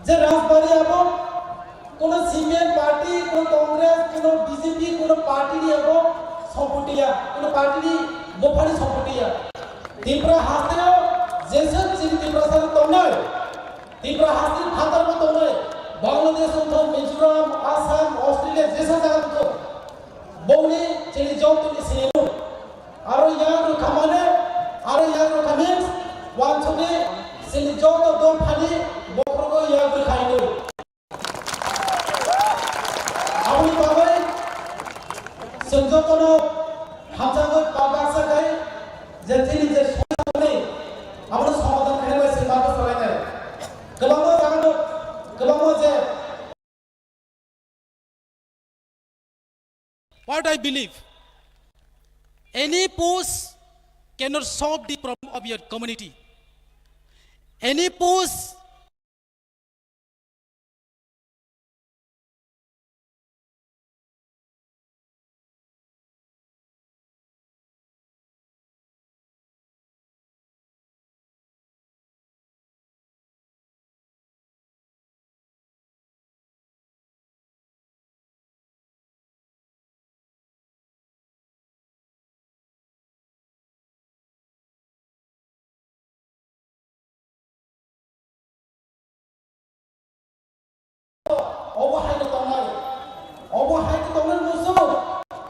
Je Rajbari Abo Kono CPM party Kono Congress Kono BJP Kono party ni Abo Sopotiya Kono party ni Bofari Sopotiya Tipra Hasteo Jason Sini Tipra Sar Tonai Tipra Hasti Khatar Mo Tonai Bangladesh Unto Mizoram Assam Australia Jason Jagat Ko Boni Chili Jom to Sinu Aro Yang Kamane Aro Yang Kamins One today Sili Jom to Dom Pani Bokrogo Yang Kainu Awi Babai Senjotono Hamzagot Babasa Kai Jatini Jatini Abu Samadan Kaiwa Simato Sarana Kalamo Zagano Kalamo Zeb What I believe, any post cannot solve the problem of your community. Any post अबहायनो दंनाय अबहायनो दंनाय मुसु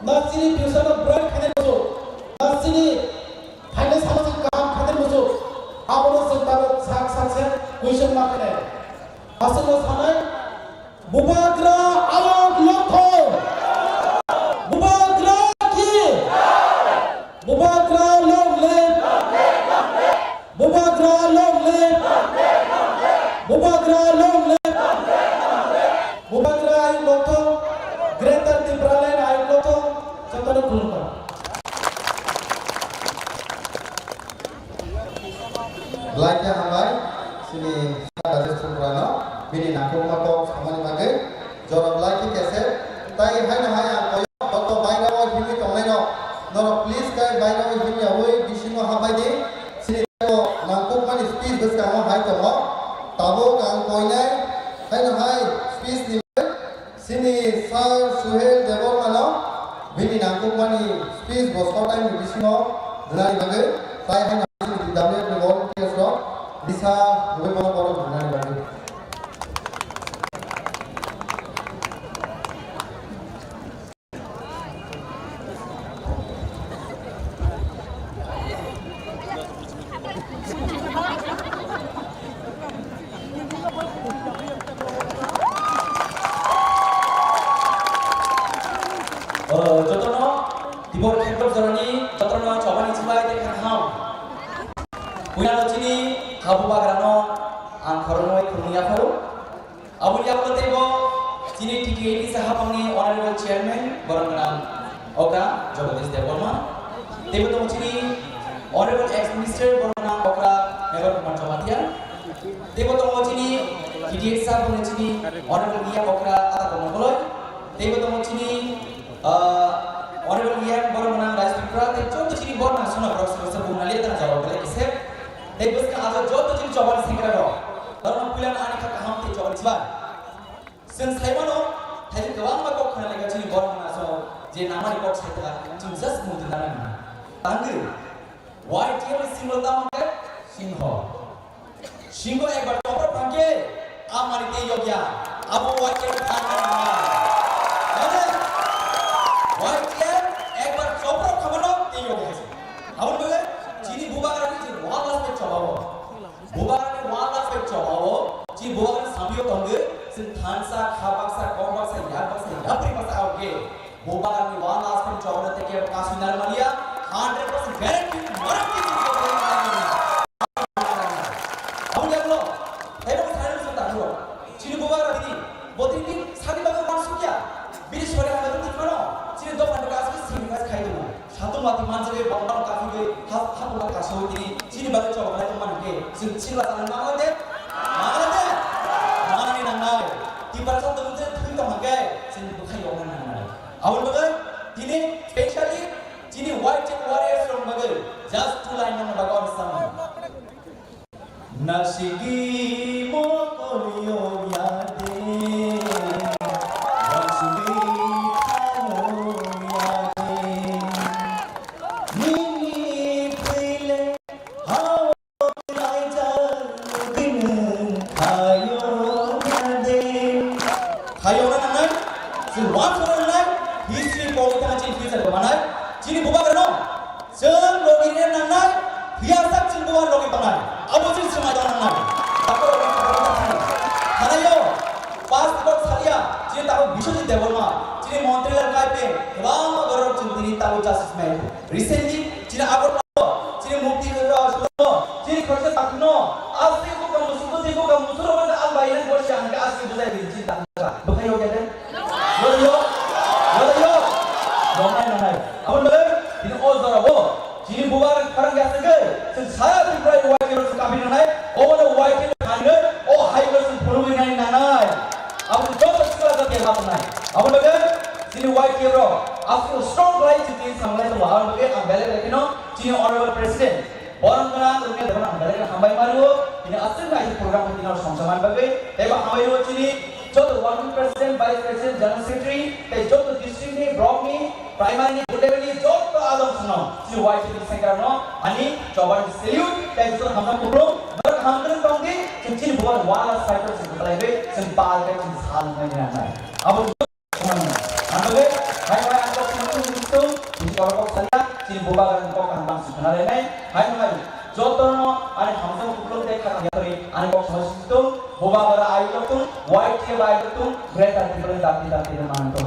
नासिनि future bright खाने मुसु नासिनि finance सामाजिक गाहाम खाने मुसु आबनो जोंबाबो सासे कुइसन मार्क आसनो सानाय बुबाग्रा आयोग लक्ष्य बुबाग्रा की बुबाग्रा लोंले बुबाग्रा लोंले बुबाग्रा लोंले बुबाग्रा आयोग लक्ष्य ग्रेटर त्रिपुरालैन आयोग लक्ष्य चंदन खुलुमबाय लाइक हामबाय सिनि राजेश चंद्रानो बिनि नाखौ माखौ खामानि बागै जरब लाइक केसे ताइ हायनो हाया कय बत बायनाव हिमि तंनायनो नर प्लीज गाय बायनाव हिमि आवै बिसिनो हाबाय दि सिनि नाखौ मानि स्पीच बसकामो हाय तंग ताबो गां कयनाय हायनो हाय स्पीच नि सिनि सार सुहेल देवरमानो बिनि नाखौ मानि स्पीच बसकाव टाइम बिसिनो दुनानि बागै ताइ हायनो दाबले बेगल केसरो दिसा बेगल बर दुनानि बागै jotono tibor khentor jorani jotono chobani chibai te kham puya chini habu bagrano ang khornoi khurniya kharu abuni apotebo chini TKT sahapangni honorable chairman Baranganam Oka Jagadish Devarma tebo to chini honorable ex minister Baranganam Oka Member Kumar Chamatia tebo to chini TKT sahapangni chini honorable Nia Oka ata komoloi tebo to chini honorable Ian Baranganam Raj Tripura te joto chini borna sona professor bunali ta jawab bele kise te buska ajo joto chini jawab singra ro darna pulan ani ka kaham te jawab chiba sen saimano thai gawang ma kok khana lega chini borna so je namari kok saita chini just mutu danan tangu white team single ta mangke singho ekbar topar phangke amari te yogya abu white team khana white team ekbar topar khamano te yogya abun bole chini bubagarani chini wall last pe chabawo bubagarani wall last pe chabawo chini bubagarani samyo tonge sin thansa khabaksa kombaksa yabaksa yapri baksa auge bubagarani wall last pe chabawo te ke kasunar malia 100% guarantee maram ki chini abun jaglo eno thailand se takro chini bubagarani bodini sadi baga mansukya birishwari hamaru tikmano chini do panduka asli singas khaidu satu mati manjare bambam kafi ge hapula kaso dini chini baga chawala to manke sin chila tanan mangade mangani nangai tibara sa tumje thun to mangai sin bukhai yongan nangai awal bagai dini specially chini white check warriors from bagai just two line nang baga on sama nasigi mo koliyo yade chini bubagarano jeng logine nangnai biasa chini bubar logi pangai abo chini semai dong nangnai tako logi hanayo pas tikok salia chini tako bishojit deborma chini montreal kaipe bang goror chini tako justice man recently chini agor chini mukti suno chini khorse takno asli ko kam musuko musuro banda al bainan bor shang ka asli budai din chini takka bukai yo geden yo dongai nangai abun bale ini ozora bo chini bubar karang ya sege sen saya tripura white team se kabi nangai obo white team hange o high version puru nai nanai abun job skala ka kema nanai abun bale chini white team ro after strong right chini samlai to bahar bage am bale lekino chini honorable president Baranganam runia devan am bale hambai mario ini asal ka ini program ini or songsaman bage teba hambai ro chini joto working president vice president general secretary te joto district ni block ni primary ni level ni joto adam suno si white team sengkarno ani coba salute te joto hamna kubro hamkring tongdi sing chini bubar wala cycle sing kalaibe sing pal ke sing sal ngai nai abo ambe hai hai angkok sing itu sing korok saya chini bubar angkok kan bang sing kanale nai hai jotono ani hamsang kuplong dekha yatri ani kok samasitu bubar ayo tu white ke ayo tu great article dati man to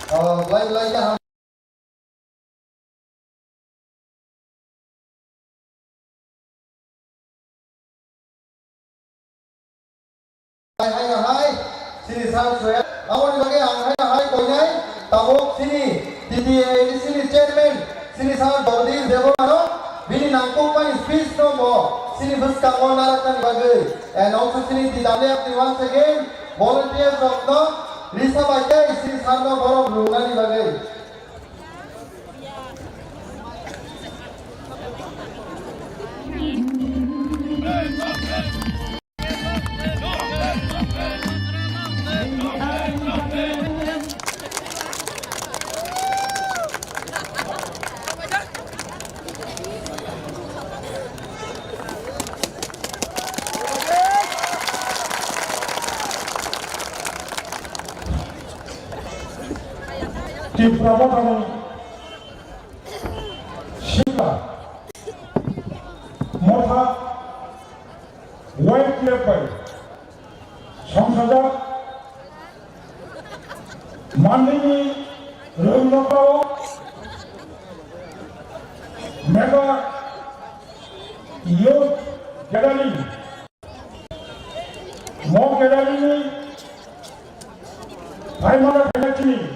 hamba lai ya hai sini sang suet awon lagi hai koi nai tabok sini TTA sini chairman sini sang dordi debo mano bini nangkok pani speech no mo sini buska mo narakan bagai and also sini didale once again volunteers of the Risa bagai sini sang no borom lunani bagai Tim Pramono Shila Motha White Leopard Samsada Mandini Rumnapao Mega Youth Gathering Mo Gathering Paimana Gathering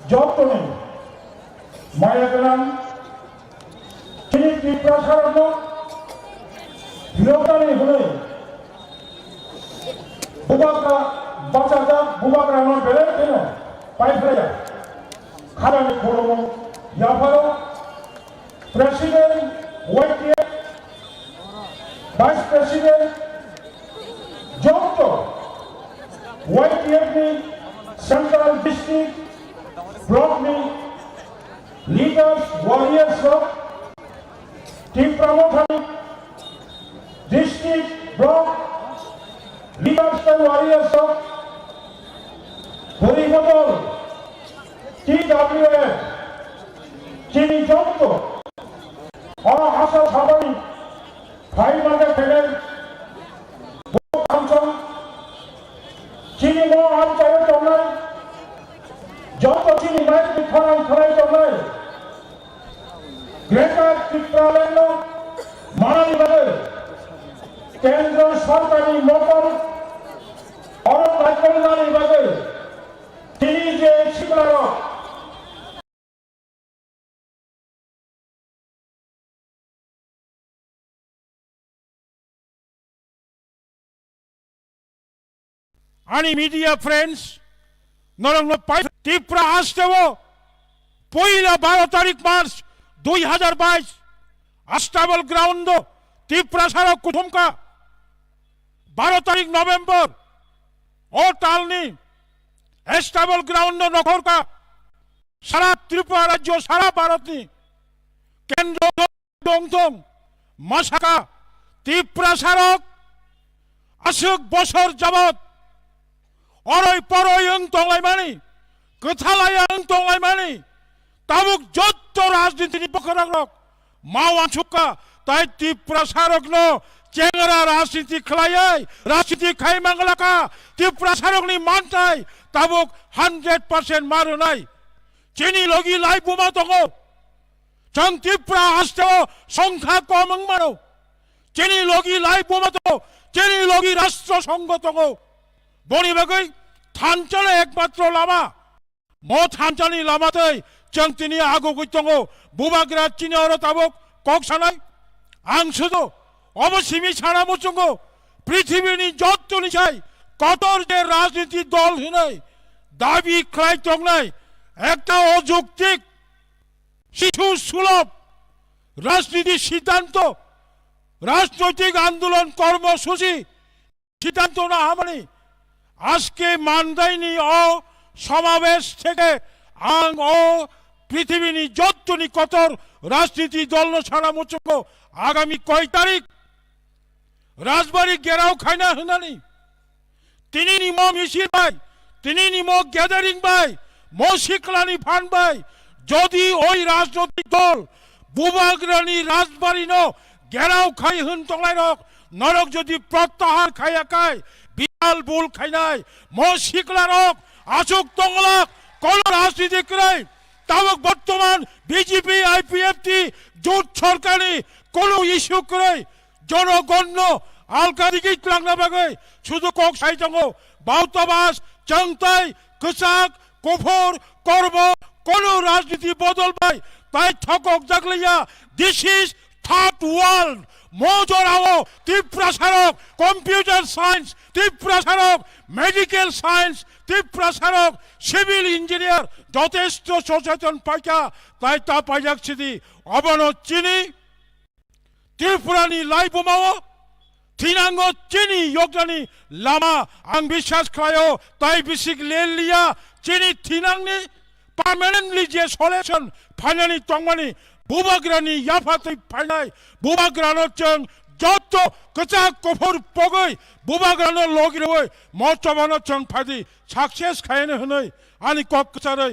job to me. Maya Galam, Chini Prasarno, Yogani Hune, Bubaka, Bachata, Bubaka, non Beleno, Paifaya, Harani Kolomo, Yaparo, President, White, Vice President, Jokto, White Central District. Block me, leaders, warriors of Team Promotion, District, Block, leaders and warriors of Horibodol, TWF, Chini Jokto, or Hassan Sabari, Five Mother Feder, Kamchong, Chini Mo Amchaya Tonai, যত চিনি mic from ফরাই তো নয় greater Chitralaya মাননীয়ভাবে কেন্দ্র সরকারি motor অরণ্য কল্যাণ বিভাগে তিনি যে শিবলারক आणि मीडिया फ्रेंड्स नरंग त्रिपुरा आसतेव पहिला 12 तारीख मार्च 2022 अस्टाबल ग्राउंड त्रिपुरा सारा कुटुमका 12 तारीख नवेम्बर ओ टालनी एस्टाबल ग्राउंड नखर का सारा त्रिपुरा राज्य सारा भारतनी केंद्र दंतम मासाका त्रिपुरा सारक आसुक बसर जाबत अरय परय तंलायमानि गोथालाय तंलायमानि ताबुक जत्त राजनीतिनि पक्षराग्रक मावानसुका ताई त्रिपुरा सारकनो चेंगरा राजनीति खलायै राजनीति खायमांगलाका त्रिपुरा सारकनि मानथाय ताबुक 100% मारुनाय चीनी लगी लाई बुमा दङ जों त्रिपुरा आसतेव संख्या कम मानो चीनी लगी लाई बुमा दङ चीनी लगी राष्ट्र संघ दङ बनी बागै थानचल एकमात्र लामा मो थानचलनि लामातै जों दिनै आगोगै दङ बुबाग्रा चिनि अर ताबुक कक सानाय आं सुदो अबसिमि साना मुचुंगो पृथिबीनि जत्तनिसाय कतर जे राजनीति दल हिनै दाबि खालाय दंनाय एकटा अयौक्तिक शिशु सुलभ राजनीति सिद्धांत राजनैतिक आंदोलन कर्मसूची सिद्धांत ना हामानि आज के मानदायनी समावेश থেকে आं पृथिबीनि जत्तनि कतर রাজনীতি দল ছাড়া মোচক আগামী কয় তারিখ রাজবাড়ি গেরাও খাইনা হনানি তিনি নিম মিছিল ভাই তিনি নিম গ্যাদারিং ভাই মশিকলানি ফান ভাই যদি ওই রাজনৈতিক দল বুবাগ্রানি রাজবাড়ি ন গেরাও খাই হন তংলাই রক নরক যদি প্রত্যাহার খাইয়া খায় বিশাল বুল খাইনাই মশিকলা রক আচুক তংলাক কোন রাজনীতিক রাই তাবক বর্তমান বিজেপি আইপিএফটি জোট সরকারি কোন ইস্যু করে জনগণ্য আলকাদিকে লাংনা বাগে শুধু কক সাইজঙ্গ বাউতাবাস চাংতাই কসাক কফর করব কোন রাজনীতি বদল ভাই তাই ঠকক জাগলিয়া দিস ইজ থার্ড ওয়ার্ল্ড মজরাও ত্রিপুরা সারক কম্পিউটার সায়েন্স ত্রিপুরা সারক মেডিকেল সায়েন্স ত্রিপুরা সারক সিভিল ইঞ্জিনিয়ার যথেষ্ট সচেতন পাইকা তাই তা পাইজাকছিদি অবন চিনি ত্রিপুরানি লাই বোমাও থিনাঙ্গ চিনি योगदानी लामा आं বিশ্বাস খাयो তাই বিসিক লেলিয়া চিনি থিনাংনি পার্মানেন্টলি যে সলিউশন ফাইনালি তংমানি বুবাগ্রানি ইয়াফাতে ফাইনাই বুবাগ্রানো চং যত কচা কফর পগৈ বুবাগ্রানো লগিরৈ মচবানো চং ফাদি সাকসেস খায়নে হनै আনি কক কচাरै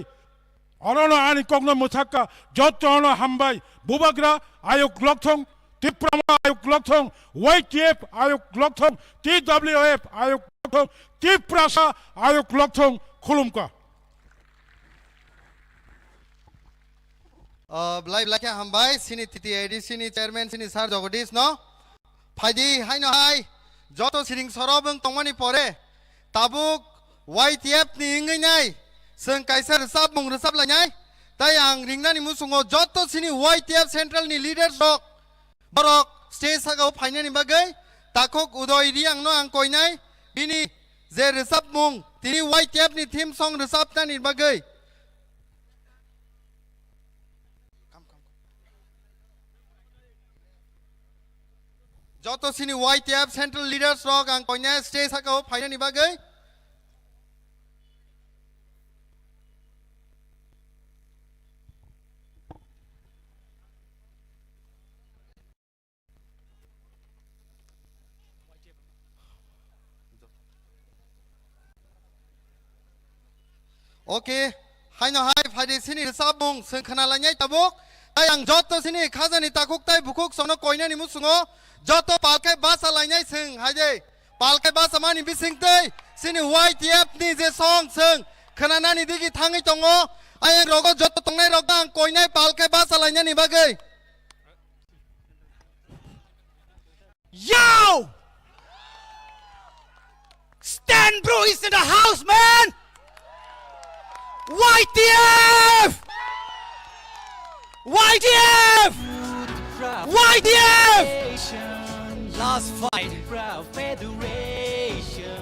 অরণ আনি কগনো মুথাকা যত অন হামবাই বুবাগ্রা আয়োগ লক্ষং ত্রিপুরা আয়োগ লক্ষং ওয়াইটিএফ আয়োগ লক্ষং টিডব্লিউএফ আয়োগ লক্ষং ত্রিপুরা আয়োগ লক্ষং খুলুমকা Blai blai hambai sini titi edi sini chairman sini sar jagadish no phaidi hai no hai joto siring sorobung tongmani pore tabuk YTF ni ingai nai seng kaisar resap mung resap la nyai tai ang ringna ni musungo joto sini YTF central ni leaders rok borok stage sagau phaina ni bagai takok udoy riang no ang koinai bini je resap mung tini YTF ni theme song resap ta ni bagai যত সিনি YTF central leaders rock আং কইনা stage হাকাও ফাইনানি বাগৈ ওকে হাইনো high ফাইদে সিনি সাবুং সংখানা লাইনাই তাবুক তাই আং যত সিনি খাজানি তাকুক তাই বুকুক সনো কইনানি মুসুঙো যত পালকাই বাসা লাইনাই সং হাইদে পালকাই বাসা মানি বিসিংতै সিনি YTF नि जे सं सं खोनानानि दिगि थाङै दङ आय रग जत तंनाय रग आं कइनाय पालकाय बासा लाइनानि बागै Yo! Stan Bro is in the house, man! YTF! YTF! YTF! Last fight, proud federation.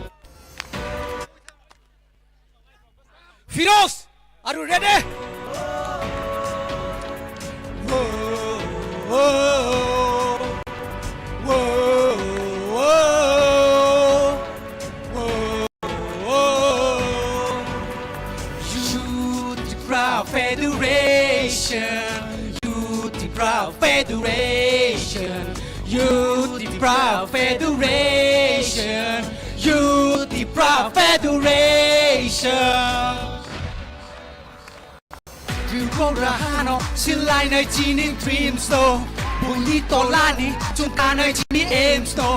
Firoz, are you ready? Whoa, whoa, whoa, whoa, whoa. Youth proud federation. Youth proud federation. Youth proud federation. Youth proud federation. Tripura hano silai nai chini dreams to Buni tolani chungka nai chini aims to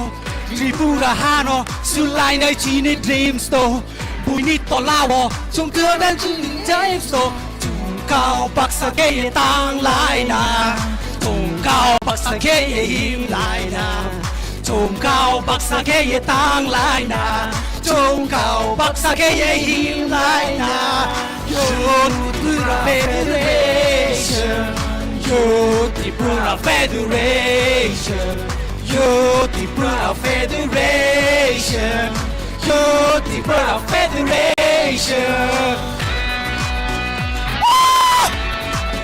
Tripura hano silai nai chini dreams to Buni tolawo chungka nai chini aims to Tungkao baksa ke tang lai na Tungkao baksa ke him lai na Tungkao baksa ke tang lai na Tungkao baksa ke him lai na Youth Federation, Youth Federation, Youth Federation, Youth Federation.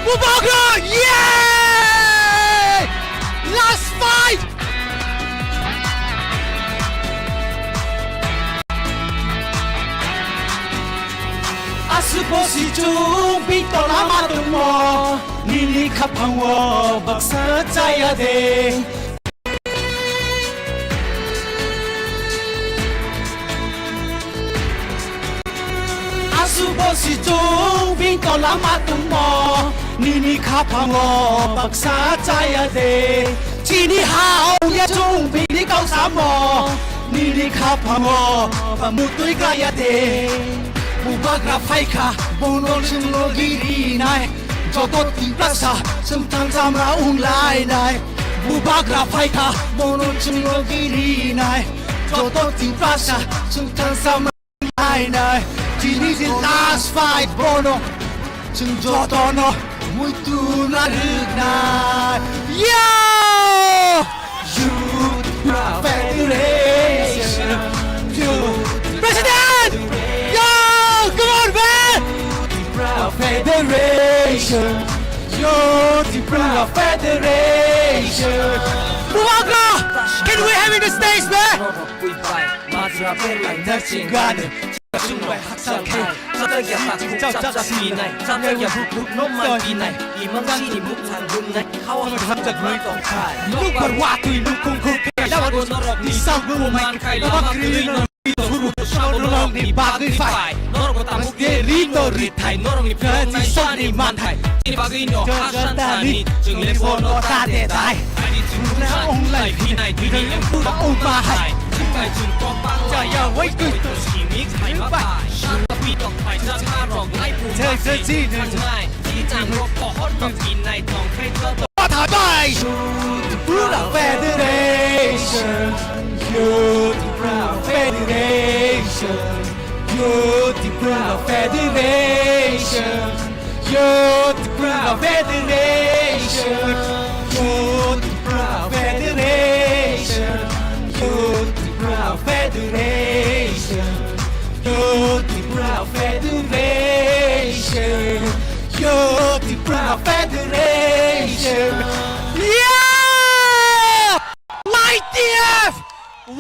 Mubagra, yeah! Last fight. Asuposi chung bitola matumo Nini kapangwo baksa chaya de Asu bosi chung bin to lama tung mo Nini kapangwo baksa chaya de Chini hao ya chung bin ni kau samo Nini kapangwo pamutui kaya de Mubagra faika bono chung lo giri nai Jotot di plaza sentang zamra unglai nai Mubagra faika bono chung lo giri nai Jotot di plaza sentang zamra unglai nai This is the last fight bono chung jotono muito na rignai Yo! Youth Federation Youth President! Yo! Come on man! Federation Youth Federation Mubagra! Can we have in the stage man? Hãy subscribe cho kênh Ghiền Mì Gõ để không bỏ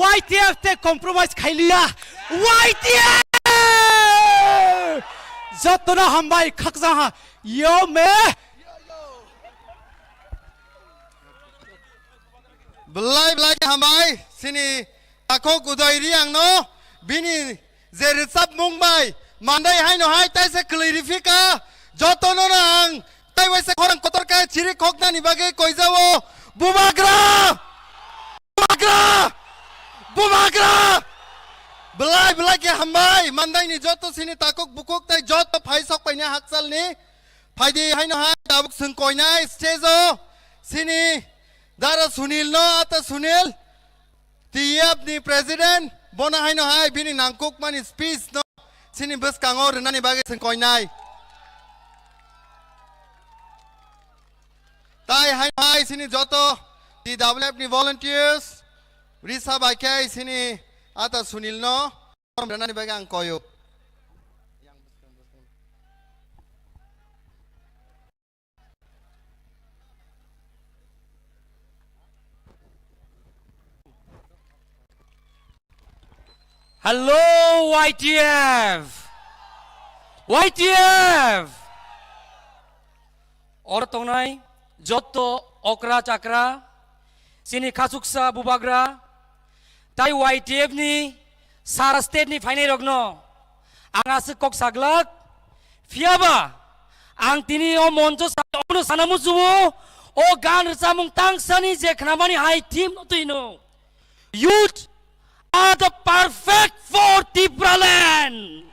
YTF te compromise khailia YTF jatona hambai khakja ha yo me belai hambai sini takok udai riang no bini zerisap mumbai mandai hai no hai tai se clarifika jotono nang tai wai se khorang kotor ka chiri khokna ni bage koi jawo Mubagra belai ke hambai mandai ni joto sini takok bukok tai joto phai sok pai na haksal ni phai di hai no hai tabuk sung koi nai stejo sini dara sunil no ata sunil TF ni president bona hai no hai bini nangkuk mani speech no sini bus kangor nani bage sung koi nai tai hai no hai sini joto TWF ni volunteers Risa Bakai sini atas Sunil no orang nani bagang koyo. Hello YTF Or tongnai joto okra chakra sini khasuksa Mubagra tai YTF ni sara state ni final rogno anga se kok saglak fiaba ang tini o monjo ono sanamu suwo o gan samung tangsani je khnamani high team no tuino youth are the perfect for Tipraland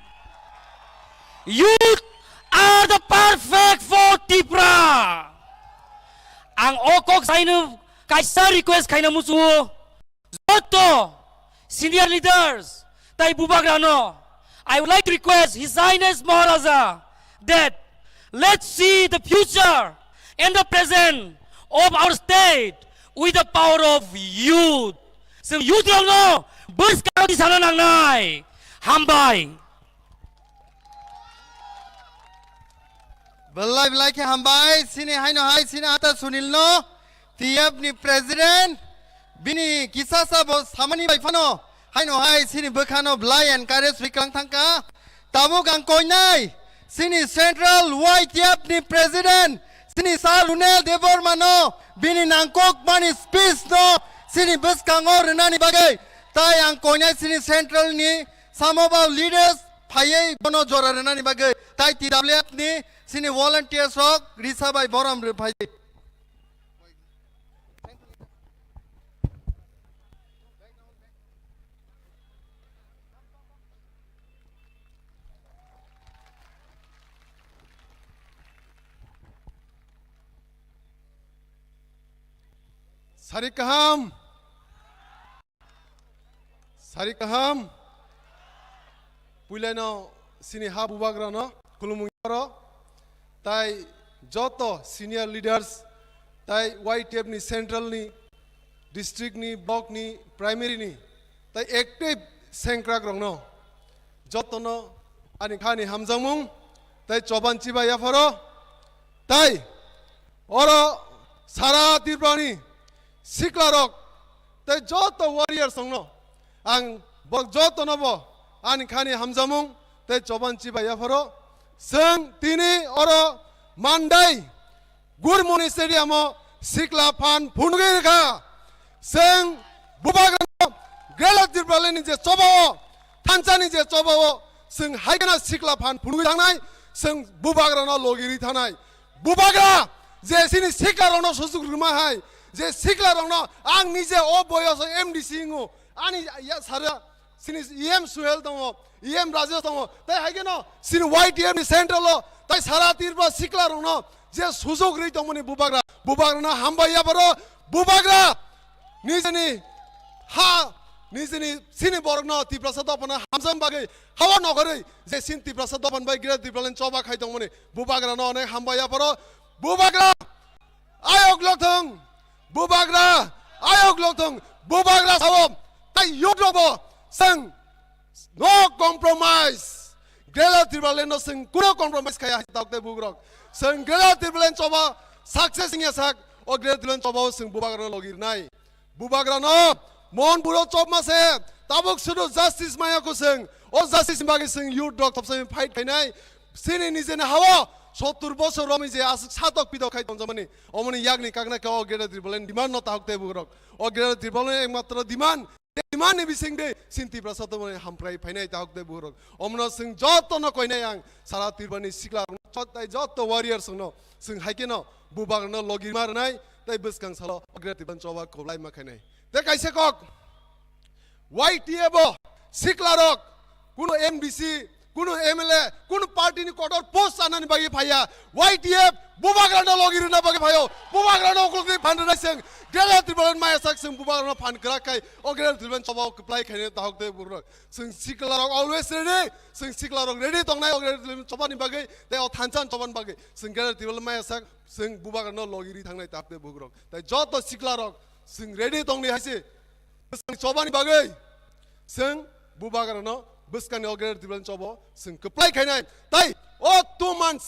youth are the perfect for Tipra ang okok sainu kaisa request kaina musuo Joto senior leaders tai Mubagra no I would like to request His Highness Maharaja that let's see the future and the present of our state with the power of youth. So youth no bus ka di sana nang nai hambai belai ke hambai sini hai no hai sini ata Sunil no TF ni president bini kisah sabo samani bai fano hai no hai sini bekhano belai encourage vikang thangka tamu gang koi nai sini central YTF ni president sini salune devor mano bini nangkok mani space no sini bus kangor nani bagai tai ang konya sini central ni some of our leaders phaye bono jora nani bagai tai TWF ni sini volunteers rok risa bai boram re phaye Sarikaham Puleno sini ha bubagrano kulumungaro tai joto senior leaders tai YTF ni central ni district ni block ni primary ni tai active sengkrak rongno joto no ani khani hamjamung tai choban chiba yafaro tai oro sara tirprani siklarok tai joto warrior songno ang bok joto nobo ani khani hamjamung tai choban chiba yafaro seng tini oro mandai gurmoni stadium sikla pan phunugir kha seng bubagrano grela tirbaleni je chobo thanchani je chobo seng haigana sikla pan phunugir thangnai seng bubagrano logiri thanai bubagra je sini sikla rono susuk ruma hai je sikla rono ang nije o boyos MDC ngo ani sara sini EM Suhel tongo EM Rajesh tongo tai haigeno sini YTF ni central lo tai sara tirba sikla rono je susuk ri tongmoni bubagra na hambaya baro bubagra nijeni ha nijeni sini borgno tiprasa dopana hamsam bagai hawa nogare je sin tiprasa dopan bai gira tipralen choba khai tongmoni bubagra no ne hambaya baro bubagra ayok lothong bubagra ayok lothong bubagra sawom tai yodrobo sang no compromise gela tipralen no sang kuno compromise khaya takte bugrok sang gela tipralen choba success nya sak o gela tipralen choba sang bubagra logir nai bubagra no mon buro chop mase tabok sudo justice maya ko sang o justice bagi sang youth dog top sem fight khainai sini nije na hawa 70 বছর রমি যে আস সাতক পিদক খাই তঞ্জমানি অমনি ইয়াগনি কাকনা কে অগেরা ত্রিবলেন demand ন তাহকতে বুগরক অগেরা ত্রিবলেন একমাত্র demand বিসিং দে সিনতি প্রসাদ মনে হামপ্রাই ফাইনাই তাহকতে বুগরক অমন সিং যত ন কইনাই আং সারা ত্রিবানি সিকলা চতাই যত ওয়ারিয়ার সং সিং হাইকে ন বুবাগ ন লগি মারনাই তাই বসকাং সালো অগেরা ত্রিবান চবা কোলাই মাখাইনাই তে কাইসে কক YTF সিকলা রক কোন MDC কোনো MLA কোনো পার্টি নি কটর পোস্ট আনানি বাকি ভাইয়া YTF বুবাগ্রানো লগিরি না বাকি ভাইও বুবাগ্রানো ওকলকে ফান্ড রাইছেন গেলা ত্রিবলেন মায়া সাকসং বুবাগ্রানো ফান্ড করাকাই ও গেলা ত্রিবলেন সবাও কপ্লাই খাইনে তাহকতে বুরক जों सिकलारक अलवेज रेडी जों सिकलारक रेडी तंनाय ओ गेला त्रिबलेन सबानि बागै दे ओ थानसान सबान बागै जों गेला त्रिबलेन माया साक जों बुबाग्रानो লগিরি थांनाय तापते बुरक ताइ जत सिकलारक जों रेडी तंनि हाइसे जों सबानि बागै जों बुबाग्रानो Buskani ogrer tiblan chobo sing keplai khainai tai o 2 months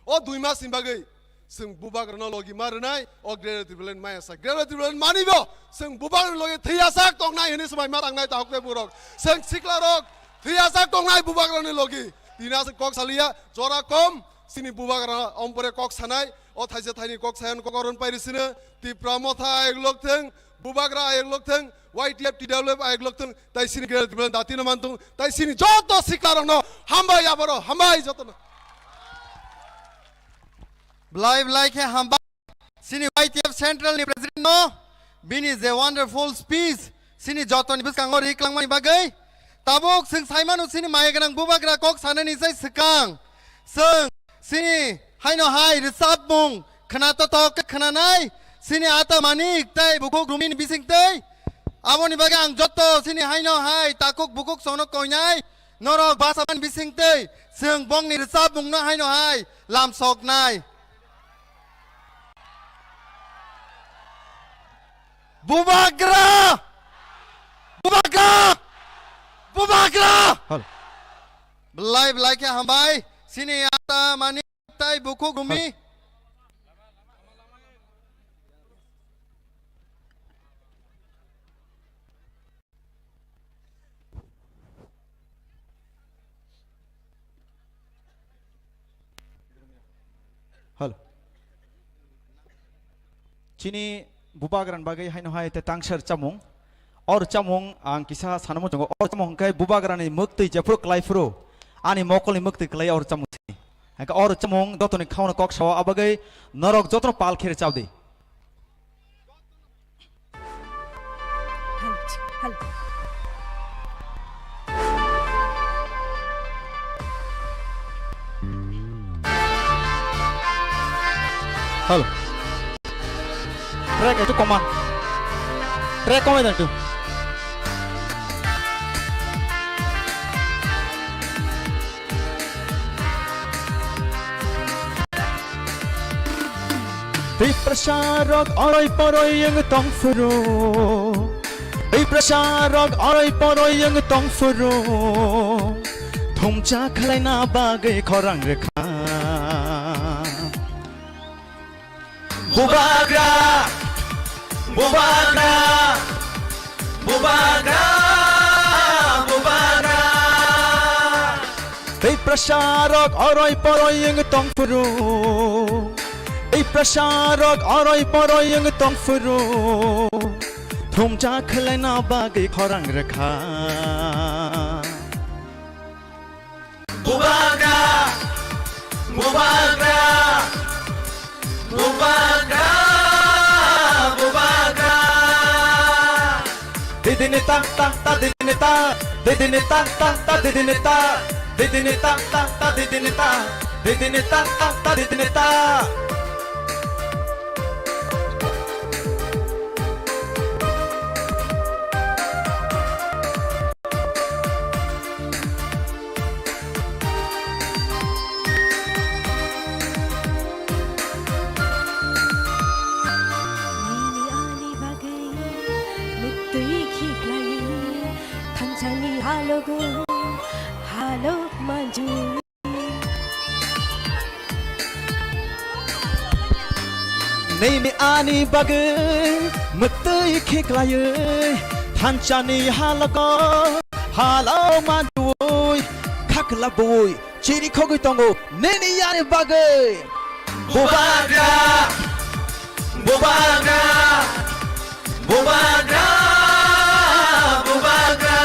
o 2 mas in bagai sing bubagrano logi marnai ogrer tiblan maya sa grer tiblan manibo sing bubagrano logi thiasak tongnai hini samai marangnai tahokte burok sing siklarok thiasak tongnai bubagrano logi tinas kok salia jora kom sini bubagrano ompore kok sanai o thaise thaini kok sayan kokoron pairisine ti pramotha eglok theng bubagra eglok theng YTF TWF eglok theng tai sini gel tiblan datino mantung tai sini joto siklarong no hambai abaro hambai joto no live like hai hamba sini YTF central ni president no bini is a wonderful speech sini joto ni biskangor iklangmani bagai tabok sing saimanu sini maegrang bubagra kok sanani sai sekang sing sini haino hai resap mung khana to khana nai sini ata manik tai bukok rumin bising tai aboni bagang joto sini haino hai takuk bukuk sono koinai norok basaban bising tai sing bong ni resap mung no haino hai lam sok nai bubagra live like hambai sini ata manik tai bukuk rumi Hello. chini bubagran bagai haino hai te tangsar chamung or chamung ang kisa sanamo jongo or chamung kai bubagran ni mukti japro klaifro ani mokol ni mukti klai or chamung ka or chamung dotoni khauna kok sawa abagai norok jotro pal khere chawde hal track itu command track command itu Di prasarok orai poroi yang tong furo Di prasarok orai poroi yang tong furo Thomcha khalai na bagai khorang rekha Bubagra Bubagra Bubagra Bubagra Di prasarok orai poroi yang tong furo Di prasarok orai poroi yang tong furo Thomcha khalai na bagai khorang rekha Bubagra Bubagra Bubagra Bubagra Didini tak tak tak didini tak Didini tak tak tak didini tak Didini tak tak tak didini tak Didini tak tak tak didini tak Halo maju Nini ani bagai Mutui kiklaye Thanchani halago Halo maju Kakla boy Chiri kogi tongo Nini ani bagai Bubagra Bubagra Bubagra Bubagra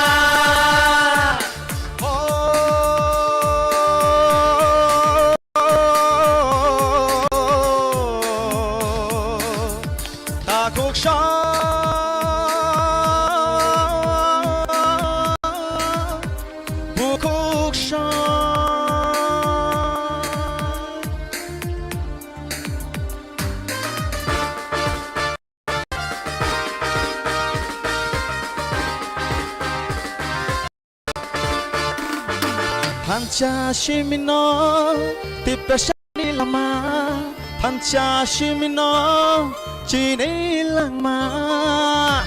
Pancha shimino Tiprashani lama Pancha shimino Chini lama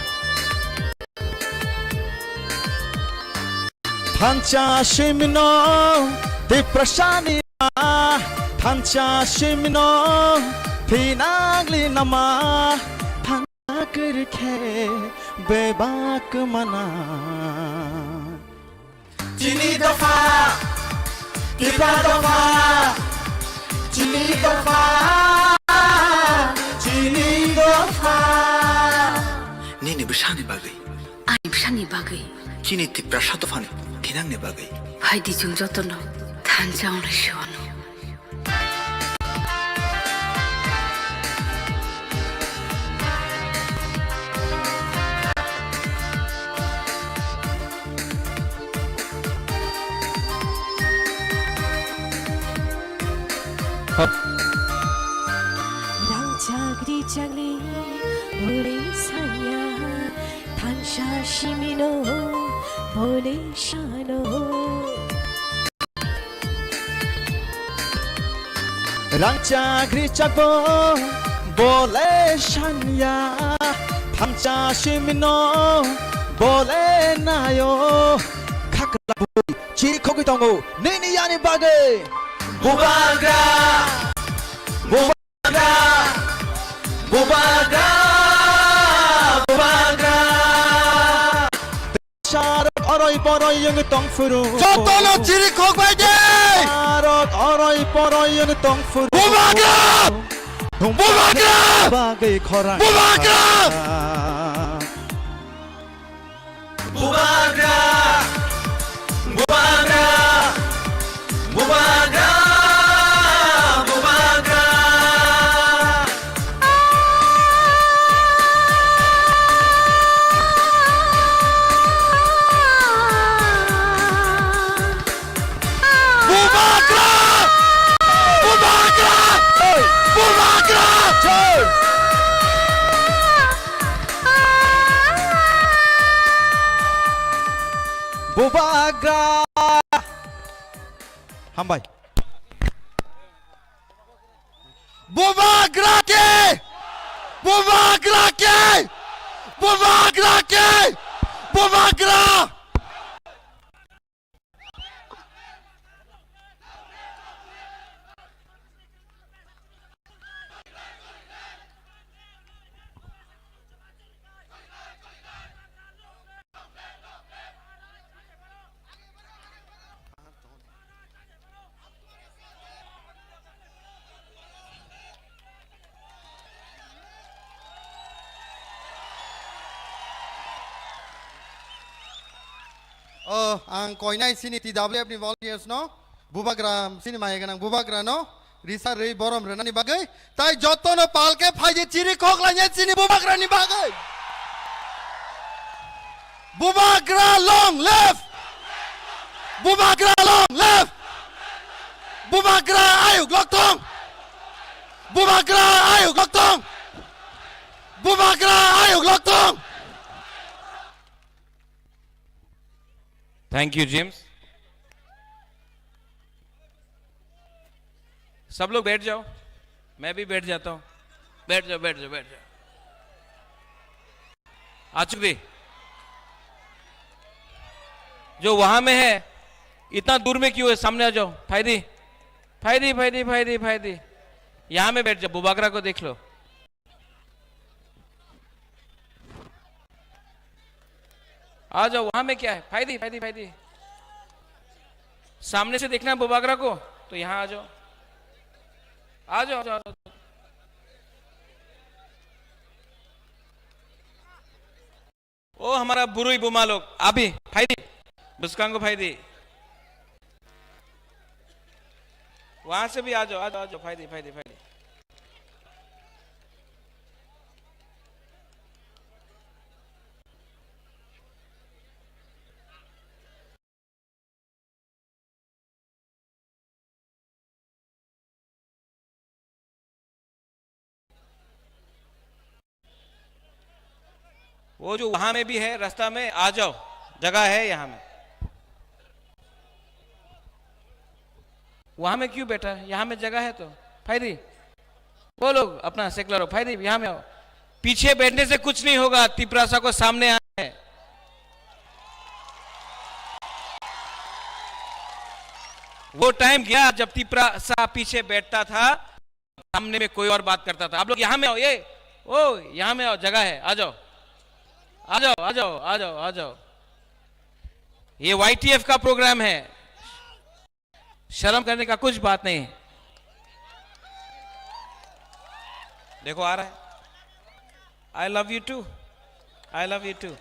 Pancha shimino Tiprashani lama Pancha shimino Pinagli nama Pancha kirke Bebak mana Chini dofa Tiba dofa Chini dofa Chini dofa Nini bersani bagai Ani bersani bagai Chini tipra satu fani Tinang ne bagai Hai di jung jotono Thanjau na shono Rangchagri chagli Ore sanya Thansha shimino Bole shano Rangchagri chagbo Bole shanya Thansha shimino Bole nayo Kakla boy Chiri kogi tongo Nini yani bagai Bubagra Bubagra Bubagra Bubagra Sharok oroi poroi yang tong furu Jotono chiri kok baje Sharok oroi poroi yang tong furu Bubagra bagai khorang Bubagra Bubagra Bubagra Bubagra Bubagra Hambai Bubagra ke Bubagra ke Bubagra ke Bubagra ang koinai sini TWF ni volunteers no Bubagra sini mayegan ang Bubagra no Risa rei borom rena ni bagai tai joto no palke phaije chiri khok lanya sini Bubagra ni bagai Bubagra long left Bubagra long left Bubagra ayu gloktong Bubagra ayu gloktong Bubagra ayu gloktong thank you James. सब लोग बैठ जाओ, मैं भी बैठ जाता हूं। बैठ जाओ बैठ जाओ बैठ जाओ। आचुक भी जो वहां में है इतना दूर में क्यों है? सामने आ जाओ। फायदी फायदी फायदी फायदी फायदी यहां में बैठ जाओ। बुबागरा को देख लो। आ जाओ। वहां में क्या है? फायदी फायदी फायदी सामने से देखना है बुबागरा को तो यहां आ जाओ। आ जाओ आ जाओ, आ जाओ। ओ हमारा बुरुई बुमा लोग अभी फायदी बुस्कांगो फायदी वहां से भी आ जाओ आ जाओ आ जाओ। फायदी फायदी फायदी वो जो वहां में भी है रास्ता में आ जाओ। जगह है यहां में। वहां में क्यों बैठा है? यहां में जगह है तो फायदी वो लोग अपना सेकुलर हो। फायदी यहां में आओ। पीछे बैठने से कुछ नहीं होगा। तिपरासा को सामने आना है। वो टाइम गया जब तिपरासा पीछे बैठता था, सामने में कोई और बात करता था। आप लोग यहां में आओ। ये ओ यहां में आओ, जगह है। आ जाओ आ जाओ आ जाओ आ जाओ आ जाओ। ये YTF का प्रोग्राम है। शर्म करने का कुछ बात नहीं है। देखो आ रहा है। I love you too, I love you too.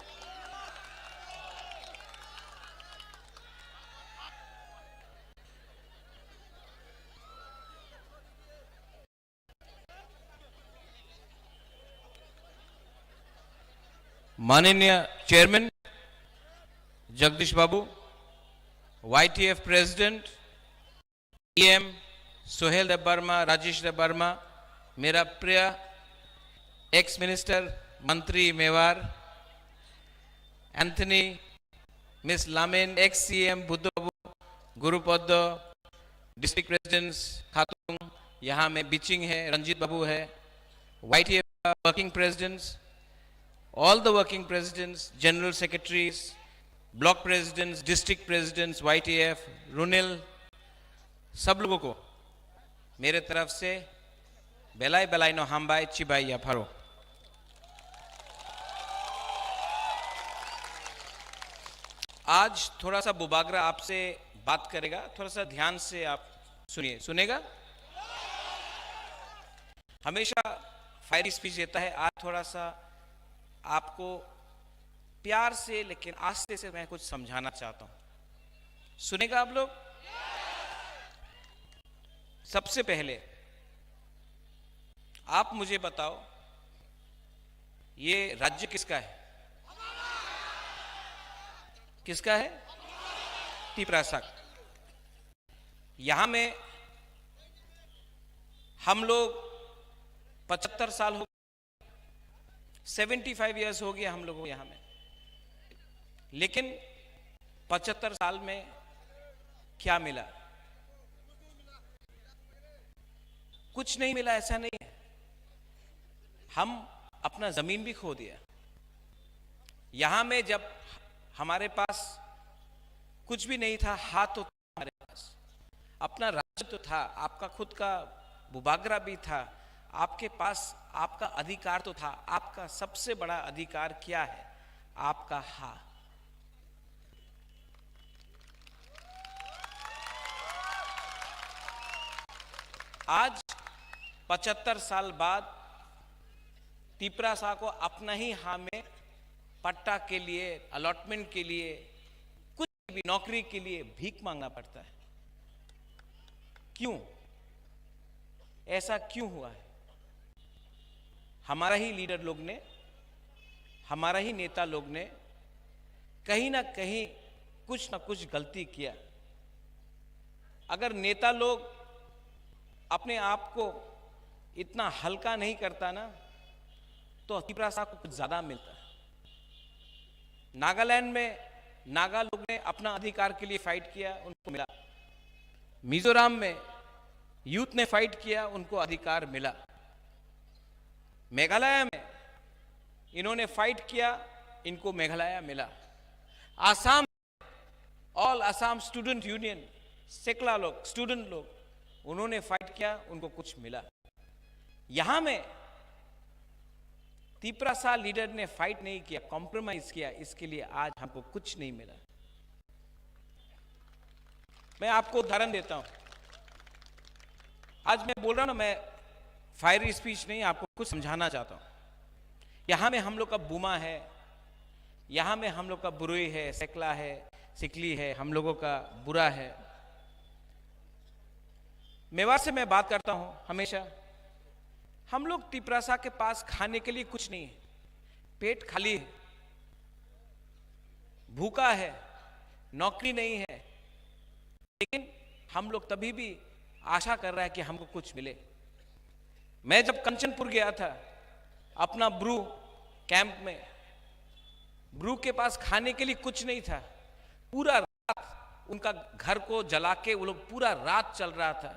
माननीय chairman Jagdish babu, YTF president EM Sohel Dev Varma, Rajesh Dev Varma, मेरा प्रिय एक्स मिनिस्टर मंत्री मेवार एंथनी, मिस लामेन, ex CM Buddha babu, Gurupada, district presidents खातून, यहाँ में बिचिंग है, रंजीत बाबू है, YTF working presidents, all the working presidents, general secretaries, block presidents, district presidents, YTF, रुनिल, सब लोगों को मेरे तरफ से बेलाई बेलाई नो हमबाई चिबाई या फरो। आज थोड़ा सा बुबागरा आपसे बात करेगा। थोड़ा सा ध्यान से आप सुनिए। सुनेगा? हमेशा फायरी स्पीच देता है। आज थोड़ा सा आपको प्यार से लेकिन आस्ते से मैं कुछ समझाना चाहता हूं, सुनेगा आप लोग? सबसे पहले आप मुझे बताओ, ये राज्य किसका है? किसका है? तिपरासा। यहां में हम लोग 75 साल हो, 75 इयर्स हो गया हम लोगों को यहां में, लेकिन 75 साल में क्या मिला? कुछ नहीं मिला, ऐसा नहीं है। हम अपना जमीन भी खो दिया। यहां में जब हमारे पास कुछ भी नहीं था, हाथ तो था हमारे पास, अपना राज्य तो था, आपका खुद का भूभाग्रा भी था, आपके पास आपका अधिकार तो था। आपका सबसे बड़ा अधिकार क्या है? आपका हाथ। आज 75 साल बाद तिपरासा को अपना ही हाथ में पट्टा के लिए, अलॉटमेंट के लिए, कुछ भी नौकरी के लिए भीख मांगना पड़ता है। क्यों? ऐसा क्यों हुआ है? हमारा ही लीडर लोग ने, हमारा ही नेता लोग ने कहीं ना कहीं कुछ ना कुछ गलती किया। अगर नेता लोग अपने आप को इतना हल्का नहीं करता ना, तो तिपरासा को कुछ ज्यादा मिलता है। नागालैंड में नागा लोग ने अपना अधिकार के लिए फाइट किया, उनको मिला। मिजोरम में यूथ ने फाइट किया, उनको अधिकार मिला। मेघालय में इन्होंने फाइट किया, इनको मेघालय मिला। Assam, all Assam student union, सेकला लोग, स्टूडेंट लोग, उन्होंने फाइट किया, उनको कुछ मिला। यहां में तिपरासा लीडर ने फाइट नहीं किया, कॉम्प्रोमाइज किया, इसके लिए आज हमको कुछ नहीं मिला। मैं आपको उदाहरण देता हूं। आज मैं बोल रहा हूं ना, मैं फायरी स्पीच नहीं, आपको कुछ समझाना चाहता हूं। यहां में हम लोग का बुमा है, यहां में हम लोग का बुरुई है, सेकला है, सिकली है, हम लोगों का बुरा है। मेवाड़ से मैं बात करता हूं हमेशा। हम लोग तिपरासा के पास खाने के लिए कुछ नहीं है, पेट खाली है, भूखा है, नौकरी नहीं है, लेकिन हम लोग तभी भी आशा कर रहा है कि हमको कुछ मिले। मैं जब कंचनपुर गया था अपना ब्रू कैंप में, ब्रू के पास खाने के लिए कुछ नहीं था। पूरा रात उनका घर को जला के वो लोग पूरा रात चल रहा था,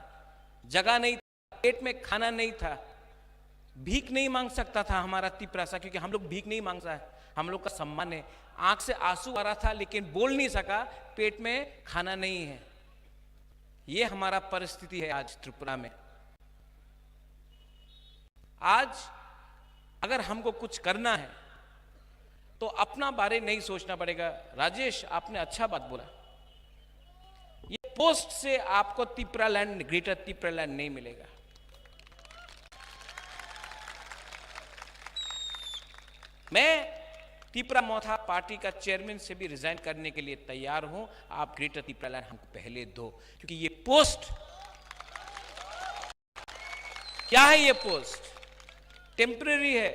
जगह नहीं था, पेट में खाना नहीं था। भीख नहीं मांग सकता था हमारा तिपरासा, क्योंकि हम लोग भीख नहीं मांगता है, हम लोग का सम्मान है। आंख से आंसू आ रहा था लेकिन बोल नहीं सका, पेट में खाना नहीं है। ये हमारा परिस्थिति है आज त्रिपुरा में। आज अगर हमको कुछ करना है तो अपना बारे नहीं सोचना पड़ेगा। राजेश, आपने अच्छा बात बोला, ये पोस्ट से आपको तिपरालैंड, ग्रेटर तिपरालैंड नहीं मिलेगा। मैं तिपरा मोथा पार्टी का चेयरमैन से भी रिजाइन करने के लिए तैयार हूं। आप ग्रेटर तिपरालैंड हमको पहले दो, क्योंकि ये पोस्ट क्या है? ये पोस्ट टेम्परेरी है,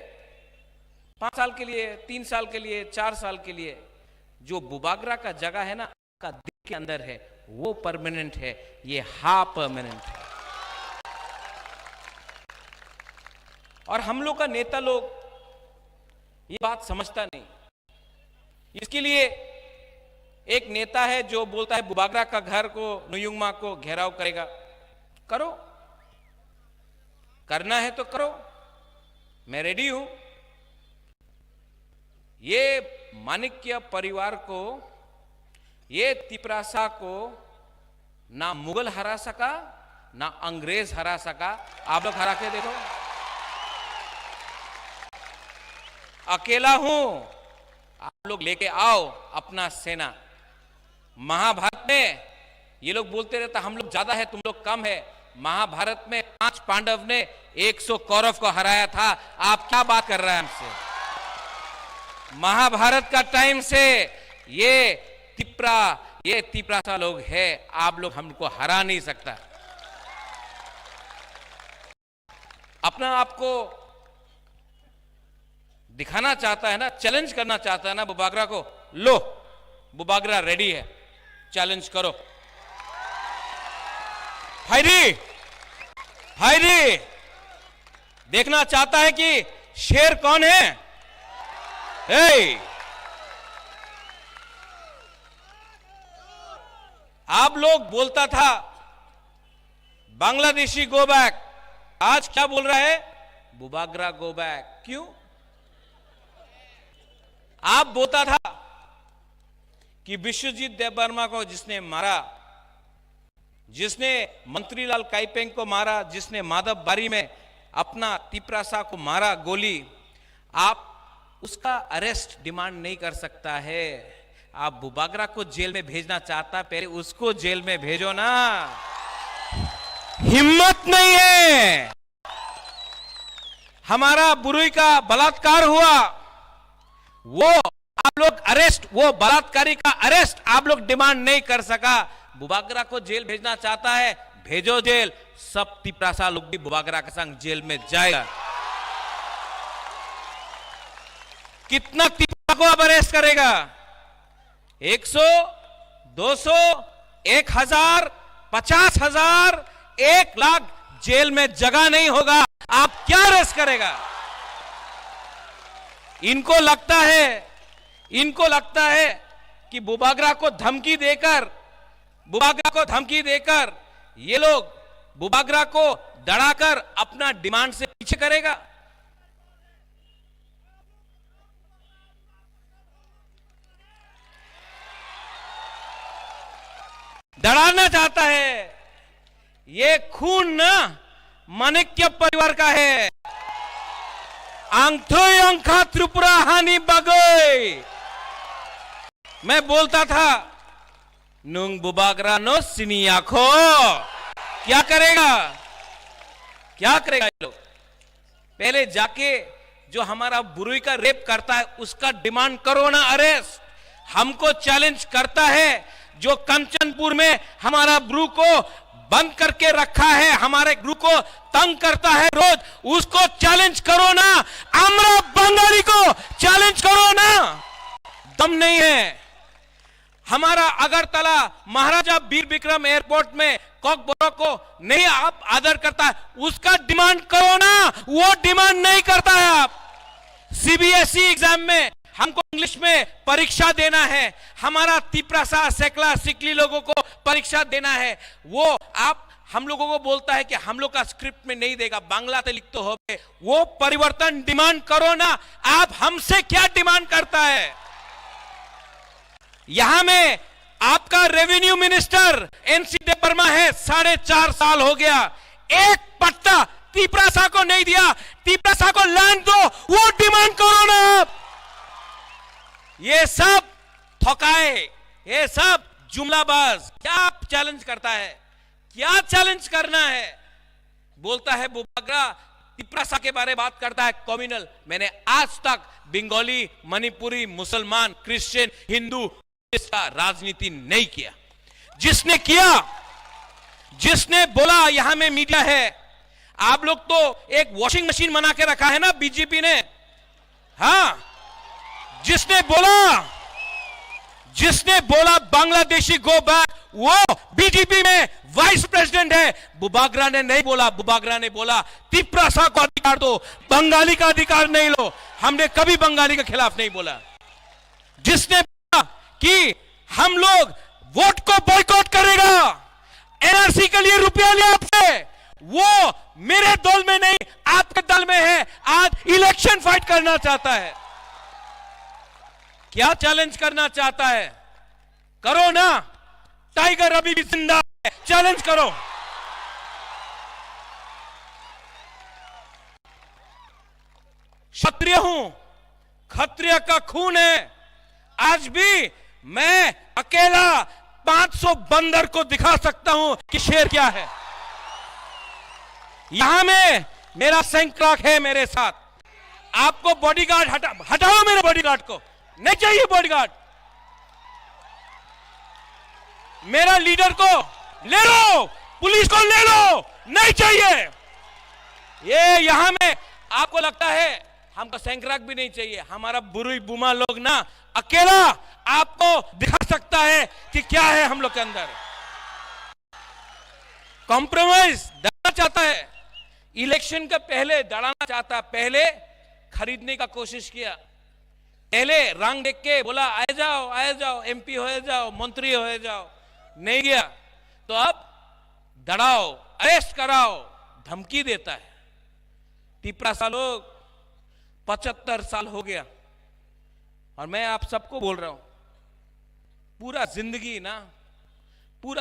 5 साल के लिए, 3 साल के लिए, 4 साल के लिए। जो बुबागरा का जगह है ना, का दिल के अंदर है, वो परमानेंट है, ये हा परमानेंट है। और हम लोग का नेता लोग ये बात समझता नहीं। इसके लिए एक नेता है जो बोलता है बुबागरा का घर को, नुयुंगमा को घेराव करेगा। करो, करना है तो करो, मैं रेडी हूं। ये माणिक्य परिवार को, ये तिपरासा को ना मुगल हरा सका, ना अंग्रेज हरा सका। आप लोग हरा के देखो, अकेला हूं, आप लोग लेके आओ अपना सेना। महाभारत में ये लोग बोलते रहता हम लोग ज्यादा है, तुम लोग कम है। महाभारत में 5 पांडव ने 100 कौरव को हराया था। आप क्या बात कर रहे हैं हमसे? महाभारत का टाइम से ये तिपरासा लोग है, आप लोग हमको हरा नहीं सकता। अपना आपको दिखाना चाहता है ना, चैलेंज करना चाहता है ना बुबागरा को, लो बुबागरा रेडी है, चैलेंज करो। हायरी देखना चाहता है कि शेर कौन है? आप लोग बोलता था बांग्लादेशी गो बैक, आज क्या बोल रहा है? Bubagra go back. क्यों? आप बोलता था कि विश्वजीत देववर्मा को जिसने मारा, जिसने मंत्रीलाल काइपेंग को मारा, जिसने माधव बारी में अपना तिपरासा को मारा गोली, आप उसका अरेस्ट डिमांड नहीं कर सकता है। आप बुबागरा को जेल में भेजना चाहता, पहले उसको जेल में भेजो ना। हिम्मत नहीं है। हमारा बुरुई का बलात्कार हुआ, वो आप लोग अरेस्ट, वो बलात्कारी का अरेस्ट आप लोग डिमांड नहीं कर सका। बुबागरा को जेल भेजना चाहता है, भेजो जेल। सब तिपरासा लोग भी बुबागरा के संग जेल में जाएगा। कितना तिपरा को अब अरेस्ट करेगा? 100, 200, 1000, 50,000, 1 लाख जेल में जगह नहीं होगा। आप क्या अरेस्ट करेगा? इनको लगता है कि बुबागरा को धमकी देकर ये लोग बुबागरा को डराकर अपना डिमांड से पीछे करेगा। डराना चाहता है। ये खून ना माणिक्य परिवार का है। आंखों अंखा त्रिपुरा हानि बगोई। मैं बोलता था नुंग बुबागरा नो सिनिया खो। क्या करेगा ये लोग? पहले जाके जो हमारा बुरुई का रेप करता है उसका डिमांड करो ना अरेस्ट। हमको चैलेंज करता है जो कंचनपुर में हमारा ब्रू को बंद करके रखा है, हमारे गुरु को तंग करता है रोज, उसको चैलेंज करो ना। आम्रा बंगाली को चैलेंज करो ना। दम नहीं है। हमारा अगरतला महाराजा वीर विक्रम एयरपोर्ट में कॉकबोरो को नहीं आप आदर करता है, उसका डिमांड करो ना। वो डिमांड नहीं करता है। आप सीबीएसई एग्जाम में हमको इंग्लिश में परीक्षा देना है, हमारा तिपरासा सेकला सिकली लोगों को परीक्षा देना है, वो आप हम लोगों को बोलता है कि हम लोग का स्क्रिप्ट में नहीं देगा, बांग्ला से लिख तो हो। वो परिवर्तन डिमांड करो ना। आप हमसे क्या डिमांड करता है? यहां में आपका रेवेन्यू मिनिस्टर एनसी देववर्मा है, 4.5 साल हो गया, एक पट्टा तिपरासा को नहीं दिया। तिपरासा को लैंड दो, वो डिमांड करो ना। आप ये सब ठोकाए, ये सब जुमलाबाज। क्या चैलेंज करता है? क्या चैलेंज करना है? बोलता है बुबागरा तिपरासा के बारे में बात करता है कम्युनल। मैंने आज तक बंगाली, मणिपुरी, मुसलमान, क्रिश्चियन, हिंदू इसका राजनीति नहीं किया। जिसने किया, जिसने बोला यहां में मीडिया है। आप लोग तो एक वॉशिंग मशीन बना के रखा है ना बीजेपी ने। हाँ, जिसने बोला बांग्लादेशी गो बैक, वो बीजेपी में वाइस प्रेसिडेंट है। बुबागरा ने नहीं बोला। बुबागरा ने बोला तिपरासा को अधिकार दो, बंगाली का अधिकार नहीं लो। हमने कभी बंगाली के खिलाफ नहीं बोला। जिसने बोला कि हम लोग वोट को बॉयकॉट करेगा, एनआरसी के लिए रुपया लिया आपसे, वो मेरे दल में नहीं आपके दल में है। आज इलेक्शन फाइट करना चाहता है। क्या चैलेंज करना चाहता है? करो ना। टाइगर अभी भी जिंदा है, चैलेंज करो। क्षत्रिय हूं, क्षत्रिय का खून है। आज भी मैं अकेला 500 बंदर को दिखा सकता हूं कि शेर क्या है। यहां में मेरा सैंक्राक है मेरे साथ। आपको बॉडीगार्ड हटाओ मेरे बॉडीगार्ड को, नहीं चाहिए बॉडीगार्ड। मेरा लीडर को ले लो, पुलिस को ले लो, नहीं चाहिए। ये यहां में आपको लगता है हमको सैंक्राक भी नहीं चाहिए। हमारा बुरी बुमा लोग ना अकेला आपको दिखा सकता है कि क्या है हम लोग के अंदर। कॉम्प्रोमाइज डरना चाहता है, इलेक्शन के पहले डराना चाहता, पहले खरीदने का कोशिश किया, पहले रंग देख के बोला आए जाओ एमपी हो जाओ, मंत्री हो जाओ, नहीं गया तो अब डराओ, अरेस्ट कराओ, धमकी देता है। तिपरासा लोग 75 साल हो गया और मैं आप सबको बोल रहा हूं, पूरा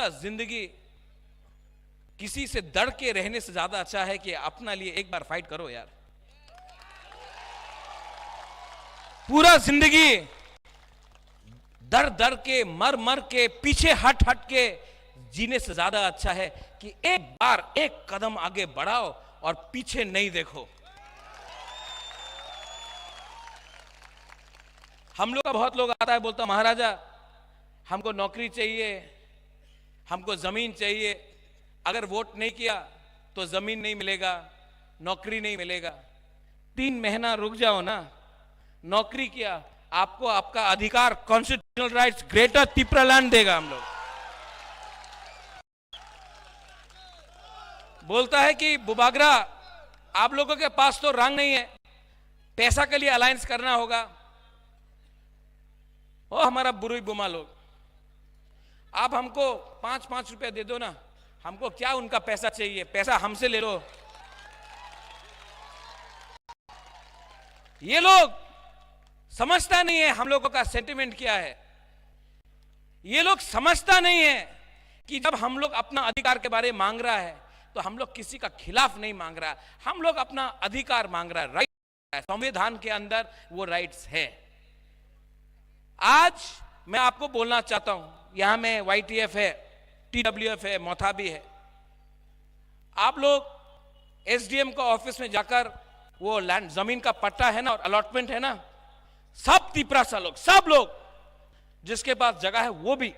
जिंदगी किसी से डर के रहने से ज्यादा अच्छा है कि अपना लिए एक बार फाइट करो यार। पूरा जिंदगी डर के मर के पीछे हट के जीने से ज्यादा अच्छा है कि एक बार एक कदम आगे बढ़ाओ और पीछे नहीं देखो। हम लोग का बहुत लोग आता है बोलता महाराजा हमको नौकरी चाहिए, हमको जमीन चाहिए, अगर वोट नहीं किया तो जमीन नहीं मिलेगा, नौकरी नहीं मिलेगा। 3 महीना रुक जाओ ना, नौकरी किया आपको आपका अधिकार constitutional rights greater Tipra land देगा। हम लोग बोलता है कि बुबागरा आप लोगों के पास तो रंग नहीं है, पैसा के लिए अलायंस करना होगा। ओ हमारा बुरुई बुमा लोग, आप हमको 5-5 रुपए दे दो ना, हमको क्या उनका पैसा चाहिए, पैसा हमसे ले लो। ये लोग समझता नहीं है हम लोगों का सेंटिमेंट क्या है। ये लोग समझता नहीं है कि जब हम लोग अपना अधिकार के बारे में मांग रहा है तो हम लोग किसी का खिलाफ नहीं मांग रहा, हम लोग अपना अधिकार मांग रहा है, राइट है, संविधान के अंदर वो राइट्स है। आज मैं आपको बोलना चाहता हूं, यहां में YTF है, TWF है, मोथाबी है। आप लोग SDM का ऑफिस में जाकर वो लैंड जमीन का पट्टा है ना और अलॉटमेंट है ना, सब तिपरासा लोग, सब लोग जिसके पास जगह है वो भी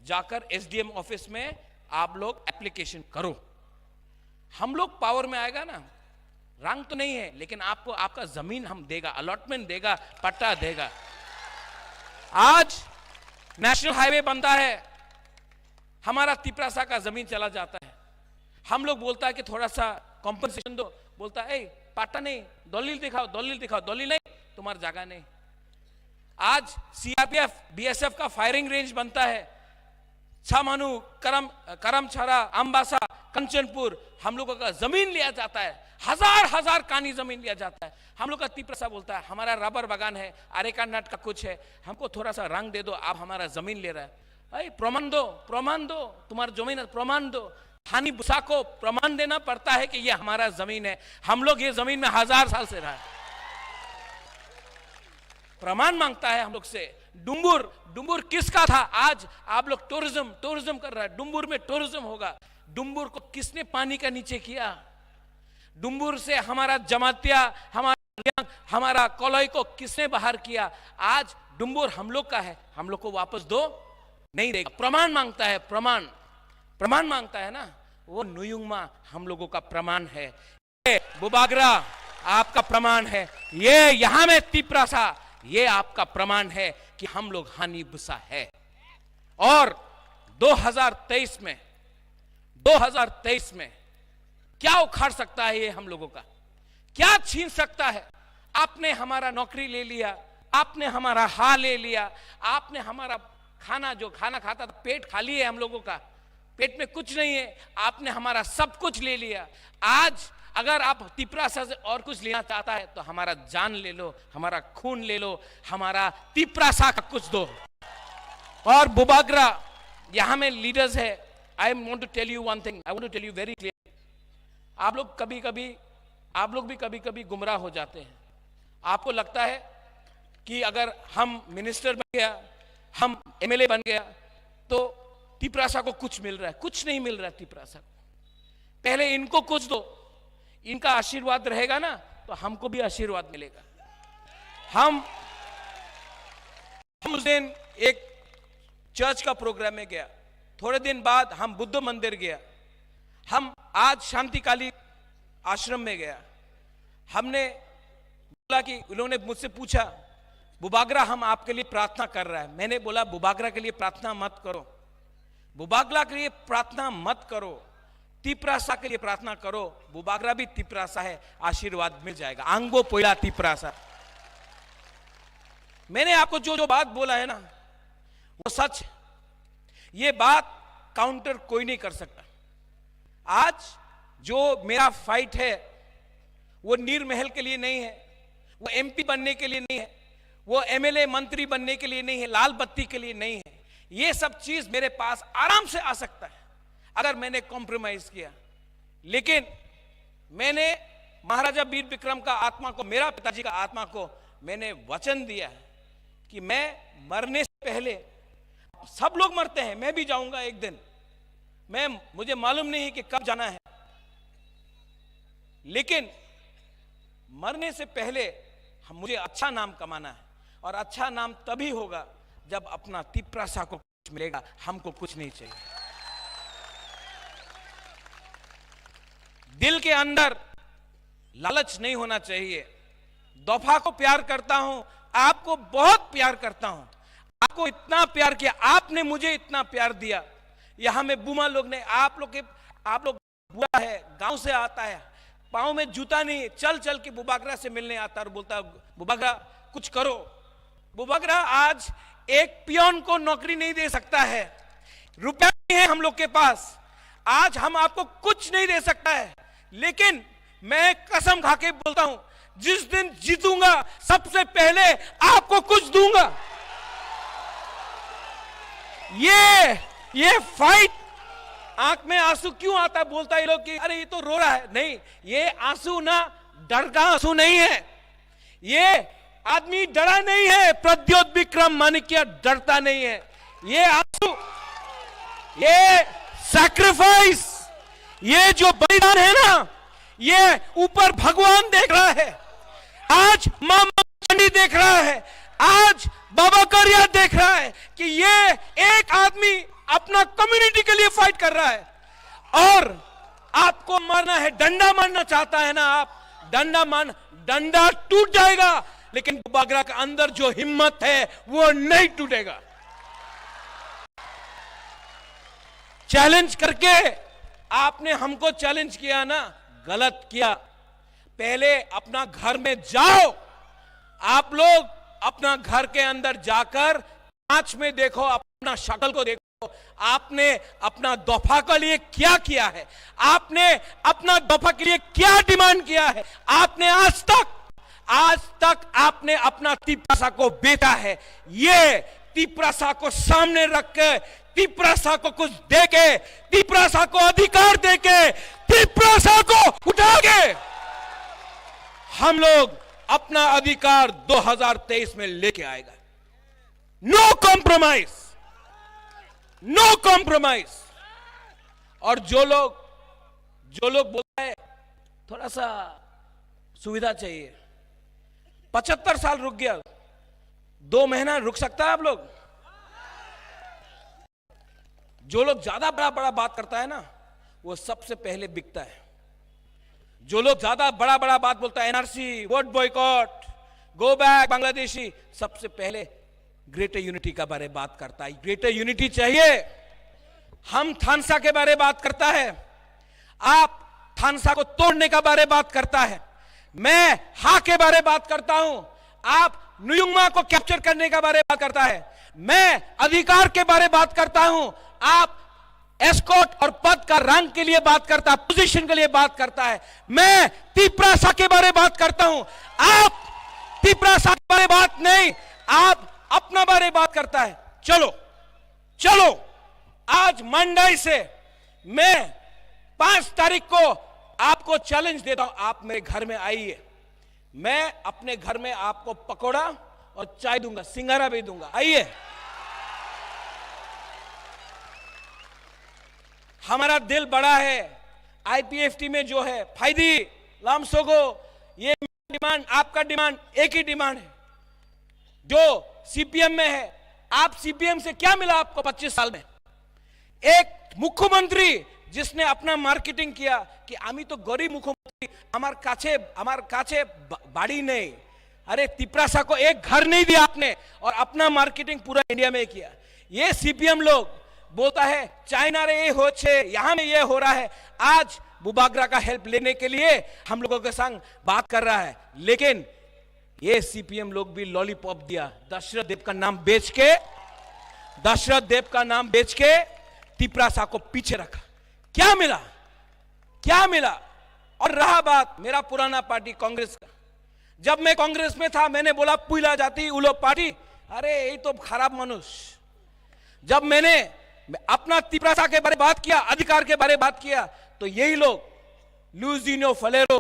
जाकर SDM ऑफिस में आप लोग एप्लीकेशन करो। हम लोग पावर में आएगा ना, रंग तो नहीं है लेकिन आपको आपका जमीन हम देगा, अलॉटमेंट देगा, पट्टा देगा। आज नेशनल हाईवे बनता है, हमारा तिपरासा का जमीन चला जाता है, हम लोग बोलता है कि थोड़ा सा कॉम्पनसेशन दो, बोलता है पट्टा नहीं, दलील दिखाओ, दलील नहीं, तुम्हारी जगह नहीं। आज CRPF BSF का फायरिंग रेंज बनता है, छामानू, करमछरा, अंबासा, कंचनपुर, हम लोगों का जमीन लिया जाता है, हजार कानी जमीन लिया जाता है। हम लोग का तिपरासा बोलता है हमारा रबर बागान है, अरेका नट का कुछ है, हमको थोड़ा सा रंग दे दो, आप हमारा जमीन ले रहा है। अरे प्रमाण दो, तुम्हारा जमीन प्रमाण दो। हानि बुसा को प्रमाण देना पड़ता है कि ये हमारा जमीन है, हम लोग ये जमीन में 1000 साल से रहा है, प्रमाण मांगता है हम लोग से। डुम्बुर किसका था? आज आप लोग टूरिज्म कर रहा है, डुम्बुर में टूरिज्म होगा। डुम्बुर को किसने पानी का नीचे किया? डुम्बुर से हमारा जमातिया, हमारा कोलोई को किसने बाहर किया? आज डुम्बुर हम लोग का है, हम लोग को वापस दो, नहीं देगा। प्रमाण मांगता है, प्रमाण मांगता है ना, वो नुयुंगमा हम लोगों का प्रमाण है। ये बुबागरा आपका प्रमाण है, ये यहां में तिपरासा ये आपका प्रमाण है कि हम लोग हानि बुसा है। और 2023 में क्या उखाड़ सकता है ये हम लोगों का? क्या छीन सकता है? आपने हमारा नौकरी ले लिया, आपने हमारा हाल ले लिया, आपने हमारा खाना, जो खाना खाता था, पेट खाली है हम लोगों का, पेट में कुछ नहीं है, आपने हमारा सब कुछ ले लिया। आज अगर आप तिपरासा से और कुछ लेना चाहता है तो हमारा जान ले लो, हमारा खून ले लो, हमारा तिपरासा का कुछ दो। और बुबागरा यहां में लीडर्स है। I want to tell you one thing, I want to tell you very clear. आप लोग भी कभी कभी गुमराह हो जाते हैं। आपको लगता है कि अगर हम मिनिस्टर बन गया, हम MLA बन गया तो तिपरासा को कुछ मिल रहा है। कुछ नहीं मिल रहा है तिपरासा को। पहले इनको कुछ दो, इनका आशीर्वाद रहेगा ना तो हमको भी आशीर्वाद मिलेगा। हम उस दिन एक चर्च का प्रोग्राम में गया, थोड़े दिन बाद हम बुद्ध मंदिर गया, हम आज शांतिकाली आश्रम में गया। हमने बोला कि उन्होंने मुझसे पूछा, बुबागरा हम आपके लिए प्रार्थना कर रहा है। मैंने बोला बुबागरा के लिए प्रार्थना मत करो, बुबागरा के लिए प्रार्थना मत करो, तिप्रासा के लिए प्रार्थना करो। बुबागरा भी तिप्रासा है, आशीर्वाद मिल जाएगा। आंगो पोइला तिप्रासा। मैंने आपको जो बात बोला है ना वो सच। ये बात काउंटर कोई नहीं कर सकता। आज जो मेरा फाइट है वो नीर महल के लिए नहीं है, वो एमपी बनने के लिए नहीं है, वो एमएलए मंत्री बनने के लिए नहीं है, लाल बत्ती के लिए नहीं है। ये सब चीज मेरे पास आराम से आ सकता है अगर मैंने कॉम्प्रोमाइज किया। लेकिन मैंने महाराजा वीर विक्रम का आत्मा को, मेरा पिताजी का आत्मा को मैंने वचन दिया है कि मैं मरने से पहले, सब लोग मरते हैं, मैं भी जाऊंगा एक दिन, मुझे मालूम नहीं है कि कब जाना है, लेकिन मरने से पहले मुझे अच्छा नाम कमाना है। और अच्छा नाम तभी होगा जब अपना तिप्रासा को कुछ मिलेगा, हमको कुछ नहीं चाहिए। दिल के अंदर लालच नहीं होना चाहिए। दफा को प्यार करता हूं, आपको बहुत प्यार करता हूं, आपको इतना प्यार किया, आपने मुझे इतना प्यार दिया। यहां में बुमा लोग ने, आप लोग बुआ है, गांव से आता है, पांव में जूता नहीं, चल चल के बुबागरा से मिलने आता और बोलता बुबागरा कुछ करो। बुबागरा आज एक पियोन को नौकरी नहीं दे सकता है, रुपया नहीं है हम लोग के पास, आज हम आपको कुछ नहीं दे सकता है, लेकिन मैं कसम खा के बोलता हूं जिस दिन जीतूंगा सबसे पहले आपको कुछ दूंगा। ये फाइट, आंख में आंसू क्यों आता है बोलता है लोग कि अरे ये तो रो रहा है, नहीं, ये आंसू ना डर का आंसू नहीं है। ये आदमी डरा नहीं है, प्रद्योत विक्रम माणिक्य डरता नहीं है। ये आंसू, ये सैक्रिफाइस, ये जो बलिदान है ना, ये ऊपर भगवान देख रहा है, आज मां चंडी देख रहा है, आज बाबा करिया देख रहा है कि ये एक आदमी अपना कम्युनिटी के लिए फाइट कर रहा है। और आपको मारना है, डंडा मारना चाहता है ना आप, डंडा टूट जाएगा, लेकिन बुबागरा के अंदर जो हिम्मत है वो नहीं टूटेगा। चैलेंज करके आपने हमको चैलेंज किया ना, गलत किया। पहले अपना घर में जाओ, आप लोग अपना घर के अंदर जाकर कांच में देखो, अपना शक्ल को देखो, आपने अपना दफा के लिए क्या किया है, आपने अपना दफा के लिए क्या डिमांड किया है। आपने आज तक आपने अपना तिप्रासा को बेचा है। ये तिप्रासा को सामने रख के, तिप्रासा को कुछ देके, तिप्रासा को अधिकार देके, तिप्रासा को उठा के हम लोग अपना अधिकार 2023 में लेके आएगा। No compromise, no compromise. और जो लोग बोलते हैं थोड़ा सा सुविधा चाहिए, 75 साल रुक गया, 2 महीना रुक सकता है आप लोग? जो लोग ज्यादा बड़ा बात करता है ना वो सबसे पहले बिकता है। जो लोग ज्यादा बड़ा बात बोलता है, NRC, vote boycott, go back Bangladeshi, सबसे पहले ग्रेटर यूनिटी का बारे बात करता है। ग्रेटर यूनिटी चाहिए। हम थानसा के बारे बात करता है, आप थानसा को तोड़ने का बारे बात करता है, मैं हा के बारे बात करता हूं, आप नुयुंगमा को कैप्चर करने का बारे बात करता है, मैं अधिकार के बारे बात करता हूं, आप एस्कॉट और पद का रंग के लिए बात करता है, पोजीशन के लिए बात करता है, मैं तिप्रासा के बारे बात करता हूं, आप तिप्रासा के बारे बात नहीं, आप अपना बारे बात करता है। चलो आज मंडई से मैं 5 तारीख को आपको चैलेंज देता हूं, आप मेरे घर में आइए, मैं अपने घर में आपको पकौड़ा और चाय दूंगा, सिंगारा भी दूंगा, आइए। हमारा दिल बड़ा है। आईपीएफटी में जो है फायदी लामसोगो, ये डिमांड, आपका डिमांड एक ही डिमांड है जो सीपीएम में है। आप सीपीएम से क्या मिला आपको 25 साल में? एक मुख्यमंत्री जिसने अपना मार्केटिंग किया कि आमी तो गरीब मुख्यमंत्री, हमार काछे बाड़ी नहीं, अरे तिपरासा को एक घर नहीं दिया आपने, और अपना मार्केटिंग पूरा इंडिया में किया। ये सीपीएम लोग बोलता है चाइना रे ये हो छे, यहां में ये हो रहा है। आज बुबागरा का हेल्प लेने के लिए हम लोगों के संग बात कर रहा है, लेकिन ये सीपीएम लोग भी लॉलीपॉप दिया, दशरथ देव का नाम बेच के तिपरासा को पीछे रखा। क्या मिला? क्या मिला? और रहा बात मेरा पुराना पार्टी कांग्रेस का, जब मैं कांग्रेस में था मैंने बोला पुइला जाती उलो पार्टी, अरे ये तो खराब मनुष्य। जब मैंने अपना तिपरासा के बारे में बात किया, अधिकार के बारे में बात किया, तो यही लोग लुइजिनो फलेरो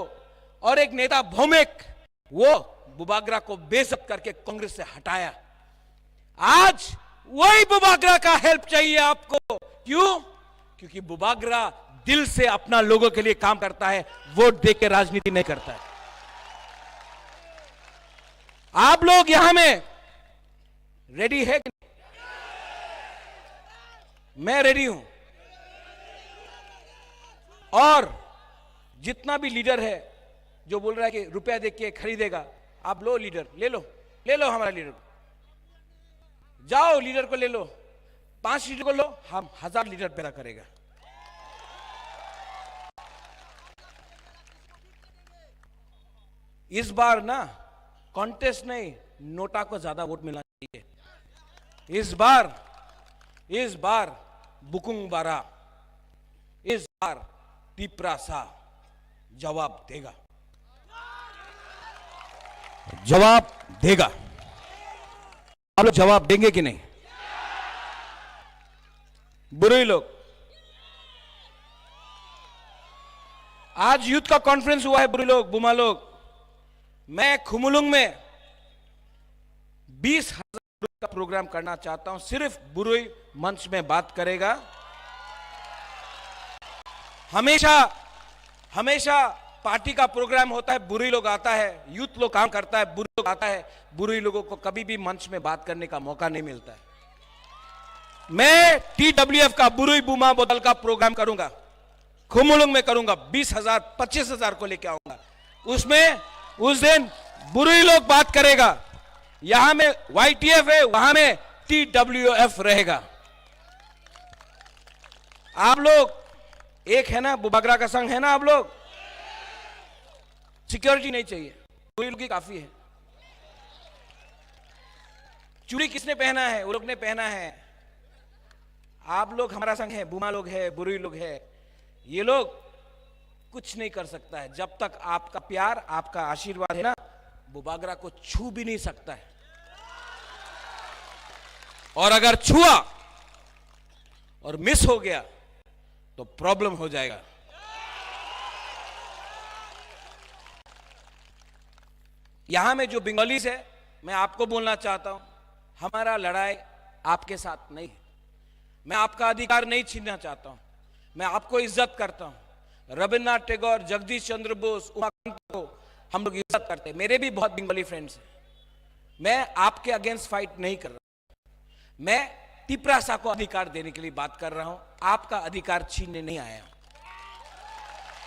और एक नेता भौमिक, वो बुबागरा को बेइज्जत करके कांग्रेस से हटाया। आज वही बुबागरा का हेल्प चाहिए आपको। क्यों? क्योंकि बुबागरा दिल से अपना लोगों के लिए काम करता है, वोट दे के राजनीति नहीं करता है। आप लोग यहां में रेडी है कि नहीं? मैं रेडी हूं। और जितना भी लीडर है जो बोल रहा है कि रुपया दे के खरीदेगा, आप लो लीडर, ले लो हमारा लीडर को, जाओ लीडर को ले लो, 5 लीडर को लो, हम 1000 लीडर पैदा करेगा। इस बार ना कॉन्टेस्ट नहीं, नोटा को ज्यादा वोट मिलना चाहिए। इस बार बुकुंग बारा, इस बार तिपरासा जवाब देगा। आप लोग जवाब देंगे कि नहीं? बुरे लोग, आज यूथ का कॉन्फ्रेंस हुआ है, बुरे लोग, बुमा लोग, मैं खुमुलुंग में 20,000 का प्रोग्राम करना चाहता हूं। सिर्फ बुरुई मंच में बात करेगा। हमेशा पार्टी का प्रोग्राम होता है, बुरुई लोग आता है, यूथ लोग काम करता है, बुरुई लोग आता है, बुरुई लोगों को कभी भी मंच में बात करने का मौका नहीं मिलता है। मैं TWF का बुरुई बुमा बोतल का प्रोग्राम करूंगा, खुमुलुंग में करूंगा, 20,000 25,000 को लेकर आऊंगा। उसमें उस दिन बुरुई लोग बात करेगा, यहां में YTF है, वहां में TWF रहेगा। आप लोग एक है ना, बुबागरा का संघ है ना आप लोग? सिक्योरिटी नहीं चाहिए, बुरुई लोग की काफी है। चूड़ी किसने पहना है? वो लोग ने पहना है। आप लोग हमारा संघ है, बुमा लोग है, बुरुई लोग है, ये लोग कुछ नहीं कर सकता है। जब तक आपका प्यार, आपका आशीर्वाद है ना, बुबागरा को छू भी नहीं सकता है। और अगर छुआ और मिस हो गया तो प्रॉब्लम हो जाएगा। यहां में जो बंगालीज है, मैं आपको बोलना चाहता हूं, हमारा लड़ाई आपके साथ नहीं है। मैं आपका अधिकार नहीं छीनना चाहता हूं, मैं आपको इज्जत करता हूं। रविन्द्रनाथ टैगोर, जगदीश चंद्र बोस, उमाकांत को हम लोग इज्जत करते हैं। मेरे भी बहुत बंगाली फ्रेंड्स हैं। मैं आपके अगेंस्ट फाइट नहीं कर रहा, मैं तिपरासा को अधिकार देने के लिए बात कर रहा हूं, आपका अधिकार छीनने नहीं आया।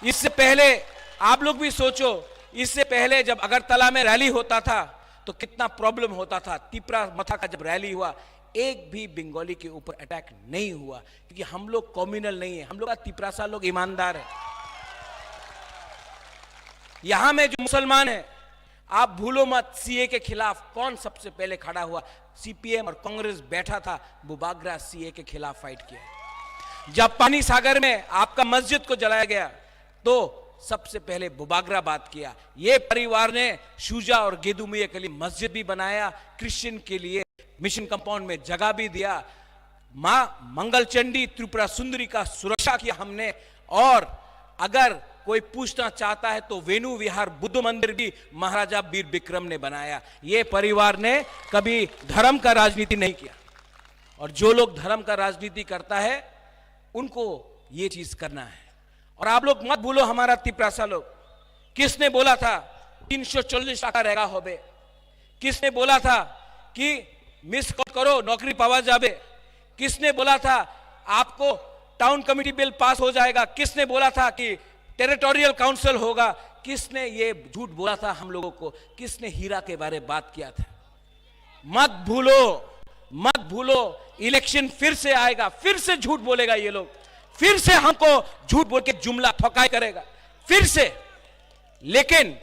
इससे पहले आप लोग भी सोचो, इससे पहले जब अगरतला में रैली होता था तो कितना प्रॉब्लम होता था। तिपरा मथा का जब रैली हुआ, एक भी बंगाली के ऊपर अटैक नहीं हुआ, क्योंकि हम लोग कम्युनल नहीं है, हम लोग तिपरासा लोग ईमानदार है। यहां में जो मुसलमान है, आप भूलो मत, सीए के खिलाफ कौन सबसे पहले खड़ा हुआ? सीपीएम और कांग्रेस बैठा था, बुबागरा सीए के खिलाफ फाइट किया। जब पानी सागर में आपका मस्जिद को जलाया गया तो सबसे पहले बुबागरा बात किया। ये परिवार ने शुजा और गेदुमिया के लिए मस्जिद भी बनाया, क्रिश्चियन के लिए मिशन कंपाउंड में जगह भी दिया, मां मंगलचंडी त्रिपुरा सुंदरी का सुरक्षा किया हमने। और अगर कोई पूछना चाहता है तो वेणु विहार बुद्ध मंदिर भी महाराजा वीर विक्रम ने बनाया। ये परिवार ने कभी धर्म का राजनीति नहीं किया, और जो लोग धर्म का राजनीति करता है उनको ये चीज करना है। और आप लोग मत भूलो, हमारा तिपरासा लोग, किसने बोला था 340 টাকা रेगा होबे? किसने बोला था कि मिस कॉल करो नौकरी पावा जाबे? किसने बोला था आपको टाउन कमिटी बिल पास हो जाएगा? किसने बोला था कि टेरिटोरियल काउंसिल होगा? किसने ये झूठ बोला था हम लोगों को? किसने हीरा के बारे में बात किया था? मत भूलो, इलेक्शन फिर से आएगा, फिर से झूठ बोलेगा ये लोग, फिर से हमको झूठ बोल के जुमला ठोकाई करेगा फिर से। लेकिन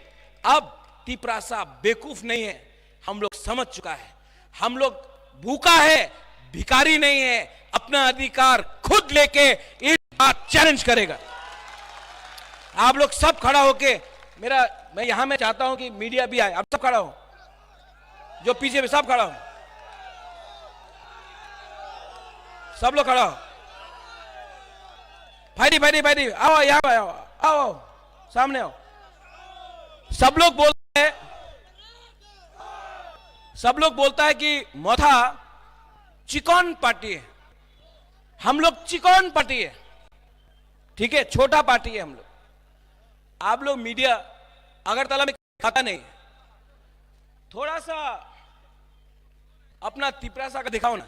अब तिपरासा बेवकूफ नहीं है, हम लोग समझ चुका है, हम लोग भूखा है, भिखारी नहीं है, अपना अधिकार खुद लेके इस बात चैलेंज करेगा। आप लोग सब खड़ा होके मैं यहां में चाहता हूं कि मीडिया भी आए, आप सब खड़ा हो, जो पीछे भी सब खड़ा हो, सब लोग खड़ा हो। भाई आओ, यहाँ आओ, सामने आओ। सब लोग बोलता है कि मोथा चिकन पार्टी है, हम लोग चिकन पार्टी है, ठीक है, छोटा पार्टी है हम लोग। आप लोग मीडिया अगरतला में खाता नहीं, थोड़ा सा अपना तिपरासा का दिखाओ ना,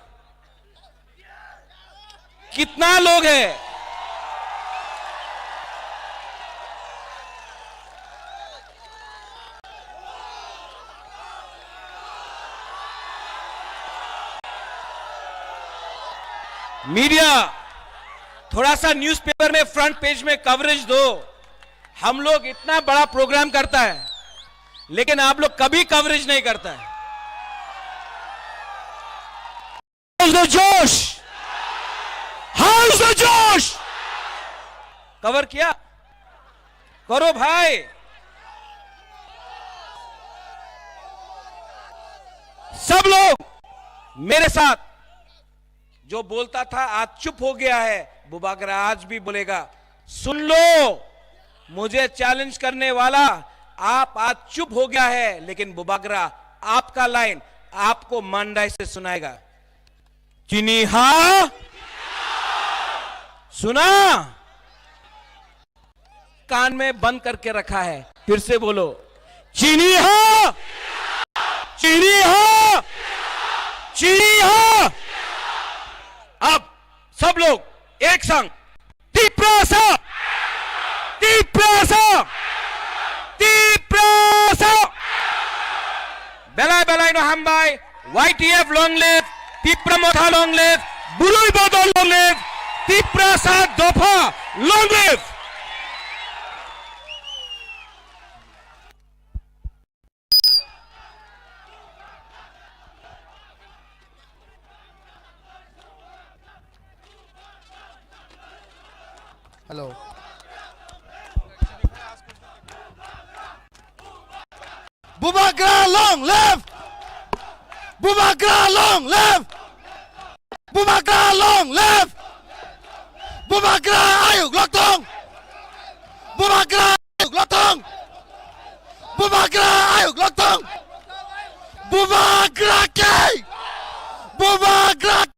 कितना लोग है? मीडिया थोड़ा सा न्यूज़पेपर में फ्रंट पेज में कवरेज दो। हम लोग इतना बड़ा प्रोग्राम करता है, लेकिन आप लोग कभी कवरेज नहीं करता है। How's the जोश? कवर किया करो भाई। सब लोग मेरे साथ, जो बोलता था आज चुप हो गया है, बुबागरा आज भी बोलेगा। सुन लो, मुझे चैलेंज करने वाला आप आज चुप हो गया है, लेकिन बुबागरा आपका लाइन आपको मंडाई से सुनाएगा। चीनी हा सुना, कान में बंद करके रखा है, फिर से बोलो, चीनी हा, चीनी हा, चीनी हा। अब सब लोग एक संग, तिपरासा, तिपरासा, तिपरासा। बेलाई नो हामबाय, YTF long live, Tipra Motha long live, बुलुई बदल लॉन्ग लिव, तिपरासा दफा long live. Hello, Bubagra long live, Bubagra long live, Bubagra long live, Bubagra आयुग लॉकडाउन, बुबागरा आयुग लॉकडाउन, बुबागरा आयुग लॉकडाउन, बुबागरा के, बुबागरा के।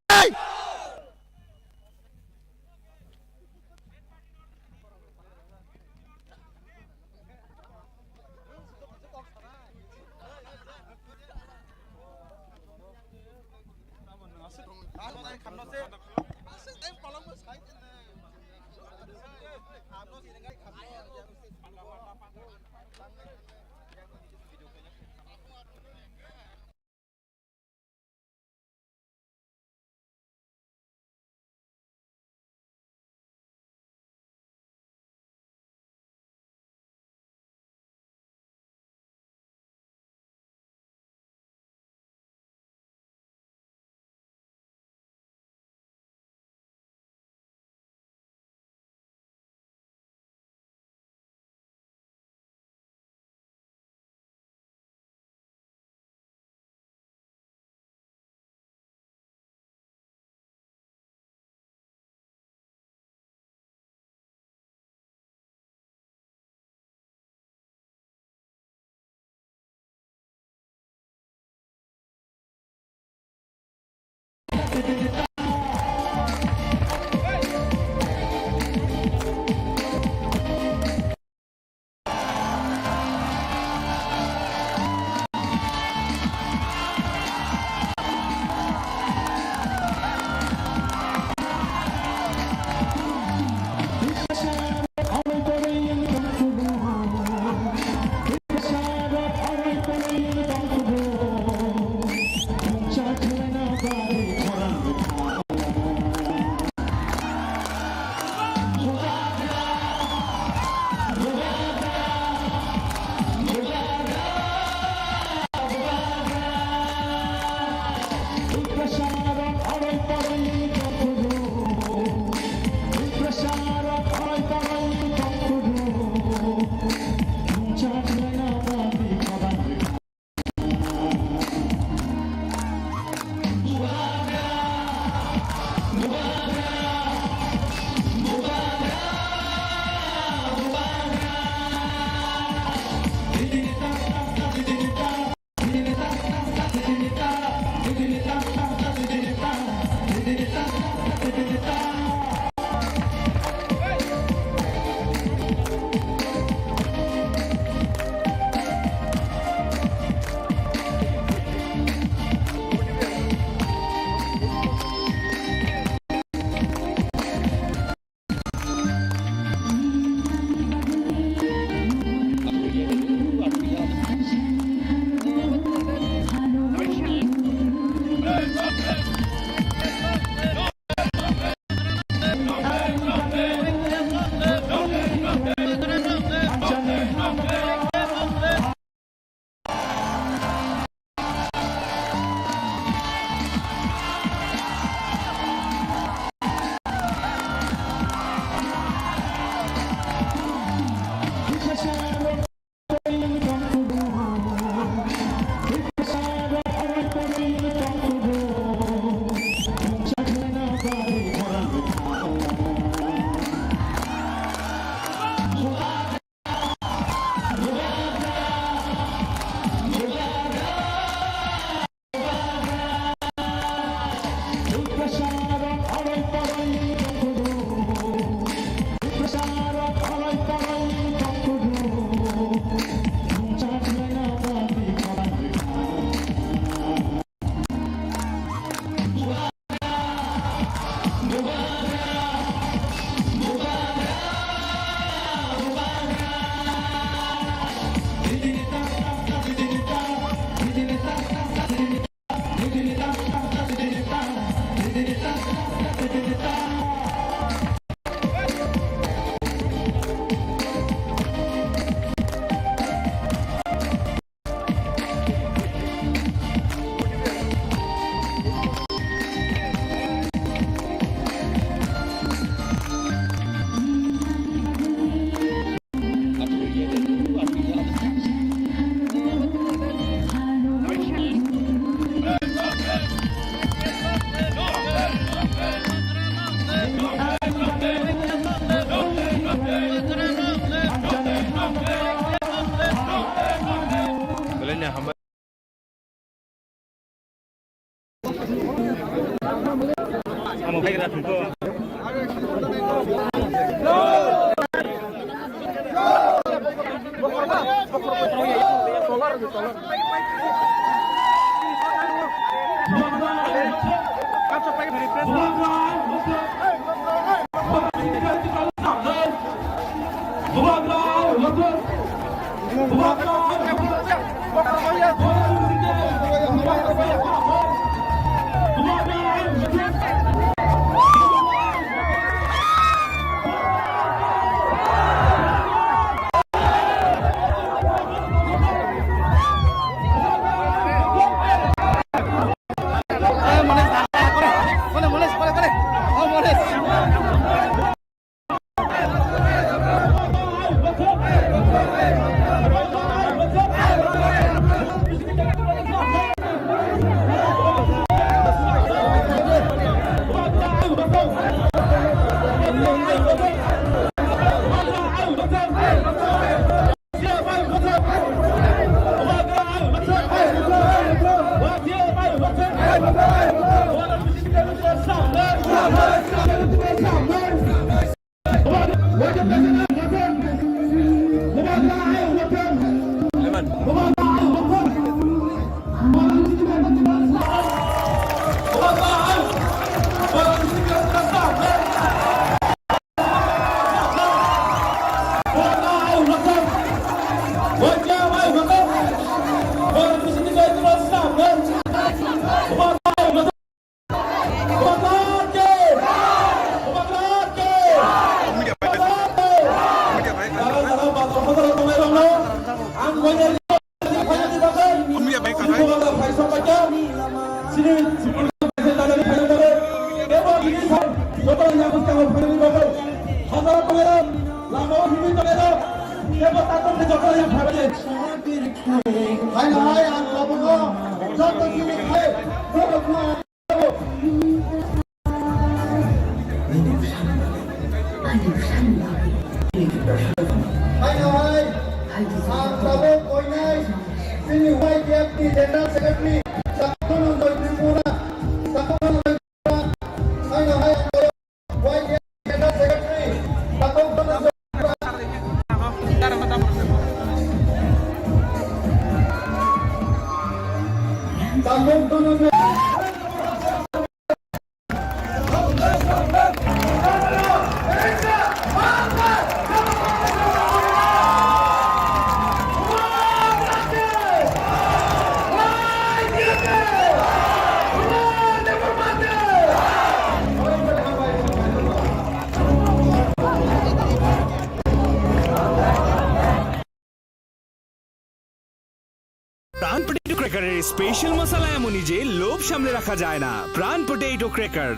প্রাণ পটেটো ক্র্যাকারের স্পেশাল মশলা এমনই যে লোভ সামনে রাখা যায় না। প্রাণ পটেটো ক্র্যাকার।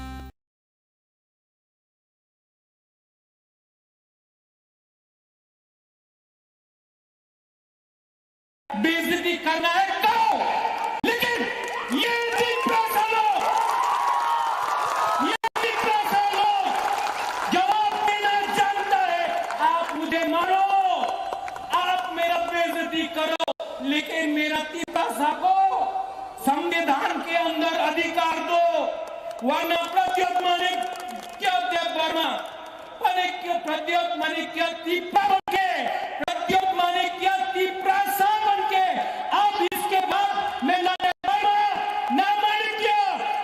बेइज्जती करना है करो, लेकिन ये जीत पैसा लो, ये जीत पैसा लो। जवाब देना जानता है, आप मुझे मारो, आप मेरा बेइज्जती करो, लेकिन मेरा तीव्रता को संविधान के अंदर अधिकार दो, वरना प्रत्युत माने क्या वर्मा प्रत्युत माने क्या तीव्र बनके, प्रत्युत माने क्या तीव्रता बनके, अब इसके बाद मैं ना मानिक्य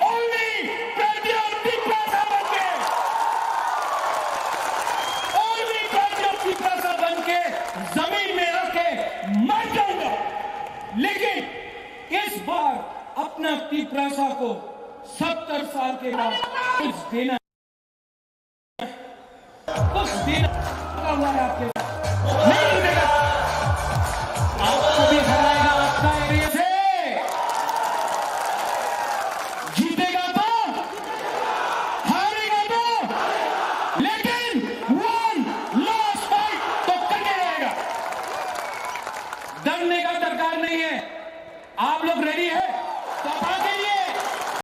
ओनली प्रत्युत तीव्रता बनके, ओनली प्रत्युत तीव्रता बनके जमीन में रखे मर जाऊंगा। लेकिन इस बार अपना तीव्रता को 70 साल के बाद कुछ देना हुआ है आपके नहीं मिलेगा, आपको भी हराएगा अपना एरिया से, जीतेगा तो हारेगा तो, लेकिन वन लास्ट फाइट तो करके रहेगा। डरने का दरकार नहीं है। आप लोग रेडी